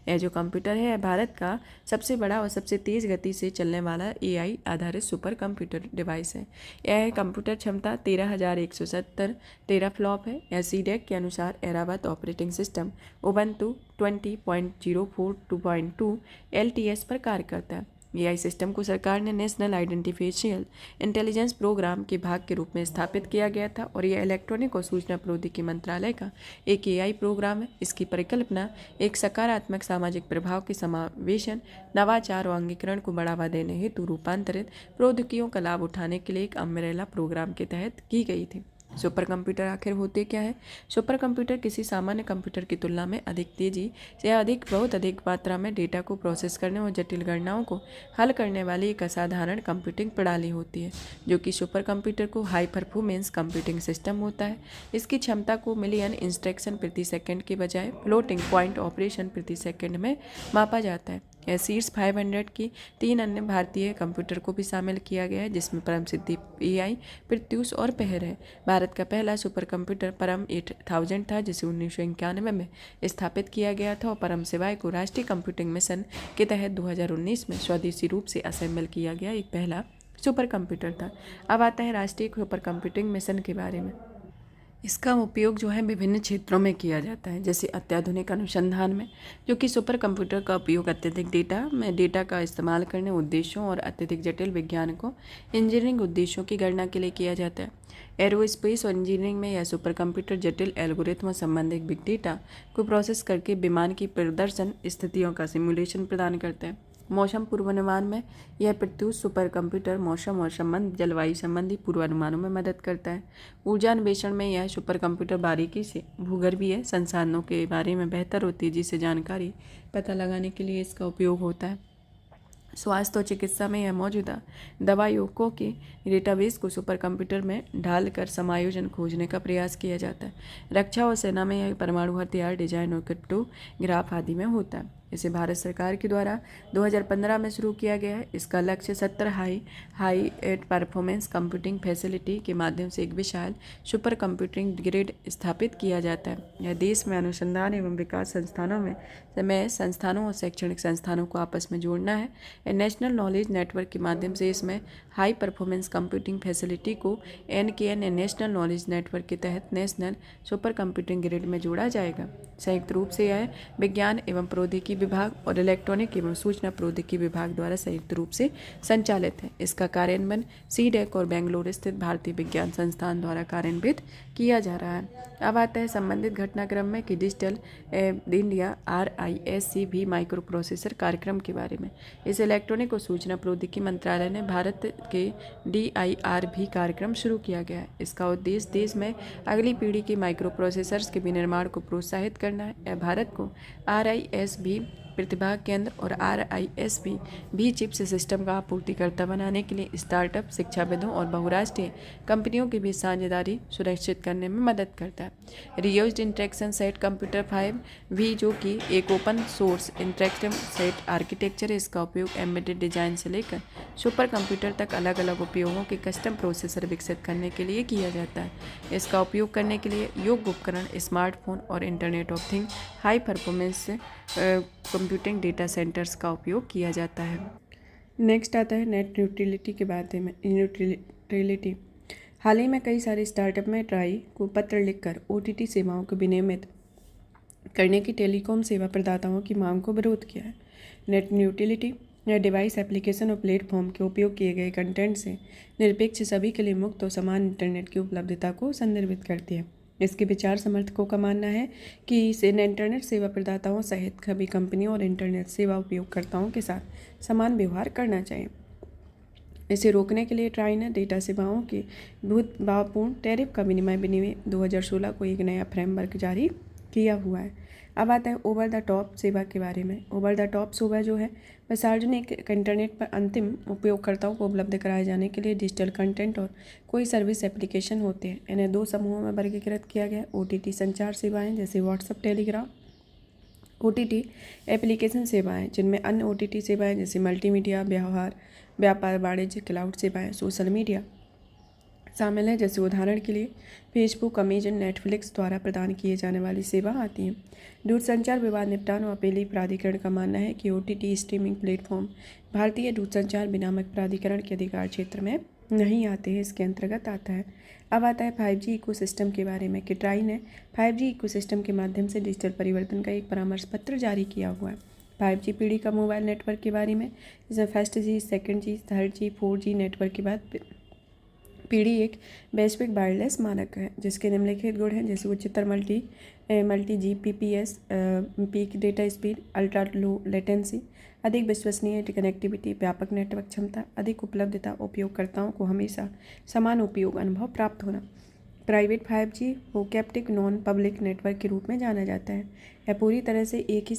यह जो कंप्यूटर है भारत का सबसे बड़ा और सबसे तेज़ गति से चलने वाला एआई आधारित सुपर कंप्यूटर डिवाइस है। यह कंप्यूटर क्षमता 13,170 टेराफ्लॉप है। यह सीडेक के अनुसार Airavat operating system Ubuntu 20.04.2 LTS पर कार्य करता है। एआई सिस्टम को सरकार ने नेशनल आइडेंटिफिशियल इंटेलिजेंस प्रोग्राम के भाग के रूप में स्थापित किया गया था और यह इलेक्ट्रॉनिक और सूचना प्रौद्योगिकी मंत्रालय का एक एआई प्रोग्राम है। इसकी परिकल्पना एक सकारात्मक सामाजिक प्रभाव के समावेशन, नवाचार और अंगीकरण को बढ़ावा देने हेतु रूपांतरित प्रौद्योगिकियों का लाभ उठाने के लिए एक अम्ब्रेला प्रोग्राम के तहत की गई थी। सुपर कंप्यूटर आखिर होते क्या है? सुपर कंप्यूटर किसी सामान्य कंप्यूटर की तुलना में अधिक तेजी से बहुत अधिक मात्रा में डेटा को प्रोसेस करने और जटिल गणनाओं को हल करने वाली एक असाधारण कंप्यूटिंग प्रणाली होती है, जो कि सुपर कंप्यूटर को हाई परफॉर्मेंस कंप्यूटिंग सिस्टम होता है। इसकी क्षमता को मिलियन इंस्ट्रक्शन प्रति सेकंड के बजाय फ्लोटिंग पॉइंट ऑपरेशन प्रति सेकंड में मापा जाता है। यह शीर्ष 500 की 3 अन्य भारतीय कंप्यूटर को भी शामिल किया गया है, जिसमें परम सिद्धि एआई, प्रत्यूष और पहर है। भारत का पहला सुपर कंप्यूटर परम 8000 था, जिसे 1991 में स्थापित किया गया था और परम शिवाय को राष्ट्रीय कंप्यूटिंग मिशन के तहत 2019 में स्वदेशी रूप से असेंबल किया गया एक पहला सुपर कंप्यूटर था। अब आता है राष्ट्रीय सुपर कंप्यूटिंग मिशन के बारे में। इसका उपयोग जो है विभिन्न क्षेत्रों में किया जाता है, जैसे अत्याधुनिक अनुसंधान में, जो कि सुपर कंप्यूटर का उपयोग अत्यधिक डेटा का इस्तेमाल करने उद्देश्यों और अत्यधिक जटिल विज्ञान को इंजीनियरिंग उद्देश्यों की गणना के लिए किया जाता है। एरोस्पेस और इंजीनियरिंग में यह सुपर कंप्यूटर जटिल एल्गोरिथम संबंधित बिग डेटा को प्रोसेस करके विमान की प्रदर्शन स्थितियों का सिमुलेशन प्रदान करता है। मौसम पूर्वानुमान में यह प्रत्यूष सुपर कंप्यूटर मौसम और जलवायु संबंधी पूर्वानुमानों में मदद करता है। ऊर्जा अन्वेषण में यह सुपर कंप्यूटर बारीकी से भूगर्भीय संसाधनों के बारे में बेहतर होती है, जिससे जानकारी पता लगाने के लिए इसका उपयोग होता है। स्वास्थ्य और चिकित्सा में यह मौजूदा दवाइयों के डेटाबेस को सुपर कंप्यूटर में ढालकर समायोजन खोजने का प्रयास किया जाता है। रक्षा और सेना में यह परमाणु हथियार डिजाइन और क्रिप्टोग्राफ आदि में होता है। इसे भारत सरकार के द्वारा 2015 में शुरू किया गया है। इसका लक्ष्य 70 हाई परफॉर्मेंस कंप्यूटिंग फैसिलिटी के माध्यम से एक विशाल सुपर कंप्यूटिंग ग्रिड स्थापित किया जाता है। यह देश में अनुसंधान एवं विकास संस्थानों और शैक्षणिक संस्थानों को आपस में जोड़ना है। नेशनल नॉलेज नेटवर्क के माध्यम से इसमें हाई परफॉर्मेंस कंप्यूटिंग फैसिलिटी को NKN नेशनल नॉलेज नेटवर्क के तहत नेशनल सुपर कंप्यूटिंग ग्रिड में जोड़ा जाएगा। संयुक्त रूप से यह विज्ञान एवं प्रौद्योगिकी विभाग और इलेक्ट्रॉनिक एवं सूचना प्रौद्योगिकी विभाग द्वारा संयुक्त रूप से संचालित है। इसका कार्यान्वयन सीडेक और बेंगलुरु स्थित भारतीय विज्ञान संस्थान द्वारा कार्यान्वित किया जा रहा है। अब आता है संबंधित घटनाक्रम में कि डिजिटल इंडिया RISC भी माइक्रो प्रोसेसर कार्यक्रम के बारे में। इस इलेक्ट्रॉनिक और सूचना प्रौद्योगिकी मंत्रालय ने भारत के DIRB कार्यक्रम शुरू किया गया है। इसका उद्देश्य देश में अगली पीढ़ी के माइक्रो प्रोसेसर्स के विनिर्माण को प्रोत्साहित करना है। यह भारत को RISC प्रतिभाग केंद्र और RISP भी चिप्स सिस्टम का आपूर्तिकर्ता बनाने के लिए स्टार्टअप, शिक्षाविदों और बहुराष्ट्रीय कंपनियों के बीच साझेदारी सुनिश्चित करने में मदद करता है। रीयूज्ड इंटरेक्शन सेट कंप्यूटर 5 भी, जो कि एक open source interactive set architecture है। इसका उपयोग एम्बेडेड डिजाइन से लेकर सुपर कंप्यूटर तक अलग अलग उपयोगों के कस्टम प्रोसेसर विकसित करने के लिए किया जाता है। इसका उपयोग करने के लिए योग्य उपकरण, स्मार्टफोन और internet of thing high performance computing data centres का उपयोग किया जाता है। नेक्स्ट आता है नेट न्यूट्रलिटी के बारे में। न्यूट्रलिटी हाल ही में कई सारे स्टार्टअप में ट्राई को पत्र लिखकर OTT सेवाओं को विनियमित करने की टेलीकॉम सेवा प्रदाताओं की मांग को विरोध किया है। नेट न्यूट्रलिटी या डिवाइस, एप्लीकेशन और प्लेटफॉर्म के उपयोग किए गए कंटेंट से निरपेक्ष, सभी के लिए मुक्त और समान इंटरनेट की उपलब्धता को संदर्भित करती है। इसके विचार समर्थकों का मानना है कि इसे इंटरनेट सेवा प्रदाताओं सहित सभी कंपनियों और इंटरनेट सेवा उपयोगकर्ताओं के साथ समान व्यवहार करना चाहिए। इसे रोकने के लिए ट्राई ने डेटा सेवाओं के भूतभावपूर्ण टैरिफ का विनिमय 2016 को एक नया फ्रेमवर्क जारी किया हुआ है। अब आता है ओवर द टॉप सेवा के बारे में। ओवर द टॉप सेवा जो है वह सार्वजनिक इंटरनेट पर अंतिम उपयोगकर्ताओं को उपलब्ध कराए जाने के लिए डिजिटल कंटेंट और कोई सर्विस एप्लीकेशन होते हैं। इन्हें दो समूहों में वर्गीकृत किया गया है। OTT संचार सेवाएं जैसे व्हाट्सएप, टेलीग्राम। OTT एप्लीकेशन सेवाएं जिनमें अन्य OTT सेवाएं जैसे मल्टीमीडिया, व्यापार, वाणिज्य, क्लाउड सेवाएं, सोशल मीडिया शामिल है। जैसे उदाहरण के लिए फेसबुक, अमेजन, नेटफ्लिक्स द्वारा प्रदान किए जाने वाली सेवा आती हैं। दूरसंचार विवाद निपटान और अपीली प्राधिकरण का मानना है कि OTT स्ट्रीमिंग प्लेटफॉर्म भारतीय दूरसंचार विनियामक प्राधिकरण के अधिकार क्षेत्र में नहीं आते हैं, इसके अंतर्गत आता है। अब आता है 5G इकोसिस्टम के बारे में। कि ट्राई ने 5G इकोसिस्टम के माध्यम से डिजिटल परिवर्तन का एक परामर्श पत्र जारी किया हुआ है। 5G पीढ़ी का मोबाइल नेटवर्क के बारे में, जिसमें first G, second G, third G, 4G network के बाद पीढ़ी एक वैश्विक वायरलेस मानक है जिसके निम्नलिखित गुण हैं जैसे उच्चतर multi GPPS, peak data speed, ultra low latency, अधिक विश्वसनीय कनेक्टिविटी, व्यापक नेटवर्क क्षमता, अधिक उपलब्धता, उपयोगकर्ताओं को हमेशा समान उपयोग अनुभव प्राप्त होना। प्राइवेट 5G को कैप्टिव नॉन पब्लिक नेटवर्क के रूप में जाना जाता है। यह पूरी तरह से एक ही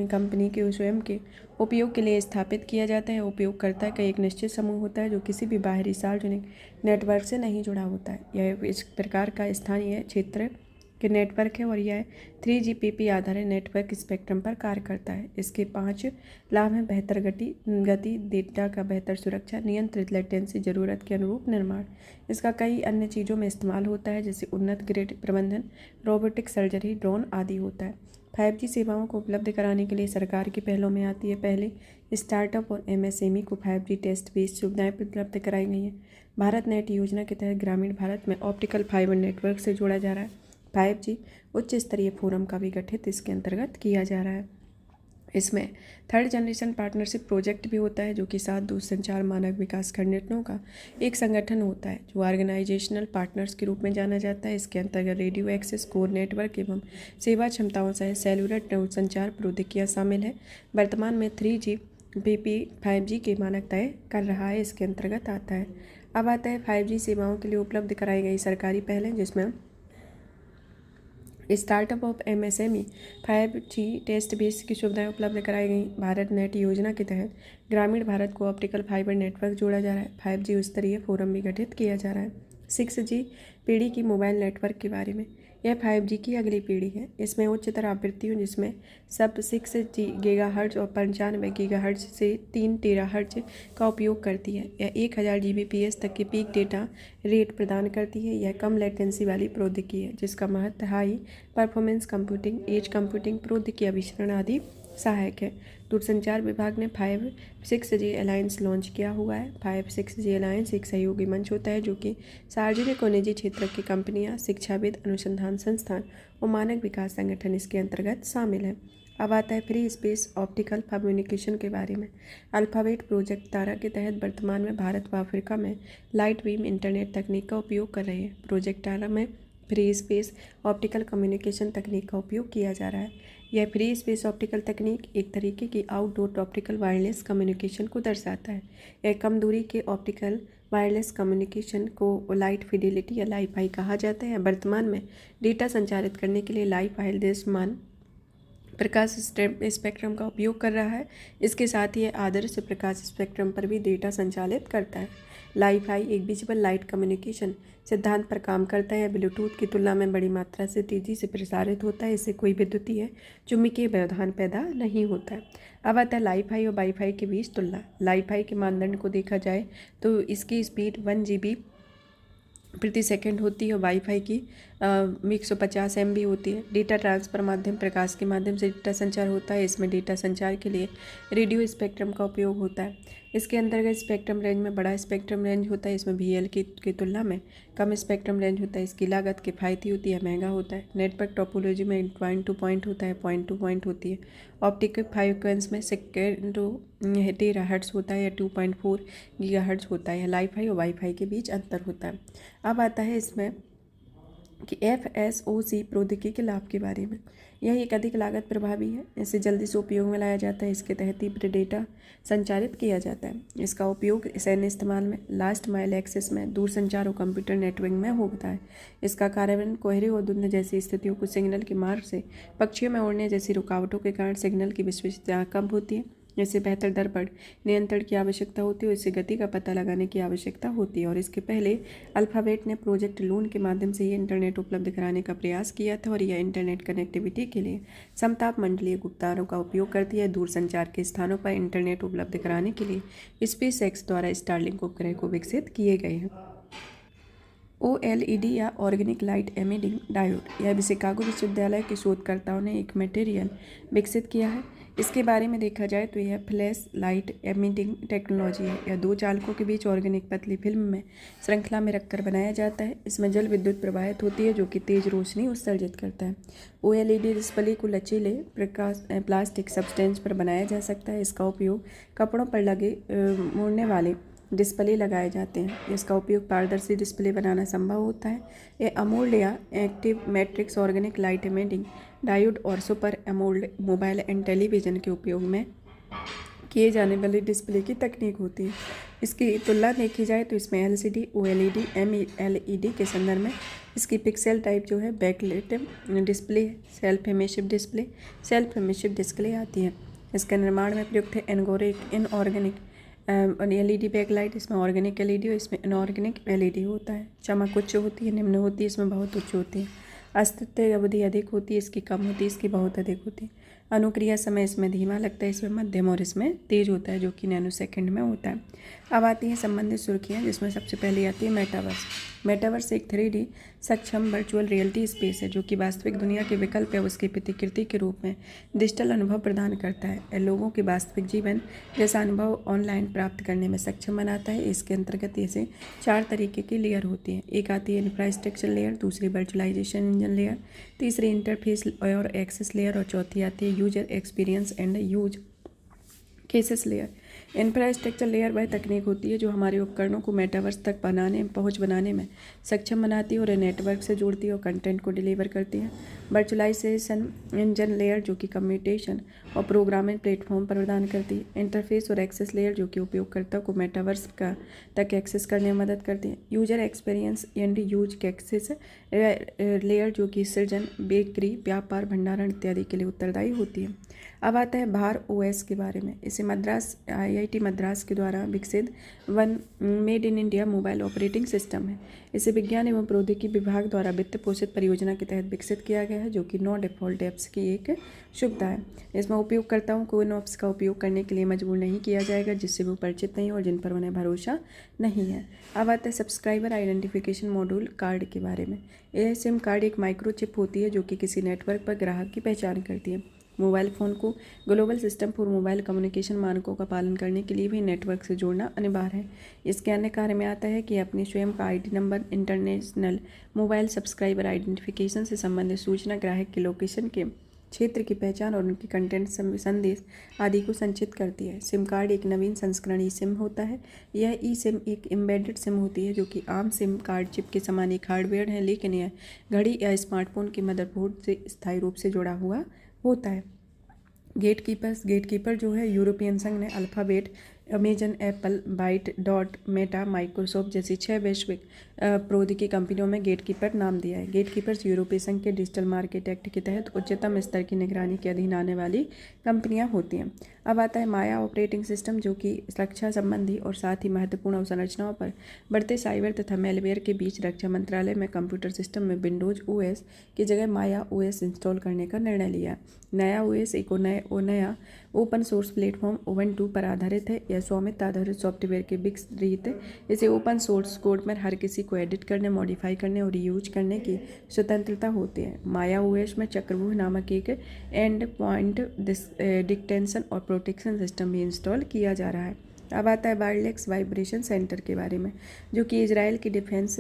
कंपनी के स्वयं के उपयोग के लिए स्थापित किया जाता है। उपयोगकर्ता का एक निश्चित समूह होता है जो किसी भी बाहरी सार्वजनिक नेटवर्क से नहीं जुड़ा होता है। यह इस प्रकार का स्थानीय क्षेत्र के नेटवर्क है और यह 3GPP आधारित नेटवर्क स्पेक्ट्रम पर कार्य करता है। इसके 5 लाभ हैं: बेहतर गति, डेटा का बेहतर सुरक्षा, नियंत्रित लेटेंसी, ज़रूरत के अनुरूप निर्माण। इसका कई अन्य चीज़ों में इस्तेमाल होता है जैसे उन्नत ग्रिड प्रबंधन, रोबोटिक सर्जरी, ड्रोन आदि होता है। 5G सेवाओं को उपलब्ध कराने के लिए सरकार की पहलों में आती है। पहले स्टार्टअप और MSME को 5G टेस्ट बेस्ड सुविधाएं उपलब्ध कराई गई हैं। भारत नेट योजना के तहत ग्रामीण भारत में ऑप्टिकल फाइबर नेटवर्क से जोड़ा जा रहा है। 5G उच्च स्तरीय फोरम का भी गठित इसके अंतर्गत किया जा रहा है। इसमें थर्ड जनरेशन पार्टनरशिप प्रोजेक्ट भी होता है जो कि 7 दूरसंचार मानक विकास संगठनों का एक संगठन होता है जो ऑर्गेनाइजेशनल पार्टनर्स के रूप में जाना जाता है। इसके अंतर्गत रेडियो एक्सेस, कोर नेटवर्क एवं सेवा क्षमताओं सहित सेलुलर दूरसंचार प्रौद्योगिकियाँ शामिल है। वर्तमान में 3GPP 5G के मानक तय कर रहा है, इसके अंतर्गत आता है। अब आता है 5G सेवाओं के लिए उपलब्ध कराई गई सरकारी पहलें, जिसमें startup of MSME 5G test base की सुविधाएं उपलब्ध कराई गई। भारत नेट योजना के तहत ग्रामीण भारत को ऑप्टिकल फाइबर नेटवर्क जोड़ा जा रहा है। 5G उच्च स्तरीय फोरम भी गठित किया जा रहा है। 6G पीढ़ी की मोबाइल नेटवर्क के बारे में। यह 5G की अगली पीढ़ी है। इसमें उच्चतर आवृत्तियों जिसमें सब 6 गीगाहर्ट्ज और 95 गीगाहर्ट्ज से 3 टेराहर्ट्ज का उपयोग करती है। यह 1000 Gbps तक की पीक डेटा रेट प्रदान करती है। यह कम लेटेंसी वाली प्रौद्योगिकी है जिसका महत्व high performance computing, edge computing, प्रौद्योगिकी अभिसरण आदि सहायक है। दूरसंचार विभाग ने 5-6G अलायंस लॉन्च किया हुआ है। 5-6G अलायंस एक सहयोगी मंच होता है जो कि सार्वजनिक और निजी क्षेत्र की कंपनियां, शिक्षाविद, अनुसंधान संस्थान और मानक विकास संगठन इसके अंतर्गत शामिल है। अब आता है फ्री स्पेस ऑप्टिकल कम्युनिकेशन के बारे में। अल्फाबेट प्रोजेक्ट तारा के तहत वर्तमान में भारत व अफ्रीका में लाइट बीम इंटरनेट तकनीक का उपयोग कर रहे हैं। प्रोजेक्ट तारा में फ्री स्पेस ऑप्टिकल कम्युनिकेशन तकनीक का उपयोग किया जा रहा है। यह फ्री स्पेस ऑप्टिकल तकनीक एक तरीके की आउटडोर ऑप्टिकल वायरलेस कम्युनिकेशन को दर्शाता है। यह कम दूरी के ऑप्टिकल वायरलेस कम्युनिकेशन को लाइट फिडेलिटी या लाइफाई कहा जाता है। वर्तमान में डेटा संचारित करने के लिए लाइफ वायरलेस मान प्रकाश स्पेक्ट्रम का उपयोग कर रहा है। इसके साथ ही ये आदर्श प्रकाश स्पेक्ट्रम पर भी डेटा संचालित करता है। लाईफाई एक विजिबल लाइट कम्युनिकेशन सिद्धांत पर काम करता है। ब्लूटूथ की तुलना में बड़ी मात्रा से तेज़ी से प्रसारित होता है। इससे कोई विद्युतीय चुंबकीय व्यवधान पैदा नहीं होता है। अब आता है लाईफाई और वाईफाई के बीच तुलना। लाईफाई के मानदंड को देखा जाए तो इसकी स्पीड 1 GB प्रति सेकंड होती है और वाईफाई की 150 MB होती है। डेटा ट्रांसफर माध्यम प्रकाश के माध्यम से डेटा संचार होता है। इसमें डेटा संचार के लिए रेडियो स्पेक्ट्रम का उपयोग होता है। इसके अंतर्गत स्पेक्ट्रम रेंज में बड़ा स्पेक्ट्रम रेंज होता है। इसमें VL की तुलना में कम स्पेक्ट्रम रेंज होता है। इसकी लागत किफ़ायती होती है, महंगा होता है। नेटवर्क टोपोलॉजी में पॉइंट टू पॉइंट होता है, पॉइंट टू पॉइंट होती है। ऑप्टिकल फ्रीक्वेंसी में सेकेंड टेराहर्ट्ज़ होता है या 2.4 GHz होता है। लाईफाई और वाईफाई के बीच अंतर होता है। अब आता है इसमें कि FSOC प्रौद्योगिकी के लाभ के बारे में। यह एक अधिक लागत प्रभावी है। इसे जल्दी से उपयोग में लाया जाता है। इसके तहत तीव्र डेटा संचारित किया जाता है। इसका उपयोग सैन्य इस्तेमाल में, लास्ट माइल एक्सेस में, दूरसंचार और कंप्यूटर नेटवर्किंग में होता है। इसका कार्यान्वयन कोहरे और धुंध जैसी स्थितियों को सिग्नल के मार्ग से पक्षियों में उड़ने जैसी रुकावटों के कारण सिग्नल की विश्वसनीयता कम होती है। इससे बेहतर दर पर नियंत्रण की आवश्यकता होती है और इससे गति का पता लगाने की आवश्यकता होती है। और इसके पहले अल्फ़ाबेट ने प्रोजेक्ट लून के माध्यम से ये इंटरनेट उपलब्ध कराने का प्रयास किया था और यह इंटरनेट कनेक्टिविटी के लिए समताप मंडलीय गुप्तारों का उपयोग करती है। दूरसंचार के स्थानों पर इंटरनेट उपलब्ध कराने के लिए SpaceX द्वारा स्टारलिंक उपग्रह को विकसित किए गए हैं। OLED या ऑर्गेनिक लाइट एमिटिंग डायोड, यह भी शिकागो विश्वविद्यालय के शोधकर्ताओं ने एक मटेरियल विकसित किया है। इसके बारे में देखा जाए तो यह फ्लैश लाइट एमिटिंग टेक्नोलॉजी है। यह दो चालकों के बीच ऑर्गेनिक पतली फिल्म में श्रृंखला में रखकर बनाया जाता है। इसमें जल विद्युत प्रवाहित होती है जो कि तेज रोशनी उत्सर्जित करता है। OLED डिस्प्ले को लचीले प्लास्टिक सब्सटेंस पर बनाया जा सकता है। इसका उपयोग कपड़ों पर लगे मुड़ने वाले डिस्प्ले लगाए जाते हैं। इसका उपयोग पारदर्शी डिस्प्ले बनाना संभव होता है। ये अमोल्ड या active matrix organic light emitting diode और super AMOLED mobile and television के उपयोग में किए जाने वाली डिस्प्ले की तकनीक होती है। इसकी तुलना देखी जाए तो इसमें LCD, OLED, MELED के संदर्भ में इसकी पिक्सल टाइप जो है backlight display, self emissive display आती है। इसका निर्माण में प्रयुक्त है इनऑर्गेनिक LED बैकलाइट। इसमें ऑर्गेनिक LED और इसमें इनऑर्गेनिक LED होता है। चमक उच्च होती है, निम्न होती है, इसमें बहुत उच्च होती है। अस्तित्व अवधि अधिक होती है, इसकी कम होती है, इसकी बहुत अधिक होती है। अनुक्रिया समय इसमें धीमा लगता है, इसमें मध्यम और इसमें तेज होता है जो कि नैनोसेकंड में होता है। अब आती हैं संबंधित सुर्खियाँ, जिसमें सबसे पहले आती है मेटावर्स। मेटावर्स एक 3D सक्षम वर्चुअल रियलिटी स्पेस है जो कि वास्तविक दुनिया के विकल्प या उसकी प्रतिकृति के रूप में डिजिटल अनुभव प्रदान करता है। यह लोगों के वास्तविक जीवन जैसा अनुभव ऑनलाइन प्राप्त करने में सक्षम बनाता है। इसके अंतर्गत इसे 4 तरीके की लेयर होती हैं। एक आती है इंफ्रास्ट्रक्चर लेयर, दूसरी वर्चुअलाइजेशन इंजन लेयर, तीसरी इंटरफेस और एक्सेस लेयर और चौथी आती है user experience and use cases layer. Infrastructure layer वह तकनीक होती है जो हमारे उपकरणों को मेटावर्स तक पहुंच बनाने में सक्षम बनाती है और नेटवर्क से जोड़ती है और कंटेंट को डिलीवर करती है। वर्चुअलाइजेशन इंजन लेयर जो कि कंप्यूटेशन और प्रोग्रामिंग प्लेटफॉर्म पर प्रदान करती है। इंटरफेस और एक्सेस लेयर जो कि उपयोगकर्ता को मेटावर्स तक एक्सेस करने में मदद करती है। User experience and use access layer जो कि सृजन, बेकरी, व्यापार, भंडारण इत्यादि के लिए उत्तरदायी होती है। अब आता है भार OS के बारे में। इसे IIT मद्रास के द्वारा विकसित made in India mobile operating system है। इसे विज्ञान एवं प्रौद्योगिकी विभाग द्वारा वित्त पोषित परियोजना के तहत विकसित किया गया है जो कि नो डिफ़ॉल्ट ऐप्स की एक सुविधा है। इसमें उपयोगकर्ताओं को इन ऐप्स का उपयोग करने के लिए मजबूर नहीं किया जाएगा जिससे वो परिचित नहीं और जिन पर उन्हें भरोसा नहीं है। अब आता है सब्सक्राइबर आइडेंटिफिकेशन मॉड्यूल कार्ड के बारे में। यह सिम कार्ड एक माइक्रोचिप होती है जो कि किसी नेटवर्क पर ग्राहक की पहचान करती है। मोबाइल फ़ोन को global system for mobile communication मानकों का पालन करने के लिए भी नेटवर्क से जोड़ना अनिवार्य है। इसके अन्य कार्य में आता है कि अपने स्वयं का ID number, international mobile subscriber identification से संबंधित सूचना, ग्राहक की लोकेशन के क्षेत्र की पहचान और उनकी कंटेंट संदेश आदि को संचित करती है। सिम कार्ड एक नवीन संस्करण ई सिम होता है। यह ई सिम एक एम्बेडेड सिम होती है जो कि आम सिम कार्ड चिप के समान एक हार्डवेयर है, लेकिन यह घड़ी या स्मार्टफोन के मदरबोर्ड से स्थायी रूप से जुड़ा हुआ होता है। गेटकीपर जो है यूरोपियन संघ ने Alphabet Amazon, Apple, ByteDance, Meta, Microsoft जैसी 6 वैश्विक प्रौद्योगिकी कंपनियों में गेटकीपर नाम दिया है। गेटकीपर्स यूरोपीय संघ के डिजिटल मार्केट एक्ट के तहत उच्चतम स्तर की निगरानी के अधीन आने वाली कंपनियां होती हैं। अब आता है माया ऑपरेटिंग सिस्टम, जो कि रक्षा संबंधी और साथ ही महत्वपूर्ण अवसंरचनाओं पर बढ़ते साइबर तथा मैलवेयर के बीच रक्षा मंत्रालय में कंप्यूटर सिस्टम में विंडोज ओएस की जगह माया ओएस इंस्टॉल करने का निर्णय लिया। नया ओएस एक नया ओपन सोर्स प्लेटफॉर्म उबुंटू पर आधारित है। यह स्वामित्व आधारित सॉफ्टवेयर के विकसित है। इसे ओपन सोर्स कोड में हर किसी को एडिट करने, मॉडिफाई करने और यूज करने की स्वतंत्रता होती है। माया ओएस में चक्रव्यूह नामक एक एंड पॉइंट डिटेक्शन और प्रोटेक्शन सिस्टम भी इंस्टॉल किया जा रहा है। अब आता है वायरलेस वाइब्रेशन सेंटर के बारे में, जो कि इजराइल की डिफेंस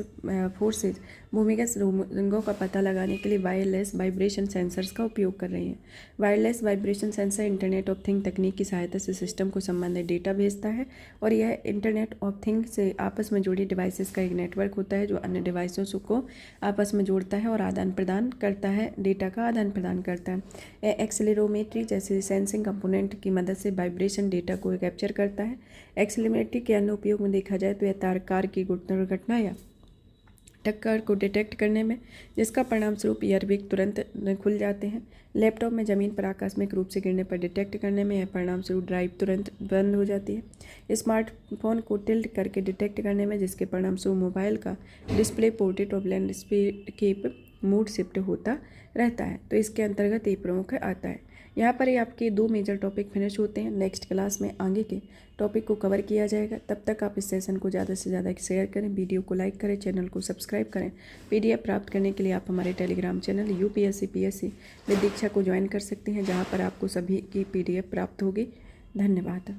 फोर्सेज भूमिगत सुरंगों का पता लगाने के लिए वायरलेस वाइब्रेशन सेंसर्स का उपयोग कर रही हैं। Wireless vibration sensor internet of thing तकनीक की सहायता से सिस्टम को संबंधित डेटा भेजता है, और यह इंटरनेट ऑफ थिंग से आपस में जुड़ी डिवाइसेस का एक नेटवर्क होता है जो अन्य डिवाइसों को आपस में जोड़ता है और आदान प्रदान करता है, डेटा का आदान प्रदान करता है। यह एक्सेलेरोमीट्री जैसे सेंसिंग कंपोनेंट की मदद से वाइब्रेशन डेटा को कैप्चर करता है। एक्सेलेरोमीट्री के अन्य उपयोग में देखा जाए तो यह कार की दुर्घटना या टक्कर को डिटेक्ट करने में, जिसका परिणाम स्वरूप एयरबैग तुरंत खुल जाते हैं। लैपटॉप में ज़मीन पर आकस्मिक रूप से गिरने पर डिटेक्ट करने में, यह परिणाम स्वरूप ड्राइव तुरंत बंद हो जाती है। स्मार्टफोन को टिल्ट करके डिटेक्ट करने में, जिसके परिणाम स्वरूप मोबाइल का डिस्प्ले पोर्ट्रेट और लैंडस्केप मूड शिफ्ट होता रहता है। तो इसके अंतर्गत ये प्रमुख आता है। यहाँ पर ही आपके 2 मेजर टॉपिक फिनिश होते हैं। नेक्स्ट क्लास में आगे के टॉपिक को कवर किया जाएगा। तब तक आप इस सेशन को ज़्यादा से ज़्यादा शेयर करें, वीडियो को लाइक करें, चैनल को सब्सक्राइब करें। PDF प्राप्त करने के लिए आप हमारे टेलीग्राम चैनल UPSC PSC में दीक्षा को ज्वाइन कर सकते हैं, जहाँ पर आपको सभी की PDF प्राप्त होगी। धन्यवाद।